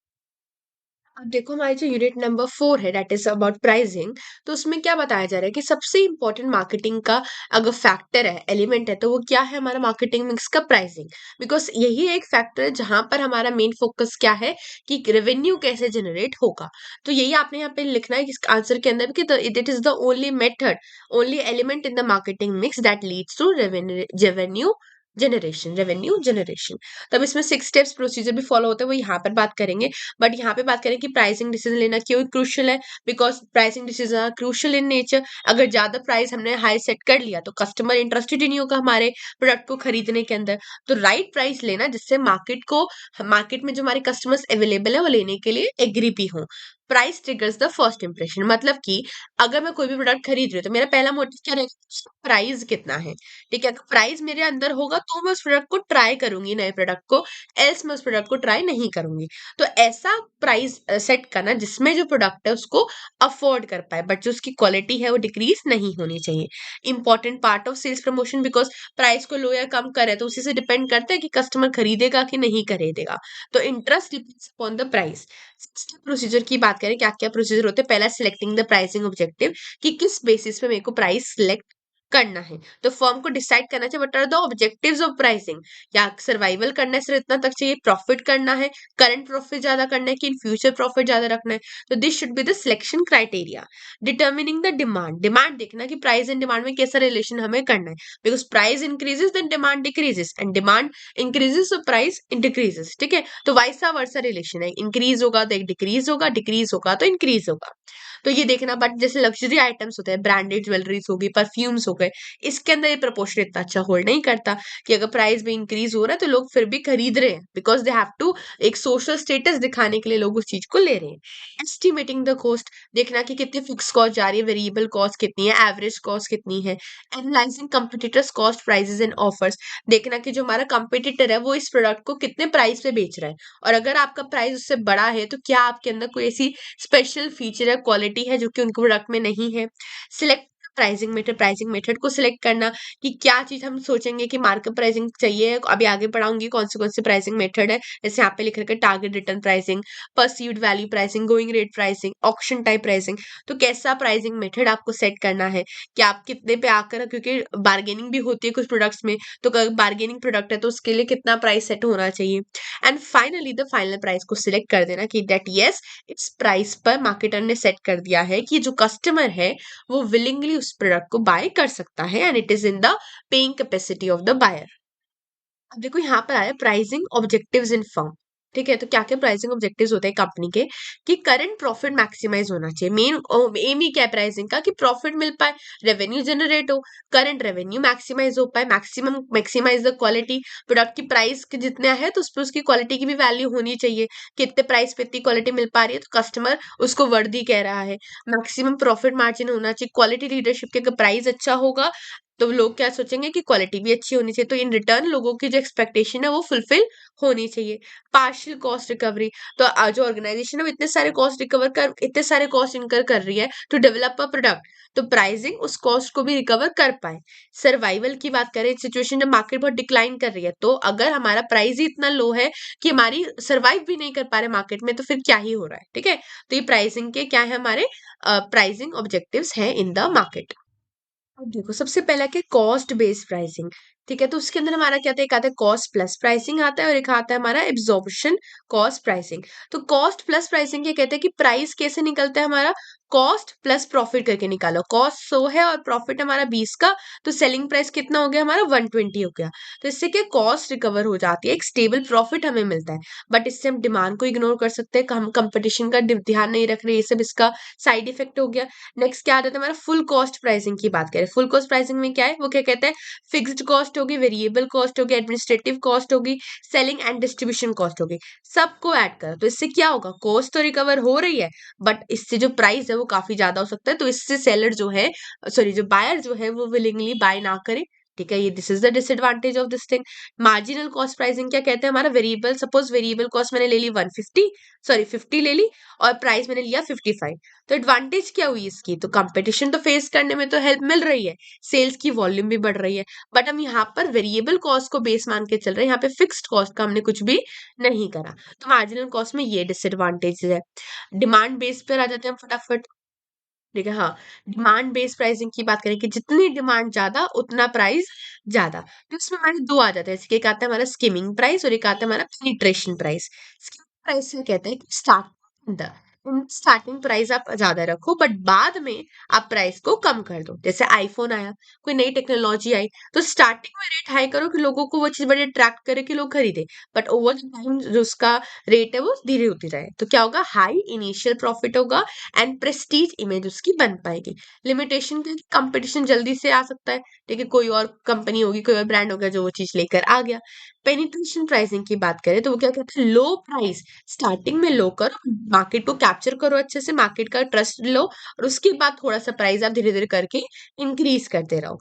अब देखो हमारी जो यूनिट नंबर 4 है, दैट इज अबाउट प्राइसिंग। तो उसमें क्या बताया जा रहा है कि सबसे इंपॉर्टेंट मार्केटिंग का अगर फैक्टर है, एलिमेंट है, तो वो क्या है, हमारा मार्केटिंग मिक्स का प्राइसिंग। बिकॉज यही एक फैक्टर है जहां पर हमारा मेन फोकस क्या है, कि रेवेन्यू कैसे जनरेट होगा। तो यही आपने यहाँ पे लिखना है इस आंसर के अंदर कि it is the only method, only element in the marketing mix that leads to revenue generation. तब इसमें 6 स्टेप्स प्रोसीजर भी फॉलो होता है, वो यहाँ पर बात करेंगे। बट यहाँ पे बात करें कि प्राइसिंग डिसीजन लेना क्यों क्रूशियल है, because pricing decision are crucial in nature. अगर ज्यादा प्राइस हमने हाई सेट कर लिया तो कस्टमर इंटरेस्टेड ही नहीं होगा हमारे प्रोडक्ट को खरीदने के अंदर। तो राइट प्राइस लेना जिससे मार्केट में जो हमारे कस्टमर्स अवेलेबल है वो लेने के लिए एग्री भी हो। Price triggers the first impression, मतलब कि अगर मैं कोई भी प्रोडक्ट खरीद रही हूँ तो मेरा पहला मोटिव क्या रहेगा, उसका प्राइस कितना है, ठीक है। तो प्राइस मेरे अंदर होगा तो मैं उस प्रोडक्ट को ट्राई करूंगी, नए प्रोडक्ट को, एल्स मैं उस प्रोडक्ट को ट्राई नहीं करूंगी। तो ऐसा प्राइस सेट करना जिसमें जो प्रोडक्ट है उसको अफोर्ड कर पाए, बट जो उसकी क्वालिटी है वो डिक्रीज नहीं होनी चाहिए। Important part of sales promotion, because price को लो या कम करे तो उसी से डिपेंड करता है कि कस्टमर खरीदेगा कि नहीं खरीदेगा। तो interest depends upon the price. Procedure की बात करें, क्या क्या प्रोसीजर होते हैं। पहला, सिलेक्टिंग द प्राइसिंग ऑब्जेक्टिव, कि किस बेसिस पे मेरे को प्राइस सिलेक्ट करना है। तो फर्म को डिसाइड करना चाहिए what are the objectives of pricing. या सर्वाइवल करना है, सिर्फ इतना तक चाहिए, प्रॉफिट करना है, करंट प्रॉफिट ज्यादा करना है कि इन फ्यूचर प्रॉफिट ज्यादा रखना है। तो this should be the selection criteria. Determining the demand, demand देखना कि प्राइस एंड डिमांड में कैसा रिलेशन हमें करना है, because price increases then demand decreases and demand increases तो प्राइस डिक्रीजेस। ठीक है, तो वाइसा वर्सा रिलेशन है, इंक्रीज होगा तो एक डिक्रीज होगा, डिक्रीज होगा तो इंक्रीज होगा। तो ये देखना। बट जैसे लग्जरी आइटम्स होते हैं, ब्रांडेड ज्वेलरीज होगी, परफ्यूम्स हो गए, इसके अंदर ये प्रपोर्शन इतना अच्छा होल्ड नहीं करता कि अगर प्राइस भी इंक्रीज हो रहा है तो लोग फिर भी खरीद रहे हैं, बिकॉज दे हैव टू, एक सोशल स्टेटस दिखाने के लिए लोग उस चीज को ले रहे हैं। एस्टिमेटिंग द कॉस्ट, देखना कि कितनी फिक्स कॉस्ट जा रही है, वेरिएबल कॉस्ट कितनी है, एवरेज कॉस्ट कितनी है। Analysing competitors cost prices and offers, देखना कि जो हमारा कंपटीटर है वो इस प्रोडक्ट को कितने प्राइस पे बेच रहा है, और अगर आपका प्राइस उससे बड़ा है तो क्या आपके अंदर कोई ऐसी स्पेशल फीचर है, क्वालिटी है जो कि उनके प्रोडक्ट में नहीं है। Select pricing method, pricing method को सिलेक्ट करना कि क्या चीज हम सोचेंगे कि मार्केट प्राइसिंग चाहिए। अभी आगे पढ़ाऊंगी कौन सी प्राइसिंग मेथड है, जैसे यहाँ पे लिख रखा है target return pricing, perceived value pricing, going rate pricing, auction type pricing. तो कैसा प्राइसिंग मेथड आपको सेट करना है कि आप कितने पे आकर, क्योंकि बार्गेनिंग भी होती है कुछ प्रोडक्ट्स में, तो बार्गेनिंग प्रोडक्ट है तो उसके लिए कितना प्राइस सेट होना चाहिए। And finally the final price को सिलेक्ट कर देना कि दैट यस, इस प्राइस पर मार्केटर ने सेट कर दिया है कि जो कस्टमर है वो विलिंगली उस प्रोडक्ट को बाय कर सकता है, and it is in the paying capacity of the buyer. अब देखो यहाँ पर आया प्राइसिंग ऑब्जेक्टिव्स इन फर्म। ठीक है, तो क्या क्या प्राइसिंग ऑब्जेक्टिव्स होते हैं कंपनी के, कि करंट प्रॉफिट मैक्सिमाइज होना चाहिए। मेन एम ही क्या है प्राइसिंग का, कि प्रॉफिट मिल पाए, रेवेन्यू जनरेट हो, करंट रेवेन्यू मैक्सिमाइज हो पाए, maximum maximize the quality. Product की प्राइस जितना है तो उस पर उसकी क्वालिटी की भी वैल्यू होनी चाहिए, कि इतने प्राइस पे इतनी क्वालिटी मिल पा रही है तो कस्टमर उसको वर्दी कह रहा है। मैक्सिमम प्रॉफिट मार्जिन होना चाहिए, क्वालिटी लीडरशिप के, अगर प्राइस अच्छा होगा तो लोग क्या सोचेंगे कि क्वालिटी भी अच्छी होनी चाहिए, तो इन रिटर्न लोगों की जो एक्सपेक्टेशन है वो फुलफिल होनी चाहिए। पार्शियल कॉस्ट रिकवरी, तो जो ऑर्गेनाइजेशन है वो इतने सारे कॉस्ट रिकवर कर, इतने सारे कॉस्ट इनकर कर रही है टू डेवलप अ प्रोडक्ट, तो प्राइसिंग उस कॉस्ट को भी रिकवर कर पाए। सर्वाइवल की बात करें, सिचुएशन जब मार्केट बहुत डिक्लाइन कर रही है, तो अगर हमारा प्राइस ही इतना लो है कि हमारी सर्वाइव भी नहीं कर पा रहे मार्केट में, तो फिर क्या ही हो रहा है। ठीक है, तो ये प्राइसिंग के क्या है, हमारे प्राइसिंग ऑब्जेक्टिव्स हैं इन द मार्केट। अब देखो सबसे पहला क्या, कॉस्ट बेस्ड प्राइसिंग। ठीक है, तो उसके अंदर हमारा क्या आता है, एक आता है कॉस्ट प्लस प्राइसिंग आता है, और एक आता है हमारा एब्जॉर्प्शन कॉस्ट प्राइसिंग। तो कॉस्ट प्लस प्राइसिंग क्या कहते हैं कि प्राइस कैसे निकलता है हमारा, कॉस्ट प्लस प्रॉफिट करके निकालो। कॉस्ट 100 है और प्रॉफिट हमारा 20 का, तो सेलिंग प्राइस कितना हो गया हमारा 120 हो गया। तो इससे क्या कॉस्ट रिकवर हो जाती है, एक स्टेबल प्रॉफिट हमें मिलता है। बट इससे हम डिमांड को इग्नोर कर सकते हैं, हम कंपटीशन का ध्यान नहीं रख रहे, ये सब इसका साइड इफेक्ट हो गया। नेक्स्ट क्या आता है हमारा फुल कॉस्ट प्राइसिंग की बात करें। फुल कॉस्ट प्राइसिंग में क्या है, वो क्या कहते हैं, फिक्स्ड कॉस्ट होगी, वेरिएबल कॉस्ट होगी, एडमिनिस्ट्रेटिव कॉस्ट होगी, सेलिंग एंड डिस्ट्रीब्यूशन कॉस्ट होगी, सबको ऐड करो। तो इससे क्या होगा, कॉस्ट तो रिकवर हो रही है, बट इससे जो प्राइस है वो काफी ज्यादा हो सकता है, तो इससे सेलर जो है, सॉरी जो बायर जो है वो विलिंगली बाय ना करे। ठीक है, ये this is the disadvantage of this thing. Marginal cost pricing क्या कहते हैं, हमारा वेरिएबल, सपोज वेरिएबल कॉस्ट मैंने ले ली 150, सॉरी 50 ले ली, और प्राइस मैंने लिया 55। तो एडवांटेज क्या हुई इसकी, तो कंपटीशन तो फेस करने में तो हेल्प मिल रही है, सेल्स की वॉल्यूम भी बढ़ रही है, बट हम यहाँ पर वेरिएबल कॉस्ट को बेस मान के चल रहे हैं, यहाँ पे फिक्स्ड कॉस्ट का हमने कुछ भी नहीं करा। तो मार्जिनल कॉस्ट में ये डिसएडवांटेज है। डिमांड बेस पर आ जाते हैं हम फटाफट। ठीक है, हाँ, डिमांड बेस्ड प्राइसिंग की बात करें कि जितनी डिमांड ज्यादा उतना प्राइस ज्यादा। तो इसमें हमारे दो आ जाते हैं, एक आता है हमारा स्किमिंग प्राइस और एक आता है हमारा पेनिट्रेशन प्राइस। स्किमिंग प्राइस में कहते हैं कि स्टार्टिंग प्राइस आप ज्यादा रखो, बट बाद में आप प्राइस को कम कर दो। जैसे आईफोन आया, कोई नई टेक्नोलॉजी आई, तो स्टार्टिंग में रेट हाई करो कि लोगों को वो चीज बड़े अट्रैक्ट करे कि लोग खरीदे, बट ओवर टाइम जो उसका रेट है वो धीरे होती जाए, तो क्या होगा, हाई इनिशियल प्रॉफिट होगा एंड प्रेस्टीज इमेज उसकी बन पाएगी। लिमिटेशन के, कंपटीशन जल्दी से आ सकता है, ठीक है, कोई और कंपनी होगी, कोई और ब्रांड होगा जो वो चीज लेकर आ गया। पेनिट्रेशन प्राइसिंग की बात करें तो वो क्या कहते हैं, लो प्राइस स्टार्टिंग में लो करो, मार्केट को कैप्चर करो अच्छे से, मार्केट का ट्रस्ट लो, और उसके बाद थोड़ा सा प्राइस आप धीरे धीरे करके इंक्रीज करते रहो।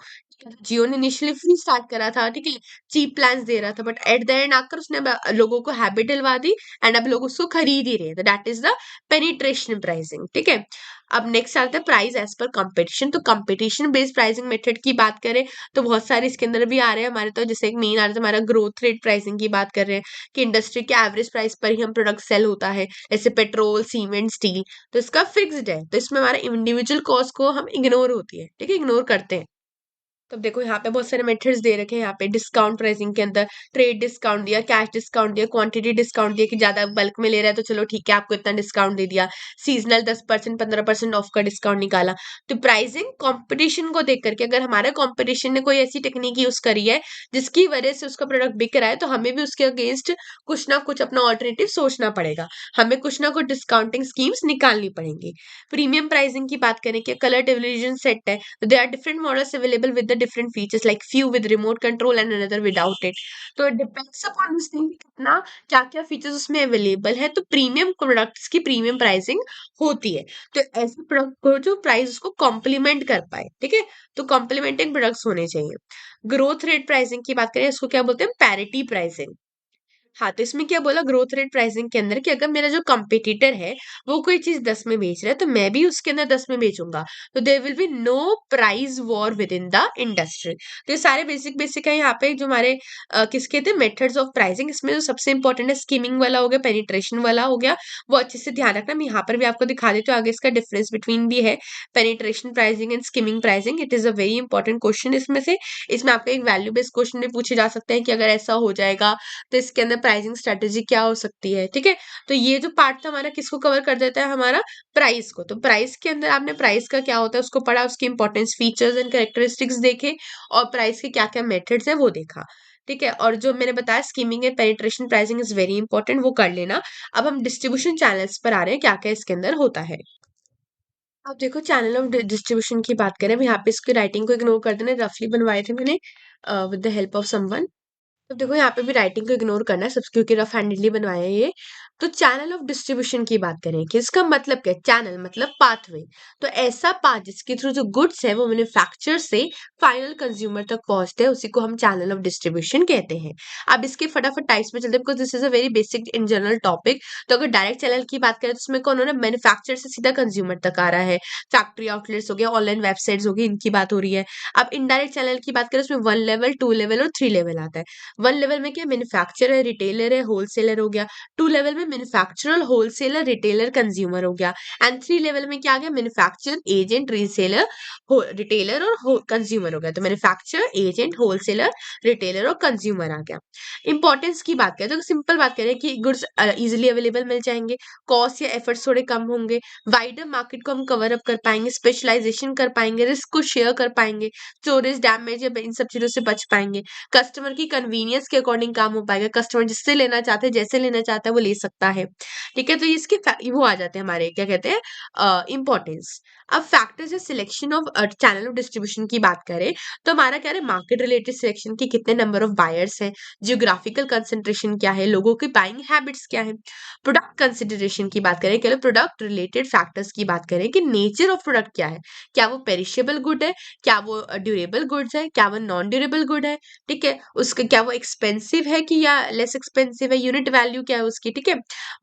जियो ने इनिशियली फ्री स्टार्ट करा था, ठीक है, चीप प्लान्स दे रहा था, बट एट द एंड आकर उसने लोगों को हैबिट डलवा दी, एंड अब लोग उसको खरीद ही रहे हैं, तो that is the penetration pricing. ठीक है, अब नेक्स्ट आता है प्राइस एज पर कंपटीशन। तो कंपटीशन बेस्ड प्राइसिंग मेथड की बात करें तो बहुत सारे इसके अंदर भी आ रहे हैं हमारे, तो जैसे एक मेन आ रहा है हमारा ग्रोथ रेट प्राइसिंग की बात कर रहे हैं, कि इंडस्ट्री के एवरेज प्राइस पर ही हम प्रोडक्ट सेल होता है, जैसे पेट्रोल, सीमेंट, स्टील, तो इसका फिक्स्ड है, तो इसमें हमारा इंडिविजुअल कॉस्ट को हम इग्नोर होती है, ठीक है, इग्नोर करते हैं। तो देखो यहाँ पे बहुत सारे मेथड्स दे रखे हैं। यहाँ पे डिस्काउंट प्राइसिंग के अंदर ट्रेड डिस्काउंट दिया, कैश डिस्काउंट दिया, क्वांटिटी डिस्काउंट दिया कि ज्यादा बल्क में ले रहा है तो चलो ठीक है आपको इतना डिस्काउंट दे दिया, सीजनल 10% 15% ऑफ का डिस्काउंट निकाला। तो प्राइसिंग कंपटीशन को देख करके, अगर हमारे कंपटीशन ने कोई ऐसी टेक्निक यूज करी है जिसकी वजह से उसका प्रोडक्ट बिक रहा है, तो हमें भी उसके अगेंस्ट कुछ ना कुछ अपना ऑल्टरनेटिव सोचना पड़ेगा, हमें कुछ ना कुछ डिस्काउंटिंग स्कीम्स निकालनी पड़ेंगी। प्रीमियम प्राइसिंग की बात करें कि कलर टेलीविजन सेट है, तो there are different models available with the different features, like few with remote control and another without it. तो it depends upon this thing कि कितना क्या क्या फीचर्स उसमें अवेलेबल है। तो प्रीमियम प्रोडक्ट्स की प्रीमियम प्राइसिंग होती है। तो ऐसे प्रोडक्ट को जो प्राइस उसको कॉम्प्लीमेंट कर पाए, ठीक है, तो कॉम्प्लीमेंटिंग प्रोडक्ट्स होने चाहिए। ग्रोथ रेट प्राइसिंग की बात करें, इसको क्या बोलते हैं, पैरिटी प्राइसिंग। हाँ, तो इसमें क्या बोला ग्रोथ रेट प्राइसिंग के अंदर कि अगर मेरा जो कंपटीटर है वो कोई चीज 10 में बेच रहा है तो मैं भी उसके अंदर 10 में बेचूंगा, तो there will be no price war within the industry. तो ये सारे बेसिक बेसिक है यहाँ पे जो हमारे किसके थे मेथड्स ऑफ प्राइसिंग। इसमें जो सबसे इंपॉर्टेंट है स्कीमिंग वाला हो गया, पेनिट्रेशन वाला हो गया, वो अच्छे से ध्यान रखना। मैं यहाँ पर भी आपको दिखा देती हूँ आगे, इसका डिफरेंस बिटवीन भी है penetration pricing and skimming pricing. It is a very important question इसमें से। इसमें आपका एक वैल्यू बेस्ड क्वेश्चन भी पूछे जा सकते हैं कि अगर ऐसा हो जाएगा तो इसके अंदर प्राइसिंग स्ट्रेटेजी क्या हो सकती है, ठीक है। तो ये जो पार्ट था हमारा किसको कवर कर देता है, हमारा प्राइस को। तो प्राइस के अंदर आपने प्राइस का क्या होता है उसको पढ़ा, उसकी इंपॉर्टेंस, फीचर्स एंड कैरेक्टरिस्टिक्स देखे, और प्राइस के क्या क्या मेथड्स है वो देखा, ठीक है। और जो मैंने बताया skimming and penetration pricing is very important, वो कर लेना। अब हम डिस्ट्रीब्यूशन चैनल्स पर आ रहे हैं, क्या क्या इसके अंदर होता है। अब देखो चैनल ऑफ डिस्ट्रीब्यूशन की बात करें, अब यहाँ पे इसकी राइटिंग को इग्नोर कर देना, रफली बनवाए थे मैंने with the help of someone. तो देखो यहाँ पे भी राइटिंग को इग्नोर करना है सब, क्योंकि रफ हैंडेडली बनवाया है ये। तो चैनल ऑफ डिस्ट्रीब्यूशन की बात करें कि इसका मतलब क्या है, चैनल मतलब पाथवे। तो ऐसा पाथ जिसके थ्रू जो गुड्स है वो मैन्युफैक्चर से फाइनल कंज्यूमर तक पहुंचते हैं, उसी को हम चैनल ऑफ डिस्ट्रीब्यूशन कहते हैं। अब इसके फटाफट टाइप्स में चलते हैं, because this is a very basic in general topic. तो अगर डायरेक्ट चैनल की बात करें तो उसमें कौन हो रहा है, मैन्युफैक्चर से सीधा कंज्यूमर तक आ रहा है, फैक्ट्री आउटलेट्स हो गया, ऑनलाइन वेबसाइट्स हो गई, इनकी बात हो रही है। अब इनडायरेक्ट चैनल की बात करें उसमें 1 लेवल, 2 लेवल और 3 लेवल आता है। 1 लेवल में क्या, मैन्युफैक्चरर है, रिटेलर है, होलसेलर हो गया। 2 लेवल में मैन्युफैक्चरर, होलसेलर, रिटेलर, कंज्यूमर हो गया। एंड 3 लेवल में क्या आ गया, मैन्युफैक्चरर, एजेंट, रीसेलर, रिटेलर और कंज्यूमर हो गया। तो मैन्युफैक्चरर, एजेंट, होलसेलर, रिटेलर और कंज्यूमर आ गया। इंपॉर्टेंस की बात करें तो सिंपल बात करें कि गुड्स इजिली अवेलेबल मिल जाएंगे, कॉस्ट या एफर्ट्स थोड़े कम होंगे, वाइडर मार्केट को हम कवर अप कर पाएंगे, स्पेशलाइजेशन कर पाएंगे, रिस्क को शेयर कर पाएंगे, स्टोरेज डैमेज या इन सब चीजों से बच पाएंगे, कस्टमर की कन्वीनियंस के अकॉर्डिंग काम हो पाएगा, कस्टमर जिससे लेना चाहते हैं, जैसे लेना चाहता है वो ले सकता है, ठीक है। तो ये इसके वो आ जाते हैं हमारे क्या कहते हैं इंपॉर्टेंस। अब फैक्टर्स या selection of channel of distribution की बात करें तो हमारा क्या है, मार्केट रिलेटेड सिलेक्शन की कितने नंबर ऑफ बायर्स हैं, जियोग्राफिकल कंसंट्रेशन क्या है, लोगों की बाइंग हैबिट्स क्या है। प्रोडक्ट कंसिडरेशन की बात करें, क्या प्रोडक्ट रिलेटेड फैक्टर्स की बात करें कि नेचर ऑफ प्रोडक्ट क्या है, क्या वो पेरिशेबल गुड है, क्या वो ड्यूरेबल गुड्स है, क्या वो नॉन ड्यूरेबल गुड है, ठीक है। उसका क्या वो एक्सपेंसिव है कि या लेस एक्सपेंसिव है, यूनिट वैल्यू क्या है उसकी, ठीक है।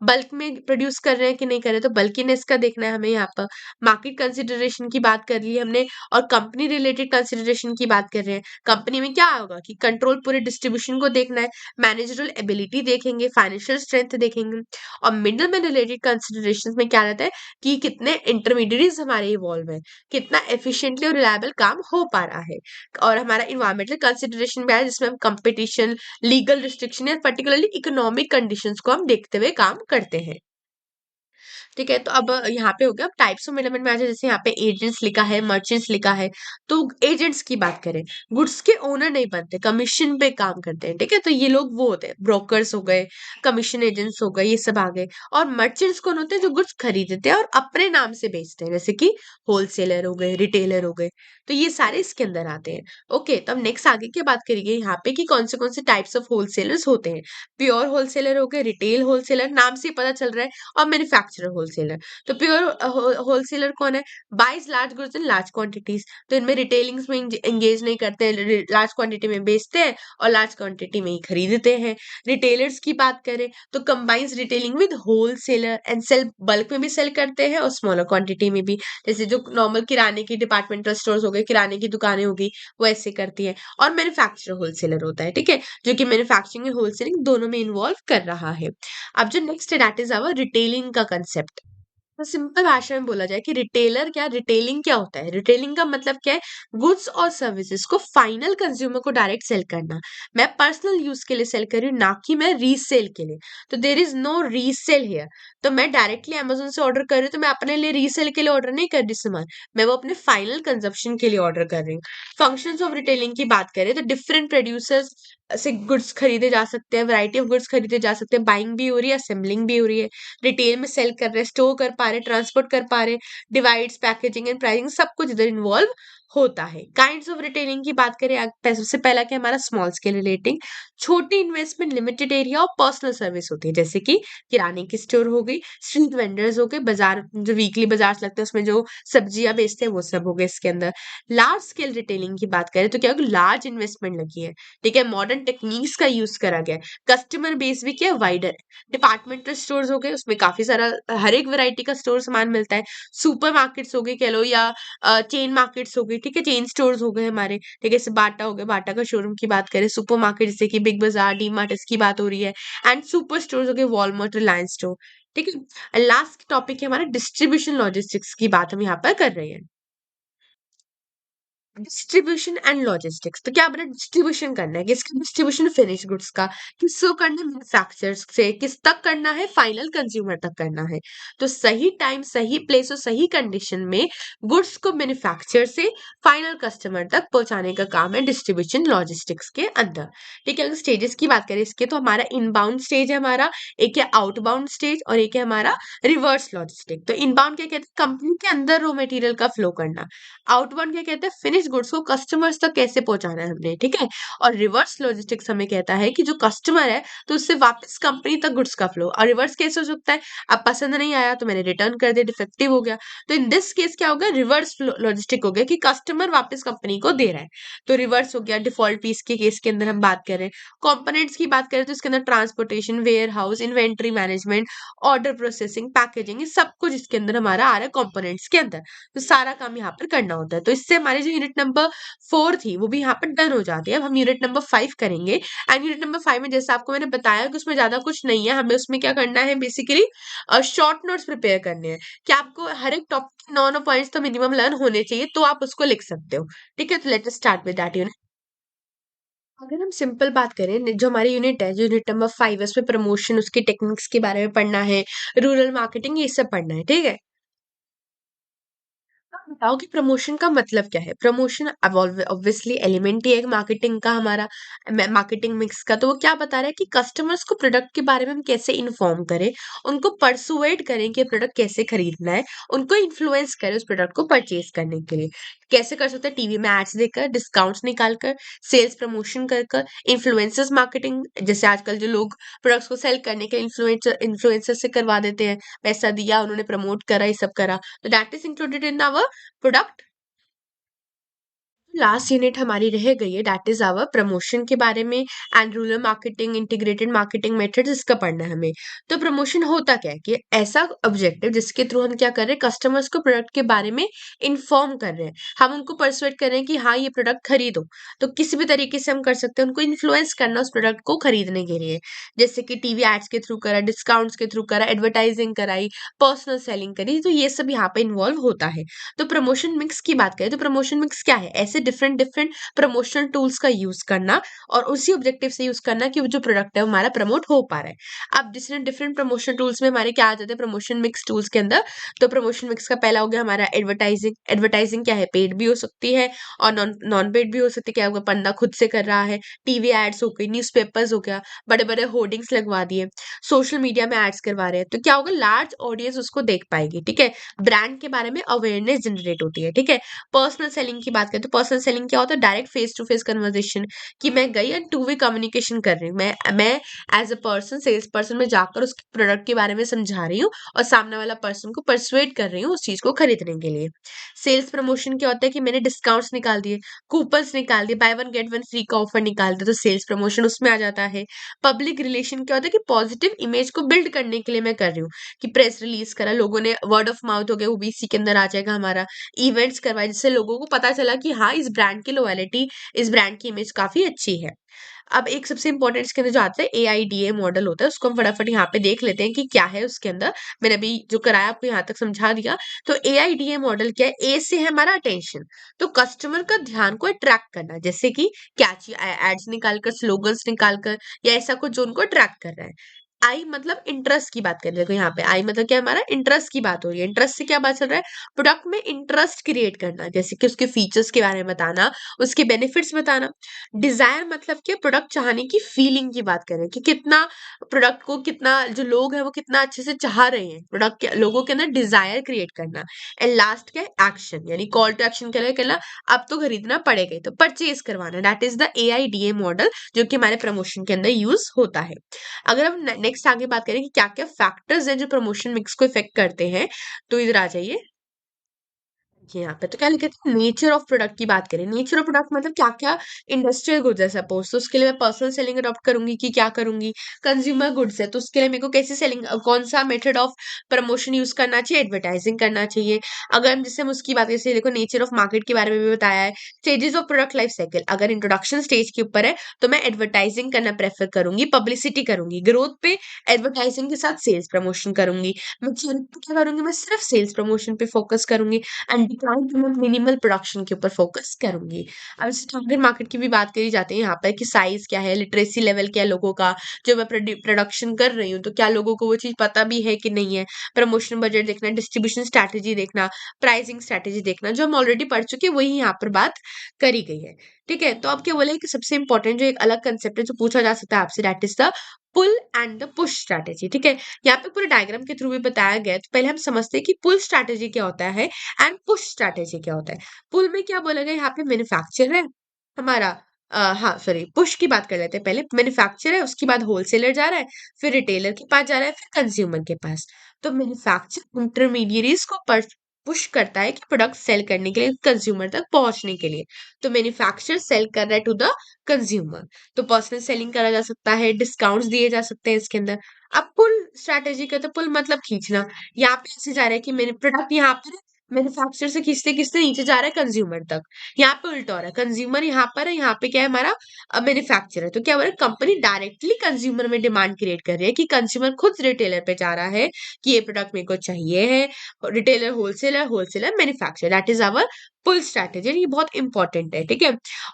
बल्क में प्रोड्यूस कर रहे हैं कि नहीं कर रहे, तो बल्कीनेस का देखना है हमें यहाँ पर। मार्केट कंसिडरेशन की बात कर ली हमने, और कंपनी रिलेटेड कंसिडरेशन की बात कर रहे हैं। कंपनी में क्या होगा कि कंट्रोल पूरे डिस्ट्रीब्यूशन को देखना है, मैनेजरल एबिलिटी देखेंगे, फाइनेंशियल स्ट्रेंथ देखेंगे। और मिडल में रिलेटेड कंसिडरेशन में क्या रहता है कि कितने इंटरमीडिएट्स हमारे इवॉल्व है, कितना एफिशिएंटली और रिलायबल काम हो पा रहा है। और हमारा इन्वायरमेंटल कंसिडरेशन भी है जिसमें हम कंपटीशन, लीगल रिस्ट्रिक्शन या पर्टिकुलरली इकोनॉमिक कंडीशंस को हम देखते हुए काम करते हैं, ठीक है। तो अब यहाँ पे हो गया, अब टाइप्स ऑफ मिडलमैन में आ जाए, जैसे यहाँ पे एजेंट्स लिखा है, मर्चेंट्स लिखा है। तो एजेंट्स की बात करें, गुड्स के ओनर नहीं बनते, कमीशन पे काम करते हैं, ठीक है। तो ये लोग वो होते हैं, ब्रोकर्स हो गए, कमीशन एजेंट्स हो गए, ये सब आ गए। और मर्चेंट्स कौन होते हैं, जो गुड्स खरीदते हैं और अपने नाम से बेचते हैं, जैसे कि होलसेलर हो गए, रिटेलर हो गए। तो ये सारे इसके अंदर आते हैं। ओके, तब नेक्स्ट आगे की बात करिए यहाँ पे कि कौन से टाइप्स ऑफ होलसेलर्स होते हैं। प्योर होलसेलर हो गए, रिटेल होलसेलर, नाम से ही पता चल रहा है, और मैन्युफैक्चरर होलसेलर। तो प्योर होलसेलर कौन है, buys large goods in large quantities. तो इनमें रिटेलिंग्स में एंगेज नहीं करते हैं, लार्ज क्वांटिटी में बेचते हैं और लार्ज क्वांटिटी में ही खरीदते हैं। रिटेलर्स की बात करें तो combines retailing with wholesaler and sale, bulk में भी सेल करते हैं और स्मॉलर क्वांटिटी में भी, जैसे जो नॉर्मल किराने की डिपार्टमेंटल स्टोर्स हो गए, किराने की दुकानें हो गई, वो ऐसे करती है। और मैन्युफैक्चरर होलसेलर होता है, ठीक है, जो कि मैन्युफैक्चरिंग और होलसेलिंग दोनों में इन्वॉल्व कर रहा है। अब जो नेक्स्ट है दैट इज आवर रिटेलिंग का कंसेप्ट। तो सिंपल भाषा में बोला जाए कि रिटेलिंग क्या होता है। रिटेलिंग का मतलब क्या है, गुड्स और सर्विसेज को फाइनल कंज्यूमर को डायरेक्ट सेल करना। मैं पर्सनल यूज के लिए सेल कर रही हूँ, ना कि मैं रीसेल के लिए। तो there is no resale here. तो मैं डायरेक्टली अमेजोन से ऑर्डर कर रही हूँ, तो मैं अपने लिए रीसेल के लिए ऑर्डर नहीं कर रही सामान, मैं वो अपने फाइनल कंजप्शन के लिए ऑर्डर कर रही हूँ। फंक्शंस ऑफ रिटेलिंग की बात करें तो डिफरेंट प्रोड्यूसर्स से गुड्स खरीदे जा सकते हैं, वैरायटी ऑफ गुड्स खरीदे जा सकते हैं, बाइंग भी हो रही है, असेंबलिंग भी हो रही है, रिटेल में सेल कर रहे हैं, स्टोर कर पा रहे, ट्रांसपोर्ट कर पा रहे, डिवाइड्स, पैकेजिंग एंड प्राइसिंग सब कुछ इधर इन्वॉल्व होता है। काइंड्स ऑफ रिटेलिंग की बात करें, सबसे पहला क्या हमारा स्मॉल स्केल रिलेटिंग, छोटी इन्वेस्टमेंट, लिमिटेड एरिया और पर्सनल सर्विस होती है, जैसे कि किराने की स्टोर हो गई, स्ट्रीट वेंडर्स हो गए, बाजार जो वीकली बाजार लगते हैं उसमें जो सब्जियां बेचते हैं वो सब हो गए इसके अंदर। लार्ज स्केल रिटेलिंग की बात करें तो क्या होगा, लार्ज इन्वेस्टमेंट लगी है, ठीक है, मॉडर्न टेक्निक्स का यूज करा गया है, कस्टमर बेस भी क्या वाइडर। डिपार्टमेंटल स्टोर्स हो गए, उसमें काफी सारा हर एक वैरायटी का स्टोर सामान मिलता है। सुपर मार्केट्स हो गए कह लो, या चेन मार्केट्स हो गई, ठीक है, चेन स्टोर्स हो गए हमारे, ठीक है, जैसे बाटा हो गया, बाटा का शोरूम की बात करें, सुपर मार्केट जैसे कि बिग बाजार, डी मार्ट, इसकी बात हो रही है, एंड सुपर स्टोर्स हो गए, वॉलमार्ट, रिलायंस स्टोर, ठीक है। लास्ट टॉपिक है हमारा डिस्ट्रीब्यूशन लॉजिस्टिक्स की बात हम यहाँ पर कर रहे हैं। डिस्ट्रीब्यूशन एंड लॉजिस्टिक्स, तो क्या अपना डिस्ट्रीब्यूशन करना है, किसका डिस्ट्रीब्यूशन, फिनिश गुड्स का, किसको करना है, मैन्युफैक्चरर्स से किस तक करना है, फाइनल कंज्यूमर तक करना है। तो सही टाइम, सही प्लेस और सही कंडीशन में गुड्स को मैन्युफैक्चर से फाइनल कस्टमर तक पहुंचाने का काम है डिस्ट्रीब्यूशन लॉजिस्टिक्स के अंदर। ठीक है, अगर स्टेजेस की बात करें इसके, तो हमारा इनबाउंड स्टेज है हमारा, एक है आउटबाउंड स्टेज और एक है हमारा रिवर्स लॉजिस्टिक। तो इनबाउंड क्या कहते हैं, कंपनी के अंदर रॉ मटेरियल का फ्लो करना। आउटबाउंड क्या कहते हैं, फिनिश गुड्स को कस्टमर्स तक कैसे पहुंचाना है हमने, ठीक है। और रिवर्स लॉजिस्टिक्स हमें कहता है कि जो कस्टमर है तो उससे वापस कंपनी तक गुड्स का फ्लो। और रिवर्स कैसे हो सकता है, अब पसंद नहीं आया तो मैंने रिटर्न कर दिया, डिफेक्टिव हो गया, तो इन दिस केस क्या होगा, रिवर्स लॉजिस्टिक हो गया कि कस्टमर वापस कंपनी को दे रहा है, तो रिवर्स हो गया। डिफॉल्ट पीस के केस के अंदर हम बात करें, कंपोनेंट्स की बात करें तो इसके अंदर transportation, warehouse, inventory management, order processing, packaging, ये सब कुछ इसके अंदर हमारा आ रहा है कंपोनेंट्स के अंदर। तो सारा काम यहाँ पर करना होता है। तो इससे हमारी जो यूनिट नंबर 4 थी वो भी यहाँ पर डन हो जाती है। अब हम यूनिट नंबर 5 करेंगे, एंड यूनिट नंबर 5 में जैसे आपको मैंने बताया कि उसमें ज्यादा कुछ नहीं है, हमें उसमें क्या करना है, बेसिकली शॉर्ट नोट्स प्रिपेयर करने हैं कि आपको हर एक टॉपिक 9 पॉइंट्स तो मिनिमम लर्न होने चाहिए, तो आप उसको लिख सकते हो। ठीक है, तो let us start with that unit. अगर हम सिंपल बात करें, जो हमारी यूनिट है, जो यूनिट नंबर 5 है, उसमें प्रमोशन, उसकी टेक्निक्स के बारे में पढ़ना है, रूरल मार्केटिंग, ये सब पढ़ना है, ठीक है। आप बताओ कि प्रमोशन का मतलब क्या है। प्रमोशन अब ऑब्वियसली एलिमेंट ही है मार्केटिंग का, हमारा मार्केटिंग मिक्स का। तो वो क्या बता रहा है कि कस्टमर्स को प्रोडक्ट के बारे में हम कैसे इन्फॉर्म करें, उनको परसुएड करें कि प्रोडक्ट कैसे खरीदना है, उनको इन्फ्लुएंस करें उस प्रोडक्ट को परचेज करने के लिए। कैसे कर सकते हैं, टीवी में एड्स देकर, डिस्काउंट्स निकाल कर, सेल्स प्रमोशन कर कर, इन्फ्लुएंसर्स मार्केटिंग, जैसे आजकल जो लोग प्रोडक्ट्स को सेल करने के लिए इन्फ्लुएंसर से करवा देते हैं, पैसा दिया उन्होंने, प्रमोट करा, ये सब करा, तो that is included in our product. Last unit हमारी रह गई है, दैट इज आवर प्रमोशन के बारे में, and rural marketing, integrated marketing methods, इसका पढ़ना है हमें। तो प्रमोशन होता क्या है कि ऐसा ऑब्जेक्टिव जिसके थ्रू हम क्या कर रहे हैं, कस्टमर्स को प्रोडक्ट के बारे में इन्फॉर्म कर रहे हैं, हम उनको परसुएट कर रहे हैं कि हाँ ये प्रोडक्ट खरीदो। तो किसी भी तरीके से हम कर सकते हैं उनको इन्फ्लुएंस करना उस प्रोडक्ट को खरीदने के लिए, जैसे कि टीवी एड्स के थ्रू करा, डिस्काउंट्स के थ्रू करा, एडवर्टाइजिंग कराई, पर्सनल सेलिंग करी, तो ये सब यहाँ पे इन्वॉल्व होता है। तो प्रमोशन मिक्स की बात करें तो प्रमोशन मिक्स क्या है, ऐसे डिफरेंट डिफरेंट प्रमोशनल टूल्स का यूज करना और उसी ऑब्जेक्टिव से यूज करना कि वो जो प्रोडक्ट है वो हमारा प्रमोट हो पा रहा है। अब डिफरेंट डिफरेंट प्रमोशन टूल्स में हमारे क्या आ जाते हैं प्रमोशन मिक्स टूल्स के अंदर। तो प्रमोशन मिक्स का पहला हो गया हमारा एडवर्टाइजिंग। एडवर्टाइजिंग क्या है, पेड भी हो सकती है और नॉन नॉन पेड भी हो सकती है, क्या होगा, बंदा खुद से कर रहा है, टीवी एड्स हो गई, न्यूज़पेपर्स हो गया, बड़े बड़े होर्डिंग्स लगवा दिए, सोशल मीडिया में एड्स करवा रहे हैं, तो क्या होगा, लार्ज ऑडियंस उसको देख पाएगी, ठीक है, ब्रांड के बारे में अवेयरनेस जनरेट होती है, ठीक है। पर्सनल सेलिंग की बात करें तो पर्सनल सेलिंग क्या होता है, direct face to face conversation, कि मैं गई एंड टू वे कम्युनिकेशन कर रही हूँ, मैं as a person, sales person में जाकर उसके प्रोडक्ट के बारे में समझा रही हूँ और सामने वाला पर्सन को परसुएट कर रही हूँ उस चीज को खरीदने के लिए। सेल्स प्रमोशन क्या होता है कि मैंने डिस्काउंट्स निकाल दिए, कूपन्स निकाल दिए, by one get one free का ऑफर निकाल दिया, तो सेल्स प्रमोशन उसमें आ जाता है। पब्लिक रिलेशन क्या होता है कि पॉजिटिव इमेज को बिल्ड करने के लिए मैं कर रही हूँ, कि प्रेस रिलीज करा, लोगों ने वर्ड ऑफ माउथ हो गया, वो भी इसी के अंदर आ जाएगा हमारा। इवेंट्स करवाए जिससे लोगों को पता चला कि हाँ इस ब्रांड की लॉयलिटी, इस ब्रांड की इमेज काफी अच्छी है। अब एक सबसे इंपॉर्टेंट इसके अंदर जो आता है AIDA मॉडल होता है, उसको हम फटाफट यहाँ पे देख लेते हैं कि क्या है उसके अंदर। मैंने अभी जो कराया आपको यहाँ तक समझा दिया। तो AIDA मॉडल क्या है? ए से है हमारा अटेंशन, तो कस्टमर का ध्यान को अट्रैक्ट करना, जैसे कि कैची एड्स निकालकर, स्लोगन्स निकालकर, या ऐसा कुछ जो उनको अट्रैक्ट कर रहा है। आई मतलब इंटरेस्ट की बात कर रहे हैं, देखो यहाँ पे आई मतलब क्या, हमारा इंटरेस्ट की बात हो रही है। इंटरेस्ट से क्या बात चल रहा है? प्रोडक्ट में इंटरेस्ट क्रिएट करना, जैसे कि उसके फीचर्स के बारे में बताना, उसके बेनिफिट्स बताना। डिजायर मतलब क्या? प्रोडक्ट चाहने की फीलिंग की बात करें कि कितना प्रोडक्ट को, कितना जो लोग हैं वो कितना अच्छे से चाह रहे हैं, प्रोडक्ट के लोगों के अंदर डिजायर क्रिएट करना। एंड लास्ट क्या है? एक्शन, यानी कॉल टू एक्शन के लिए कहना अब तो खरीदना पड़ेगा ही, तो परचेज करवाना। That is the AIDA model, जो कि हमारे प्रमोशन के अंदर यूज होता है। अगर हम नेक्स्ट आगे बात करें कि क्या क्या फैक्टर्स हैं जो प्रमोशन मिक्स को इफेक्ट करते हैं, तो इधर आ जाइए। यहाँ पे तो क्या लिखे थे? नेचर ऑफ प्रोडक्ट की बात करें। नेचर ऑफ प्रोडक्ट मतलब क्या क्या इंडस्ट्रियल गुड्स है सपोज, तो उसके लिए मैं पर्सनल सेलिंग अडॉप्ट करूंगी कि क्या करूंगी? कंज्यूमर गुड्स है, तो उसके लिए मेरे को कैसे सेलिंग, कौन सा मेथड ऑफ प्रमोशन यूज करना चाहिए? एडवर्टाइजिंग करना चाहिए। अगर हम जैसे हम उसकी बात करें, देखो नेचर ऑफ मार्केट के बारे में भी बताया है। Stages of product life cycle, अगर इंट्रोडक्शन स्टेज के ऊपर है तो मैं एडवर्टाइजिंग करना प्रेफर करूंगी, पब्लिसिटी करूंगी। ग्रोथ पे एडवर्टाइजिंग के साथ सेल्स प्रमोशन करूंगी। मैं क्या करूंगी? मैं सिर्फ सेल्स प्रमोशन पे फोकस करूंगी। एंड डिक्लाइन पे मैं मिनिमल प्रोडक्शन के ऊपर फोकस करूंगी। अब इस टारगेट मार्केट की भी बात करी जाती है यहाँ पर कि साइज क्या है, लिटरेसी लेवल क्या है लोगों का, जो मैं प्रोडक्शन कर रही हूँ तो क्या लोगों को वो चीज पता भी है कि नहीं है। प्रमोशन बजट देखना, डिस्ट्रीब्यूशन स्ट्रैटेजी देखना, प्राइसिंग स्ट्रैटेजी देखना, जो हम ऑलरेडी पढ़ चुके हैं वही यहाँ पर बात करी गई है। ठीक है, तो अब क्या बोले कि सबसे इंपॉर्टेंट जो एक अलग कंसेप्ट है जो पूछा जा सकता है आपसे, that is the pull and the push strategy. ठीक है, यहाँ पे पूरे डायग्राम के थ्रू भी बताया गया है। तो पहले हम समझते हैं कि पुल स्ट्रैटेजी क्या होता है एंड पुश स्ट्रैटेजी क्या होता है। पुल में क्या बोला गया? यहाँ पे मैन्युफैक्चरर है हमारा, हाँ सॉरी, पुश की बात कर लेते हैं पहले। मैन्युफैक्चरर है, उसके बाद होलसेलर जा रहा है, फिर रिटेलर के पास जा रहा है, फिर कंज्यूमर के पास। तो मैन्युफैक्चर इंटरमीडियरीज को पुश करता है कि प्रोडक्ट सेल करने के लिए, कंज्यूमर तक पहुंचने के लिए। तो मैन्युफैक्चरर सेल कर रहा है टू द कंज्यूमर। तो पर्सनल सेलिंग करा जा सकता है, डिस्काउंट्स दिए जा सकते हैं इसके अंदर। अब पुल स्ट्रैटेजी का, तो पुल मतलब खींचना। यहाँ पे ऐसे जा रहा है कि मेरे प्रोडक्ट यहाँ पर मैन्युफैक्चरर से खींचते खींचते नीचे जा रहा है कंज्यूमर तक। यहाँ पे उल्टा हो रहा है, कंज्यूमर यहाँ पर है, यहाँ पे क्या है हमारा मैन्युफैक्चरर है। तो क्या हो रहा है? कंपनी डायरेक्टली कंज्यूमर में डिमांड क्रिएट कर रही है कि कंज्यूमर खुद रिटेलर पे जा रहा है कि ये प्रोडक्ट मेरे को चाहिए है। Retailer wholesaler, wholesaler manufacturer, that is our pull strategy. ये बहुत इंपॉर्टेंट है। ठीक है,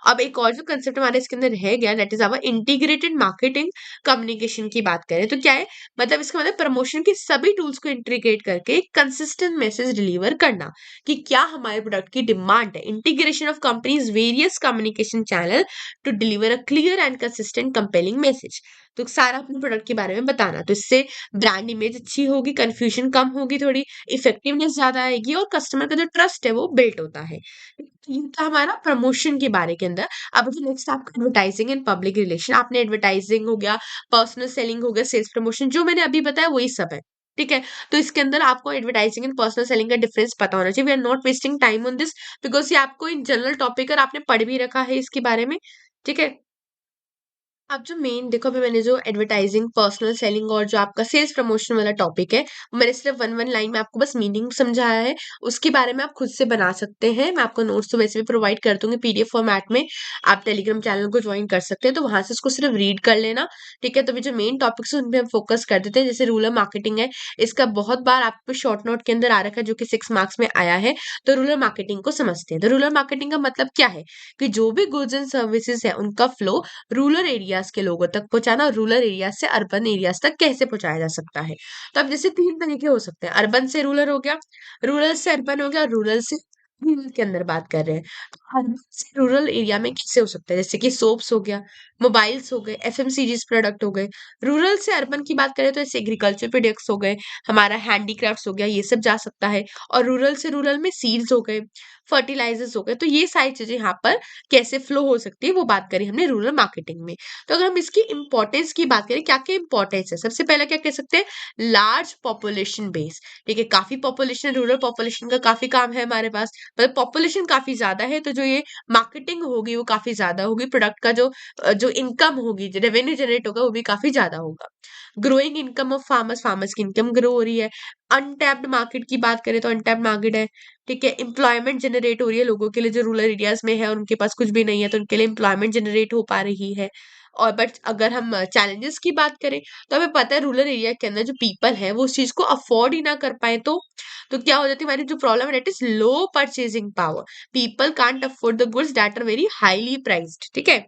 अब एक और जो कंसेप्ट हमारे इसके अंदर रह गया, that is our integrated marketing communication की बात करें तो क्या है? मतलब इसका मतलब प्रमोशन के सभी टूल्स को इंटीग्रेट करके एक कंसिस्टेंट मैसेज डिलीवर करना कि क्या हमारे प्रोडक्ट की डिमांड है। Integration of company's various communication channel to deliver a clear and consistent compelling message. तो सारा अपने प्रोडक्ट के बारे में बताना, तो इससे ब्रांड इमेज अच्छी होगी, कंफ्यूजन कम होगी, थोड़ी इफेक्टिवनेस ज्यादा आएगी, और कस्टमर का जो ट्रस्ट है वो बिल्ड होता है। तो ये था हमारा प्रमोशन के बारे के अंदर। अब नेक्स्ट आपका एडवर्टाइजिंग एंड पब्लिक रिलेशन। आपने एडवर्टाइजिंग हो गया, पर्सनल सेलिंग हो गया, सेल्स प्रमोशन, जो मैंने अभी बताया वही सब है। ठीक है, तो इसके अंदर आपको एडवर्टाइजिंग एंड पर्सनल सेलिंग का डिफरेंस पता होना चाहिए। We are not wasting time on this, because ये आपको इन जनरल टॉपिक और आपने पढ़ भी रखा है इसके बारे में। ठीक है, अब जो मेन देखो, अभी मैंने जो एडवर्टाइजिंग, पर्सनल सेलिंग और जो आपका सेल्स प्रमोशन वाला टॉपिक है, मैंने सिर्फ वन वन लाइन में आपको बस मीनिंग समझाया है। उसके बारे में आप खुद से बना सकते हैं। मैं आपको नोट्स तो वैसे भी प्रोवाइड कर दूंगी PDF फॉर्मेट में। आप टेलीग्राम चैनल को ज्वाइन कर सकते हैं, तो वहां से इसको सिर्फ रीड कर लेना। ठीक है, तो अभी जो मेन टॉपिक्स है उन पे हम फोकस कर देते हैं। जैसे रूरल मार्केटिंग है, इसका बहुत बार आपको शॉर्ट नोट के अंदर आ रखा है, जो कि 6 मार्क्स में आया है। तो रूरल मार्केटिंग को समझते हैं। तो रूरल मार्केटिंग का मतलब क्या है? कि जो भी गुड्स एंड सर्विसेज है उनका फ्लो रूरल एरियाज के लोगों तक पहुंचाना, और रूरल एरियाज से अर्बन एरियाज तक कैसे पहुंचाया जा सकता है। तो अब जैसे 3 तरीके हो सकते हैं, अर्बन से रूरल हो गया, रूरल से अर्बन हो गया, रूरल से रूरल के अंदर बात कर रहे हैं। तो अर्बन से रूरल एरिया में कैसे हो सकता है? जैसे कि सोप्स हो गया, मोबाइल्स हो गए, FMCG प्रोडक्ट हो गए। रूरल से अर्बन की बात करें तो ऐसे एग्रीकल्चर प्रोडक्ट्स हो गए, हमारा हैंडीक्राफ्ट्स हो गया, ये सब जा सकता है। और रूरल से रूरल में सीड्स हो गए, फर्टिलाइजर्स हो गए। तो ये सारी चीजें यहाँ पर कैसे फ्लो हो सकती है वो बात करी हमने रूरल मार्केटिंग में। तो अगर हम इसकी इंपॉर्टेंस की बात करें, क्या क्या इंपॉर्टेंस है, सबसे पहले क्या कह सकते हैं? Large population base. ठीक है, काफी पॉपुलेशन, रूरल पॉपुलेशन का काफी काम है हमारे पास, मतलब पॉपुलेशन काफी ज्यादा है, तो जो ये मार्केटिंग होगी वो काफी ज्यादा होगी, प्रोडक्ट का जो इनकम होगी, जो रेवेन्यू जनरेट होगा वो भी काफी ज्यादा होगा। Growing income of farmers, farmers की इनकम ग्रो हो रही है। अनटैप्ड मार्केट की बात करें तो अनटैप्ड मार्केट है, ठीक है। एम्प्लॉयमेंट जनरेट हो रही है लोगों के लिए जो रूरल एरियाज में है, उनके पास कुछ भी नहीं है, तो उनके लिए एम्प्लॉयमेंट जनरेट हो पा रही है। और बट अगर हम चैलेंजेस की बात करें, तो हमें पता है रूरल एरिया के अंदर जो पीपल है वो उस चीज को अफोर्ड ही ना कर पाए, तो क्या हो जाती है हमारी जो प्रॉब्लम है, that is low purchasing power. People can't afford the goods that are very highly priced, ठीक है।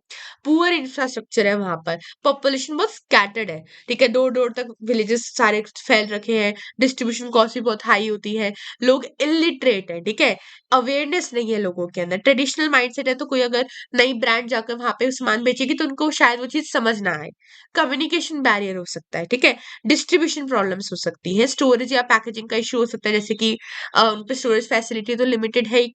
पुअर इंफ्रास्ट्रक्चर है वहां पर, पॉपुलेशन बहुत स्कैटर्ड है, ठीक है, दूर दूर तक विलेजेस सारे फैल रखे हैं, डिस्ट्रीब्यूशन कॉस्ट भी बहुत हाई होती है, लोग इलिटरेट है, ठीक है, अवेयरनेस नहीं है लोगों के अंदर। ट्रेडिशनल माइंडसेट है, तो कोई अगर नई ब्रांड जाकर वहां पे सामान बेचेगी तो उनको शायद वो चीज समझ ना आए। कम्युनिकेशन बैरियर हो सकता है, ठीक है। डिस्ट्रीब्यूशन प्रॉब्लम्स हो सकती है, स्टोरेज या पैकेजिंग का इशू हो सकता है, जैसे कि उन पे स्टोरेज फैसिलिटी तो लिमिटेड है ही,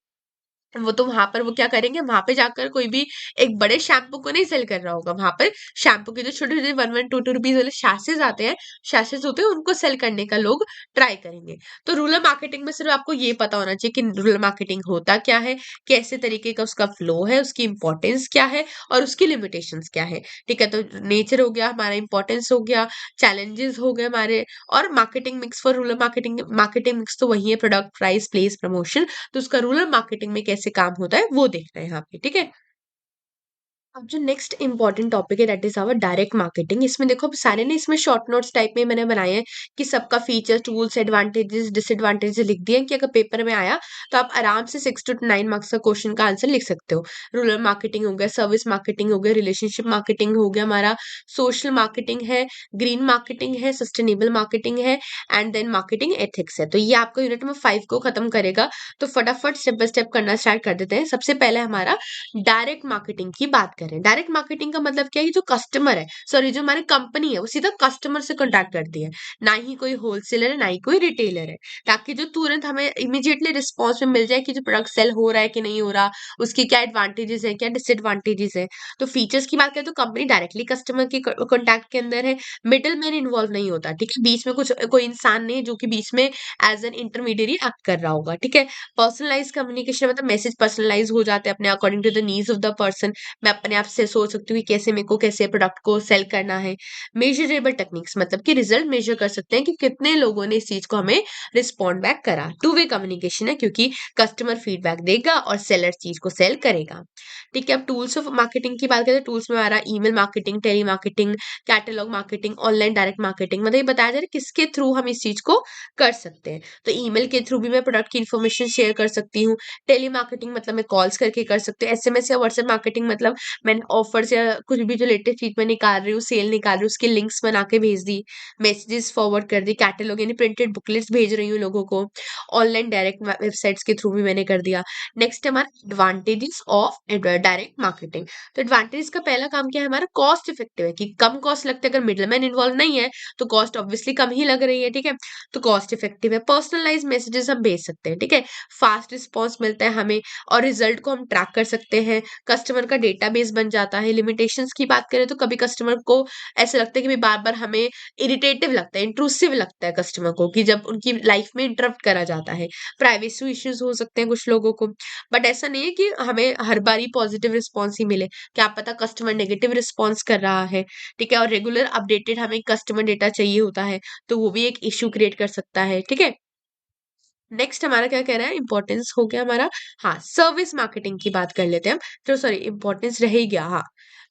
वो तो वहां पर वो क्या करेंगे, वहां पे जाकर कोई भी एक बड़े शैम्पू को नहीं सेल कर रहा होगा, वहां पर शैम्पू के जो छोटे छोटे 1 1 2 2 रुपीज वाले शैशेज आते हैं, शैशेज होते हैं, उनको सेल करने का लोग ट्राई करेंगे। तो रूरल मार्केटिंग में सिर्फ आपको ये पता होना चाहिए कि रूरल मार्केटिंग होता क्या है, कैसे तरीके का उसका फ्लो है, उसकी इंपॉर्टेंस क्या है और उसकी लिमिटेशंस क्या है, ठीक है। तो नेचर हो गया हमारा, इंपॉर्टेंस हो गया, चैलेंजेस हो गए हमारे, और marketing mix for rural marketing. Marketing mix तो वही है, प्रोडक्ट, प्राइस, प्लेस, प्रमोशन। तो उसका रूरल मार्केटिंग में कैसे काम होता है वो देखना है यहाँ पे, ठीक है। अब जो नेक्स्ट इंपॉर्टेंट टॉपिक है that is our direct marketing. इसमें देखो अब सारे ने इसमें शॉर्ट नोट्स टाइप में मैंने बनाए हैं कि सबका फीचर, टूल्स, एडवांटेजेस, डिसएडवांटेजेस लिख दिए हैं कि अगर पेपर में आया तो आप आराम से 6 to 9 मार्क्स का क्वेश्चन का आंसर लिख सकते हो। रूरल मार्केटिंग हो गया, सर्विस मार्केटिंग हो गया, रिलेशनशिप मार्केटिंग हो गया हमारा, सोशल मार्केटिंग है, ग्रीन मार्केटिंग है, सस्टेनेबल मार्केटिंग है, एंड देन मार्केटिंग एथिक्स है। तो ये आपको यूनिट में 5 को खत्म करेगा। तो फटाफट स्टेप बाय स्टेप करना स्टार्ट कर देते हैं। सबसे पहले हमारा डायरेक्ट मार्केटिंग की बात करें। डायरेक्ट मार्केटिंग का मतलब क्या है, जो कस्टमर है, सॉरी जो हमारी कंपनी है, वो सीधा कस्टमर से कॉन्टैक्ट करती है, ना ही कोई होलसेलर है, ना ही कोई रिटेलर है, ताकि जो तुरंत हमें इमीडिएटली रिस्पॉन्स में मिल जाए कि जो प्रोडक्ट सेल हो रहा है कि नहीं हो रहा, उसकी क्या एडवांटेजेस है, क्या डिसएडवांटेजेस है। तो फीचर्स की बात करें तो कंपनी डायरेक्टली कस्टमर के कॉन्टैक्ट के अंदर है, मिडिल मैन इन्वॉल्व नहीं होता, ठीक है, बीच में कुछ कोई इंसान नहीं जो कि बीच में एज एन इंटरमीडिएरी एक्ट कर रहा होगा, ठीक है। पर्सनलाइज कम्युनिकेशन मतलब मैसेज पर्सनलाइज हो जाते हैं अपने according to the needs of the person. मैं अपने आप से सोच सकती हूँ कि कैसे मेरे को कैसे प्रोडक्ट को सेल करना है। मेजरेबल टेक्निक्स मतलब कि रिजल्ट मेजर कर सकते हैं कि कितने लोगों ने इस चीज को हमें रिस्पॉन्ड बैक करा। टू वे कम्युनिकेशन है, क्योंकि कस्टमर फीडबैक देगा और सेलर चीज को सेल करेगा, ठीक है। अब टूल्स ऑफ मार्केटिंग की बात करें तो टूल्स में हमारा email marketing, tele marketing, catalogue marketing, online direct marketing, मतलब ये बताया जा रहा है किसके थ्रू हम इस चीज को कर सकते हैं। तो ईमेल के थ्रू भी मैं प्रोडक्ट की इन्फॉर्मेशन शेयर कर सकती हूँ। टेली मार्केटिंग मतलब मैं कॉल्स करके कर सकती हूँ। एसएमएस या व्हाट्सएप मार्केटिंग मतलब मैंने ऑफर्स या कुछ भी जो लेटेस्ट चीज मैं निकाल रही हूँ, सेल निकाल रही हूँ, उसकी लिंक्स बना के भेज दी, मैसेजेस फॉरवर्ड कर दी, कैटलॉग यानी प्रिंटेड बुकलेट्स भेज रही हूँ लोगों को। ऑनलाइन डायरेक्ट वेबसाइट्स के थ्रू भी मैंने कर दिया। नेक्स्ट हमारा एडवांटेजेस ऑफ डायरेक्ट मार्केटिंग। तो एडवांटेज का पहला काम क्या है हमारा, कॉस्ट इफेक्टिव है, कि कम कॉस्ट लगता है, अगर मिडलमैन इन्वॉल्व नहीं है तो कॉस्ट ऑब्वियसली कम ही लग रही है, ठीक है। तो कॉस्ट इफेक्टिव है। पर्सनलाइज मैसेजेस हम भेज सकते हैं, ठीक है, फास्ट रिस्पॉन्स मिलता है हमें, और रिजल्ट को हम ट्रैक कर सकते हैं, कस्टमर का डेटाबेस बन जाता है। लिमिटेशंस की बात करें तो कभी कस्टमर को ऐसा लगता है कि बार बार हमें इरिटेटिव लगता है, इंट्रूसिव लगता है कस्टमर को, कि जब उनकी लाइफ में इंटरप्ट करा जाता है। प्राइवेसी इश्यूज हो सकते हैं कुछ लोगों को, बट ऐसा नहीं है कि हमें हर बार ही पॉजिटिव रिस्पॉन्स ही मिले, क्या पता कस्टमर नेगेटिव रिस्पॉन्स कर रहा है, ठीक है। और रेगुलर अपडेटेड हमें कस्टमर डेटा चाहिए होता है, तो वो भी एक इश्यू क्रिएट कर सकता है, ठीक है। नेक्स्ट हमारा क्या कह रहा है, इंपॉर्टेंस हो गया हमारा। हाँ, सर्विस मार्केटिंग की बात कर लेते हैं हम। तो सॉरी, इंपॉर्टेंस रह ही गया, हाँ।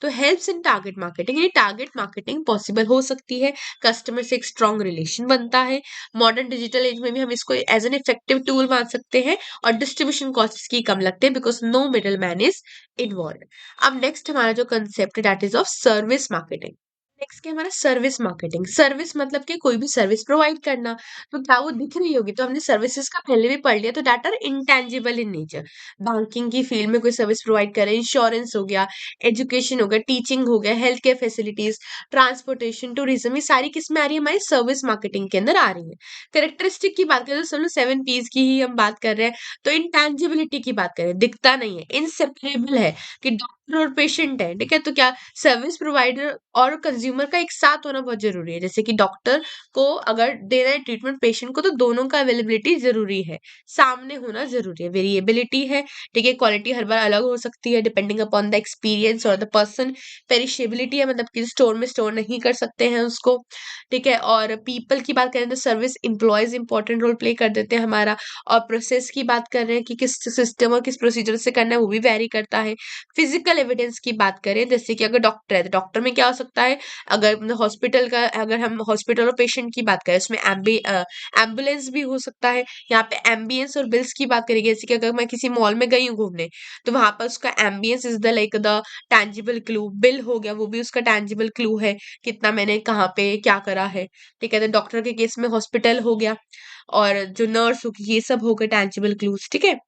तो हेल्प्स इन टारगेट मार्केटिंग, ये टारगेट मार्केटिंग पॉसिबल हो सकती है, कस्टमर से एक स्ट्रॉन्ग रिलेशन बनता है। मॉडर्न डिजिटल एज में भी हम इसको एज एन इफेक्टिव टूल मान सकते हैं, और डिस्ट्रीब्यूशन कॉस्ट इसकी कम लगते हैं because no middle man is involve. अब नेक्स्ट हमारा जो concept that is of service marketing. Next क्या हमारा, सर्विस मार्केटिंग। सर्विस मतलब कि कोई भी सर्विस प्रोवाइड करना, तो क्या वो दिख रही होगी, तो हमने सर्विसेज का पहले भी पढ़ लिया, तो that are intangible in nature. Banking की फील्ड में कोई सर्विस प्रोवाइड करे, इंश्योरेंस हो गया, एजुकेशन हो गया, टीचिंग हो गया, health care facilities, transportation, tourism, ये सारी किस में आ रही है, हमारी सर्विस मार्केटिंग के अंदर आ रही है। करेक्टरिस्टिक की बात करें तो चलो 7 Ps की ही हम बात कर रहे हैं। तो इंटेंजिबिलिटी की बात करें, दिखता नहीं है, इनसेपरेबल है, कि और पेशेंट है, ठीक है, तो क्या सर्विस प्रोवाइडर और कंज्यूमर का एक साथ होना बहुत जरूरी है। जैसे कि डॉक्टर को अगर देना है ट्रीटमेंट पेशेंट को, तो दोनों का अवेलेबिलिटी जरूरी है, सामने होना जरूरी है। वेरिएबिलिटी है, ठीक है, क्वालिटी हर बार अलग हो सकती है डिपेंडिंग अपॉन द एक्सपीरियंस और द पर्सन। पेरिशेबिलिटी है, मतलब कि स्टोर में स्टोर नहीं कर सकते हैं उसको, ठीक है। और पीपल की बात करें तो service employees important role play कर देते हैं हमारा। और प्रोसेस की बात कर रहे हैं कि किस सिस्टम और किस प्रोसीजर से करना है, वो भी वेरी करता है। फिजिकल एविडेंस की बात करें, जैसे कि अगर डॉक्टर है तो डॉक्टर में क्या हो सकता है, अगर हॉस्पिटल का, अगर हम हॉस्पिटल और पेशेंट की बात करें, उसमें एम्बुलेंस भी हो सकता है। यहाँ पे एम्बियंस और बिल्स की बात करेंगे, जैसे कि अगर मैं किसी मॉल में गई हूँ घूमने, तो वहां पर उसका ambience is the like the tangible clue. Bill हो गया, वो भी उसका टैंजिबल क्लू है, कितना मैंने कहाँ पे क्या करा है, ठीक है। तो डॉक्टर के केस में हॉस्पिटल हो गया, और जो नर्स होगी, ये सब हो गए टैंजिबल क्लूज, ठीक है।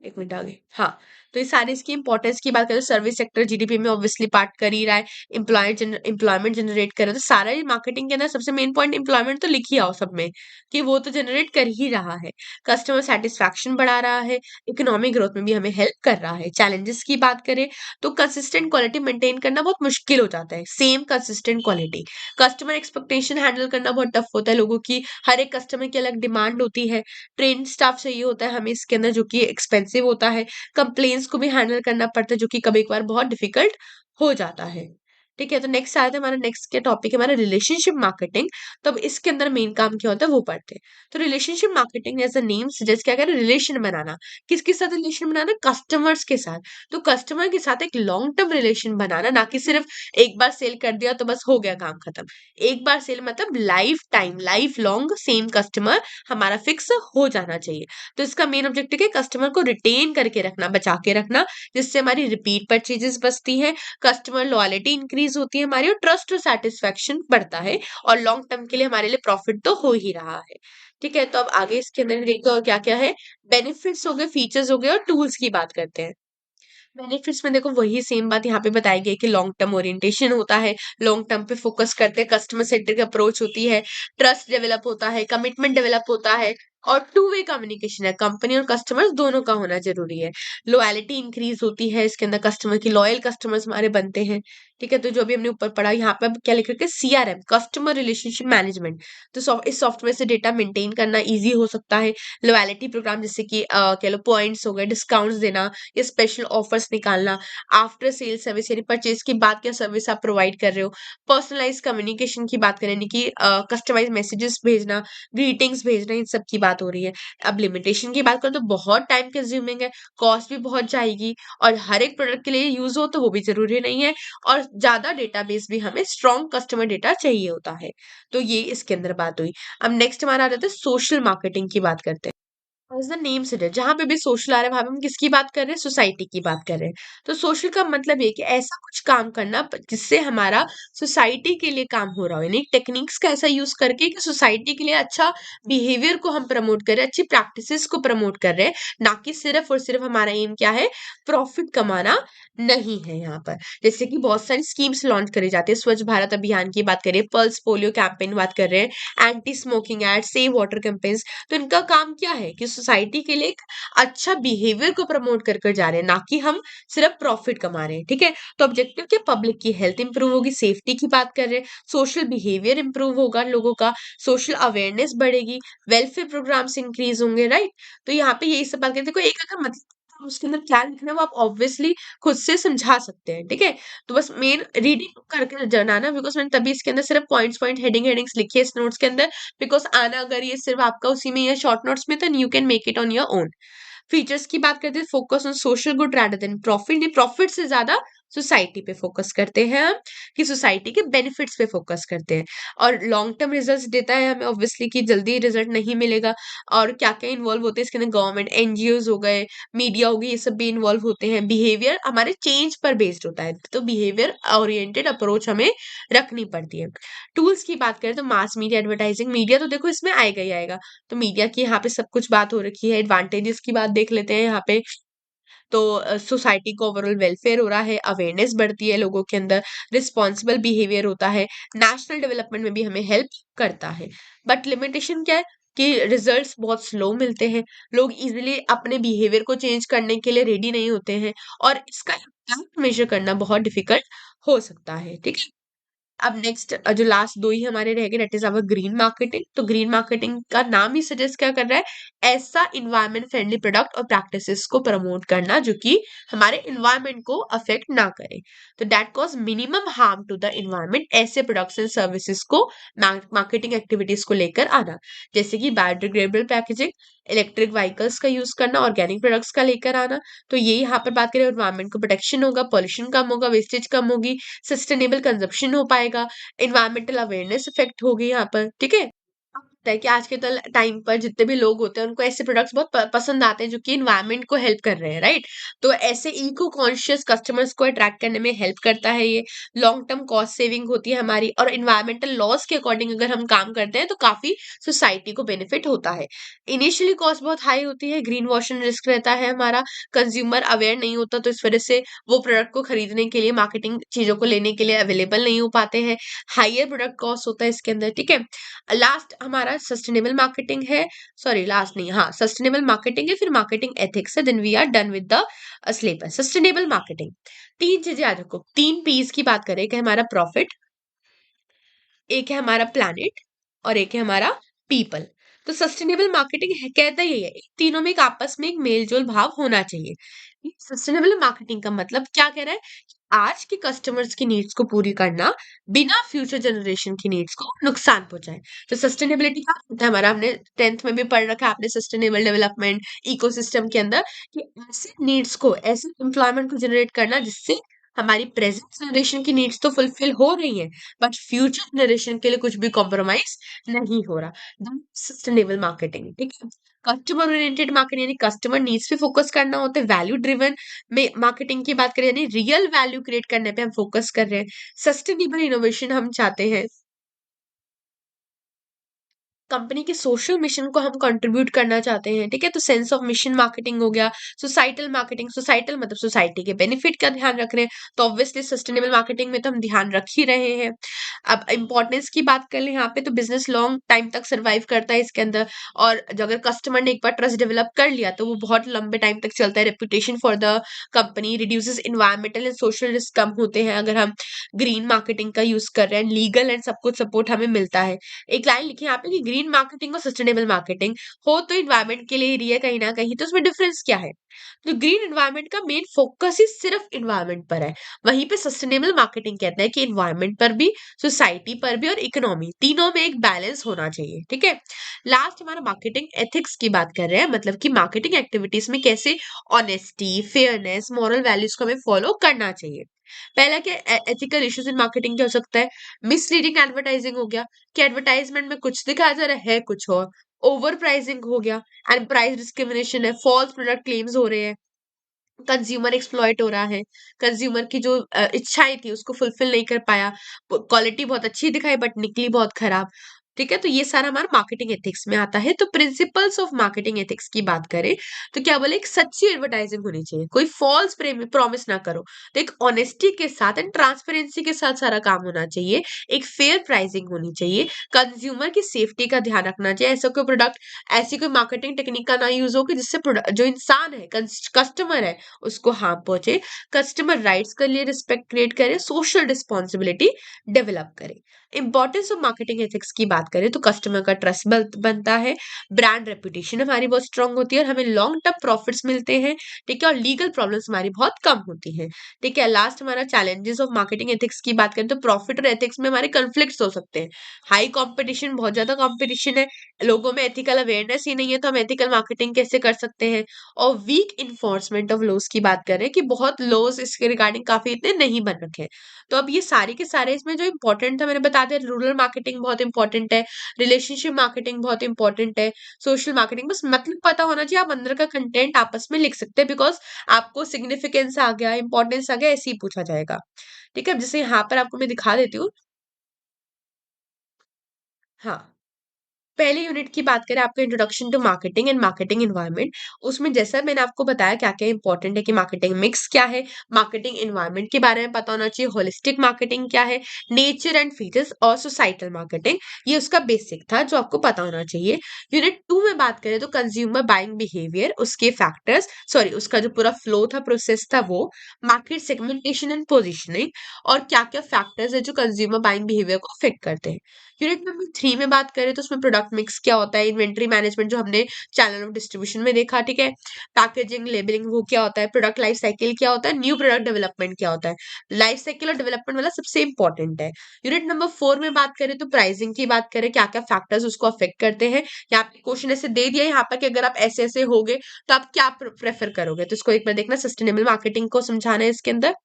एक मिनट आगे, हाँ। तो ये सारी इसकी इंपॉर्टेंस की बात करें, सर्विस सेक्टर जीडीपी में ऑब्वियसली पार्ट कर ही रहा है, एम्प्लॉयमेंट जनरेट कर रहा है। तो सारा ये मार्केटिंग के अंदर सबसे मेन पॉइंट एम्प्लॉयमेंट तो लिख ही आओ सब में, कि वो तो जनरेट कर ही रहा है, कस्टमर सेटिस्फैक्शन बढ़ा रहा है, इकोनॉमिक ग्रोथ में भी हमें हेल्प कर रहा है। चैलेंजेस की बात करें तो कंसिस्टेंट क्वालिटी मेंटेन करना बहुत मुश्किल हो जाता है, same consistent quality. Customer expectation handle करना बहुत टफ होता है, लोगों की हर एक कस्टमर की अलग डिमांड होती है। ट्रेन स्टाफ चाहिए होता है हमें इसके अंदर, जो कि एक्सपेंसिव होता है। कंप्लेंट्स को भी हैंडल करना पड़ता है, जो कि कभी कभार बहुत डिफिकल्ट हो जाता है, ठीक है। तो नेक्स्ट आता है हमारा, नेक्स्ट के टॉपिक है हमारा रिलेशनशिप मार्केटिंग। तो अब इसके अंदर मेन काम क्या होता है वो पढ़ते हैं। तो relationship marketing as a name suggest क्या कर रिलेशन बनाना। किसके साथ रिलेशन बनाना, कस्टमर्स के साथ। तो कस्टमर के साथ एक लॉन्ग टर्म रिलेशन बनाना, ना कि सिर्फ एक बार सेल कर दिया तो बस हो गया काम खत्म। एक बार सेल मतलब life time, life long same customer हमारा फिक्स हो जाना चाहिए। तो इसका मेन ऑब्जेक्टिव है कस्टमर को रिटेन करके रखना, बचा के रखना, जिससे हमारी रिपीट परचेजेस बचती हैं, कस्टमर लॉयल्टी इंक्रीज होती है हमारी, और ट्रस्ट और सेटिस्फेक्शन बढ़ता है, और लॉन्ग टर्म के लिए हमारे लिए प्रॉफिट तो हो ही रहा है, ठीक है। तो अब आगे इसके अंदर देखो और क्या क्या है, बेनिफिट्स हो गए, फीचर्स हो गए, और टूल्स की बात करते हैं। बेनिफिट्स में देखो वही सेम बात यहाँ पे बताई गई कि लॉन्ग टर्म ओरिएंटेशन होता है, लॉन्ग टर्म पे फोकस करते हैं, कस्टमर सेंट्रिक अप्रोच होती है, ट्रस्ट डेवलप होता है, कमिटमेंट डेवलप होता है, और टू वे कम्युनिकेशन है, कंपनी और कस्टमर्स दोनों का होना जरूरी है। लॉयल्टी इंक्रीज होती है इसके अंदर, कस्टमर की लॉयल कस्टमर्स हमारे बनते हैं, ठीक है। तो जो भी हमने ऊपर पढ़ा, यहाँ पे अब क्या लिख रखे, सीआरएम, कस्टमर रिलेशनशिप मैनेजमेंट। तो इस सॉफ्टवेयर से डेटा मेंटेन करना इजी हो सकता है। लॉयल्टी प्रोग्राम, जैसे कि कह लो पॉइंट्स हो गए, डिस्काउंट्स देना, या स्पेशल ऑफर्स निकालना। आफ्टर सेल सर्विस, यानी परचेज के बाद क्या सर्विस आप प्रोवाइड कर रहे हो। पर्सनलाइज कम्युनिकेशन की बात करें, यानी कि कस्टमाइज मैसेजेस भेजना, ग्रीटिंग्स भेजना, इन सब की बात हो रही है। अब लिमिटेशन की बात करें तो बहुत टाइम कंज्यूमिंग है, कॉस्ट भी बहुत जाएगी, और हर एक प्रोडक्ट के लिए यूज हो तो वो भी जरूरी नहीं है, और ज्यादा डेटाबेस भी, हमें स्ट्रॉन्ग कस्टमर डेटा चाहिए होता है। तो ये इसके अंदर बात हुई। अब नेक्स्ट हमारा आ जाता है सोशल मार्केटिंग की बात करते हैं। एज द नेम से जहां पे भी सोशल आ रहा है, वहां पे हम किसकी बात कर रहे हैं, सोसाइटी की बात कर रहे हैं। तो सोशल का मतलब ये कि ऐसा कुछ काम करना जिससे हमारा सोसाइटी के लिए काम हो रहा हो, यानी टेक्निक्स का ऐसा यूज करके कि सोसाइटी के लिए अच्छा बिहेवियर को हम प्रमोट कर रहे हैं, अच्छी प्रैक्टिसेस को प्रमोट कर रहे हैं, ना कि सिर्फ और सिर्फ हमारा एम क्या है, प्रॉफिट कमाना नहीं है यहाँ पर। जैसे कि बहुत सारी स्कीम्स लॉन्च करी जाती है, स्वच्छ भारत अभियान की बात करें, पल्स पोलियो कैंपेन बात कर रहे हैं, anti smoking ad, save water campaigns. तो इनका काम क्या है कि सोसाइटी के लिए एक अच्छा बिहेवियर को प्रमोट कर कर जा रहे हैं, ना कि हम सिर्फ प्रॉफिट कमा रहे हैं, ठीक है। तो ऑब्जेक्टिव क्या, पब्लिक की हेल्थ इंप्रूव होगी, सेफ्टी की बात कर रहे हैं, सोशल बिहेवियर इंप्रूव होगा लोगों का, सोशल अवेयरनेस बढ़ेगी, वेलफेयर प्रोग्राम्स इंक्रीज होंगे, राइट। तो यहाँ पे यही सब बात करते हैं। देखो एक अगर मतलब उसके अंदर क्या लिखना है वो आप ऑब्वियसली खुद से समझा सकते हैं, ठीक है। तो बस मेन रीडिंग करके जनाना, बिकॉज मैंने तभी इसके अंदर सिर्फ पॉइंट्स पॉइंट हेडिंग्स लिखी है इस नोट्स के अंदर, बिकॉज आना अगर ये सिर्फ आपका उसी में या शॉर्ट नोट्स में, तो you can make it on your own. Features की बात करते हैं, focus on social good rather than profit, नहीं प्रॉफिट से ज्यादा सोसाइटी पे फोकस करते हैं हम, कि सोसाइटी के बेनिफिट्स पे फोकस करते हैं। और लॉन्ग टर्म रिजल्ट्स देता है हमें ऑब्वियसली, कि जल्दी रिजल्ट नहीं मिलेगा। और क्या क्या इन्वॉल्व होते हैं इसके अंदर, गवर्नमेंट, एनजीओज हो गए, मीडिया होगी, ये सब भी इन्वॉल्व होते हैं। बिहेवियर हमारे चेंज पर बेस्ड होता है, तो बिहेवियर ओरिएंटेड अप्रोच हमें रखनी पड़ती है। टूल्स की बात करें तो मास मीडिया, एडवर्टाइजिंग, मीडिया तो देखो इसमें आएगा ही आएगा। तो मीडिया की यहाँ पे सब कुछ बात हो रखी है। एडवांटेजेस की बात देख लेते हैं यहाँ पे। तो सोसाइटी को ओवरऑल वेलफेयर हो रहा है, अवेयरनेस बढ़ती है लोगों के अंदर, रिस्पॉन्सिबल बिहेवियर होता है, नेशनल डेवलपमेंट में भी हमें हेल्प करता है। बट लिमिटेशन क्या है कि रिजल्ट्स बहुत स्लो मिलते हैं, लोग इजीली अपने बिहेवियर को चेंज करने के लिए रेडी नहीं होते हैं, और इसका मेजर करना बहुत डिफिकल्ट हो सकता है, ठीक है। अब नेक्स्ट जो लास्ट दो ही हमारे रह गए, that is our green marketing. तो ग्रीन मार्केटिंग का नाम ही सजेस्ट क्या कर रहा है, ऐसा इन्वायरमेंट फ्रेंडली प्रोडक्ट और प्रैक्टिसेस को प्रमोट करना जो कि हमारे इन्वायरमेंट को अफेक्ट ना करे, तो that cause minimum harm to the environment. ऐसे प्रोडक्ट्स एंड सर्विसेज को मार्केटिंग एक्टिविटीज को लेकर आना, जैसे कि बायोडिग्रेडेबल पैकेजिंग, इलेक्ट्रिक व्हीकल्स का यूज करना, ऑर्गेनिक प्रोडक्ट्स का लेकर आना। तो ये यहाँ पर बात करें, इन्वायरमेंट को प्रोटेक्शन होगा, पॉल्यूशन कम होगा, वेस्टेज कम होगी, सस्टेनेबल कंजप्शन हो पाएगा, एनवायरमेंटल अवेयरनेस इफेक्ट होगी यहाँ पर, ठीक है। अब होता है कि आज के टाइम पर जितने भी लोग होते हैं उनको ऐसे प्रोडक्ट्स बहुत पसंद आते हैं जो कि इन्वायरमेंट को हेल्प कर रहे हैं, राइट। तो ऐसे इको कॉन्शियस कस्टमर्स को अट्रैक्ट करने में हेल्प करता है ये। लॉन्ग टर्म कॉस्ट सेविंग होती है हमारी, और इन्वायरमेंटल लॉज के अकॉर्डिंग अगर हम काम करते हैं तो काफी सोसाइटी को बेनिफिट होता है। इनिशियली कॉस्ट बहुत हाई होती है, ग्रीन वॉशिंग रिस्क रहता है हमारा, कंज्यूमर अवेयर नहीं होता, तो इस वजह से वो प्रोडक्ट को खरीदने के लिए, मार्केटिंग चीजों को लेने के लिए अवेलेबल नहीं हो पाते हैं, हायर प्रोडक्ट कॉस्ट होता है इसके अंदर, ठीक है। लास्ट हमारा सस्टेनेबल मार्केटिंग है, सॉरी लास्ट नहीं, हाँ सस्टेनेबल मार्केटिंग है, फिर मार्केटिंग एथिक्स है, then we are done with the syllabus. Sustainable marketing, तीन चीजें याद रखो, तीन पीस की बात करें कि हमारा प्रॉफिट, एक है हमारा प्लैनेट, और एक है हमारा पीपल। तो सस्टेनेबल मार्केटिंग है, कहता यही है, इन तीनों में एक आपस में एक मेल जोल भाव होना चाहिए। सस्टेनेबल मार्केटिंग का मतलब क्या कह रहा है, कि आज के कस्टमर्स की नीड्स को पूरी करना बिना फ्यूचर जनरेशन की नीड्स को नुकसान पहुंचाए। तो सस्टेनेबिलिटी का होता है हमारा, हमने 10th में भी पढ़ रखा है आपने, सस्टेनेबल डेवलपमेंट इकोसिस्टम के अंदर, कि ऐसे नीड्स को, ऐसे एम्प्लॉयमेंट को जनरेट करना जिससे हमारी प्रेजेंट जनरेशन की नीड्स तो फुलफिल हो रही है, बट फ्यूचर जनरेशन के लिए कुछ भी कॉम्प्रोमाइज नहीं हो रहा। सस्टेनेबल मार्केटिंग, ठीक है। कस्टमर ओरिएंटेड मार्केटिंग, यानी कस्टमर नीड्स पे फोकस करना होता है। वैल्यू ड्रिवन में मार्केटिंग की बात करें, यानी रियल वैल्यू क्रिएट करने पे हम फोकस कर रहे हैं। सस्टेनेबल इनोवेशन हम चाहते हैं, कंपनी के सोशल मिशन को हम कंट्रीब्यूट करना चाहते हैं, ठीक है। तो सेंस ऑफ मिशन मार्केटिंग हो गया। सोसाइटल मार्केटिंग, सोसाइटल मतलब सोसाइटी के बेनिफिट का ध्यान रख रहे हैं, तो ऑब्वियसली सस्टेनेबल मार्केटिंग में तो हम ध्यान रख ही रहे हैं। अब इंपॉर्टेंस की बात कर ले यहाँ पे, तो बिजनेस लॉन्ग टाइम तक सर्वाइव करता है इसके अंदर, और अगर कस्टमर ने एक बार ट्रस्ट डेवलप कर लिया तो वो बहुत लंबे टाइम तक चलता है। Reputation for the company reduces, environmental and social risk कम होते हैं अगर हम ग्रीन मार्केटिंग का यूज कर रहे हैं, लीगल एंड सब कुछ सपोर्ट हमें मिलता है। एक लाइन लिखी है यहाँ पे कि ग्रीन मार्केटिंग और सस्टेनेबल मार्केटिंग हो तो इन्वायरमेंट के लिए ही रही है कहीं ना कहीं, तो उसमें डिफरेंस क्या है। तो ग्रीन इन्वायरमेंट का मेन फोकस ही सिर्फ इन्वायरमेंट पर है, वहीं पे सस्टेनेबल मार्केटिंग कहता है कि इन्वायरमेंट पर भी, सोसाइटी पर भी, और इकोनॉमी, तीनों में एक बैलेंस होना चाहिए, ठीक है। लास्ट हमारा मार्केटिंग एथिक्स की बात कर रहे हैं, मतलब कि मार्केटिंग एक्टिविटीज में कैसे ऑनेस्टी, फेयरनेस, मॉरल वैल्यूज को हमें फॉलो करना चाहिए। पहला क्या, एथिकल इश्यूज इन मार्केटिंग क्या हो सकता है, मिसलीडिंग एडवर्टाइजिंग हो गया, कि एडवर्टाइजमेंट में कुछ दिखाया जा रहा है कुछ और, ओवर प्राइसिंग हो गया, एंड प्राइस डिस्क्रिमिनेशन है, फॉल्स प्रोडक्ट क्लेम्स हो रहे हैं, कंज्यूमर एक्सप्लॉइट हो रहा है, कंज्यूमर की जो इच्छाएं थी उसको फुलफिल नहीं कर पाया, क्वालिटी बहुत अच्छी दिखाई बट निकली बहुत खराब, ठीक है। तो ये सारा हमारा मार्केटिंग एथिक्स में आता है। तो प्रिंसिपल्स ऑफ मार्केटिंग एथिक्स की बात करें तो क्या बोले, एक सच्ची एडवर्टाइजिंग होनी चाहिए, कोई फॉल्स प्रॉमिस ना करो, तो एक ऑनेस्टी के साथ एंड ट्रांसपेरेंसी के साथ सारा काम होना चाहिए, एक फेयर प्राइसिंग होनी चाहिए, कंज्यूमर की सेफ्टी का ध्यान रखना चाहिए, ऐसा कोई प्रोडक्ट, ऐसी कोई मार्केटिंग टेक्निक का ना यूज हो कि जिससे जो इंसान है, कस्टमर है, उसको हार्म पहुंचे, कस्टमर राइट्स के लिए रिस्पेक्ट क्रिएट करे, सोशल रिस्पॉन्सिबिलिटी डेवलप करे। इंपॉर्टेंस ऑफ मार्केटिंग एथिक्स की बात करें तो कस्टमर का ट्रस्ट बनता है, ब्रांड रेपुटेशन हमारी बहुत स्ट्रांग होती है, और हमें लॉन्ग टर्म प्रॉफिट्स मिलते हैं, ठीक है, और लीगल प्रॉब्लम्स हमारी बहुत कम होती है, ठीक है। लास्ट हमारा चैलेंजेस ऑफ मार्केटिंग एथिक्स की बात करें तो प्रॉफिट और एथिक्स में हमारे कन्फ्लिक्ट्स हो सकते हैं। हाई कॉम्पिटिशन, बहुत ज्यादा कॉम्पिटिशन है, लोगों में एथिकल अवेयरनेस ही नहीं है, तो हम एथिकल मार्केटिंग कैसे कर सकते हैं। और वीक इन्फोर्समेंट ऑफ लॉस की बात करें कि बहुत लॉस इसके रिगार्डिंग काफी इतने नहीं बन रखे हैं। तो अब ये सारे के सारे इसमें जो इंपॉर्टेंट था मैंने बता दिया, रूरल मार्केटिंग बहुत इंपॉर्टेंट है, रिलेशनशिप मार्केटिंग बहुत इंपॉर्टेंट है, सोशल मार्केटिंग, बस मतलब पता होना चाहिए, आप अंदर का कंटेंट आपस में लिख सकते हैं, बिकॉज आपको सिग्निफिकेंस आ गया, इंपॉर्टेंस आ गया, ऐसे ही पूछा जाएगा, ठीक है। जैसे यहाँ पर आपको मैं दिखा देती हूँ, हाँ। पहले यूनिट की बात करें आपका introduction to marketing and marketing environment, उसमें जैसा मैंने आपको बताया क्या क्या इंपॉर्टेंट है कि मार्केटिंग मिक्स क्या है, मार्केटिंग एनवायरनमेंट के बारे में पता होना चाहिए, होलिस्टिक मार्केटिंग क्या है, नेचर एंड फीचर्स और सोसाइटल मार्केटिंग, ये उसका बेसिक था जो आपको पता होना चाहिए। यूनिट 2 में बात करें तो कंज्यूमर बाइंग बिहेवियर, उसके फैक्टर्स, सॉरी उसका जो पूरा फ्लो था, प्रोसेस था वो, मार्केट सेगमेंटेशन एंड पोजिशनिंग, और क्या क्या फैक्टर्स है जो कंज्यूमर बाइंग बिहेवियर को अफेक्ट करते हैं। यूनिट नंबर 3 में बात करें तो उसमें प्रोडक्ट मिक्स क्या होता है, इन्वेंट्री मैनेजमेंट जो हमने चैनल ऑफ डिस्ट्रीब्यूशन में देखा, ठीक है, पैकेजिंग लेबलिंग वो क्या होता है, प्रोडक्ट लाइफ साइकिल क्या होता है, न्यू प्रोडक्ट डेवलपमेंट क्या होता है, लाइफ साइकिल और डेवलपमेंट वाला सबसे इंपॉर्टेंट है। यूनिट नंबर 4 में बात करें तो प्राइसिंग की बात करें, क्या क्या फैक्टर्स उसको अफेक्ट करते हैं। यहाँ पे क्वेश्चन ऐसे दे दिया यहाँ पर कि अगर आप ऐसे ऐसे होगे तो आप क्या प्रेफर करोगे, तो इसको एक बार देखना, सस्टेनेबल मार्केटिंग को समझाना है इसके अंदर।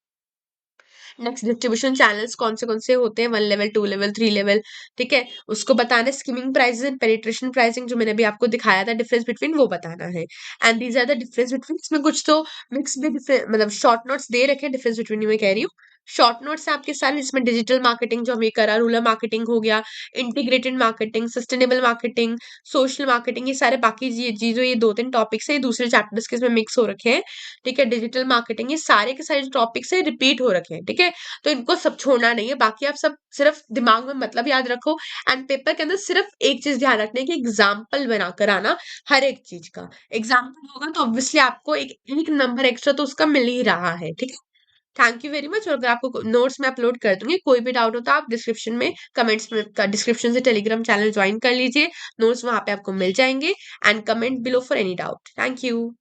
नेक्स्ट डिस्ट्रीब्यूशन चैनल्स कौन से होते हैं, 1 लेवल, 2 लेवल, 3 लेवल, ठीक है, उसको बताना है। Skimming prices and penetration pricing जो मैंने अभी आपको दिखाया था डिफरेंस बिटवीन, वो बताना है। And these are the difference between, इसमें कुछ तो मिक्स भी मतलब शॉर्ट नोट्स दे रखे हैं डिफरेंस बिटवीन, मैं कह रही हूँ शॉर्ट नोट्स है आपके सारे, जिसमें डिजिटल मार्केटिंग जो हम ये करा, रूरल मार्केटिंग हो गया, integrated marketing, sustainable marketing, social marketing, ये सारे बाकी चीजों, ये 2-3 टॉपिक्स है, ये दूसरे चैप्टर्स के इसमें मिक्स हो रखे हैं, ठीक है। डिजिटल मार्केटिंग, ये सारे के सारे जो टॉपिक्स है रिपीट हो रखे हैं, ठीक है, तो इनको सब छोड़ना नहीं है, बाकी आप सब सिर्फ दिमाग में मतलब याद रखो। एंड पेपर के अंदर सिर्फ एक चीज ध्यान रखना है कि एग्जाम्पल बनाकर आना, हर एक चीज का एग्जाम्पल होगा तो ऑब्वियसली आपको एक नंबर एक्स्ट्रा तो उसका मिल ही रहा है, ठीक है। थैंक यू वेरी मच, और अगर आपको नोट्स में अपलोड कर दूंगी, कोई भी डाउट हो तो आप डिस्क्रिप्शन में कमेंट्स में डिस्क्रिप्शन से टेलीग्राम चैनल ज्वाइन कर लीजिए, नोट्स वहां पे आपको मिल जाएंगे। And comment below for any doubt. Thank you.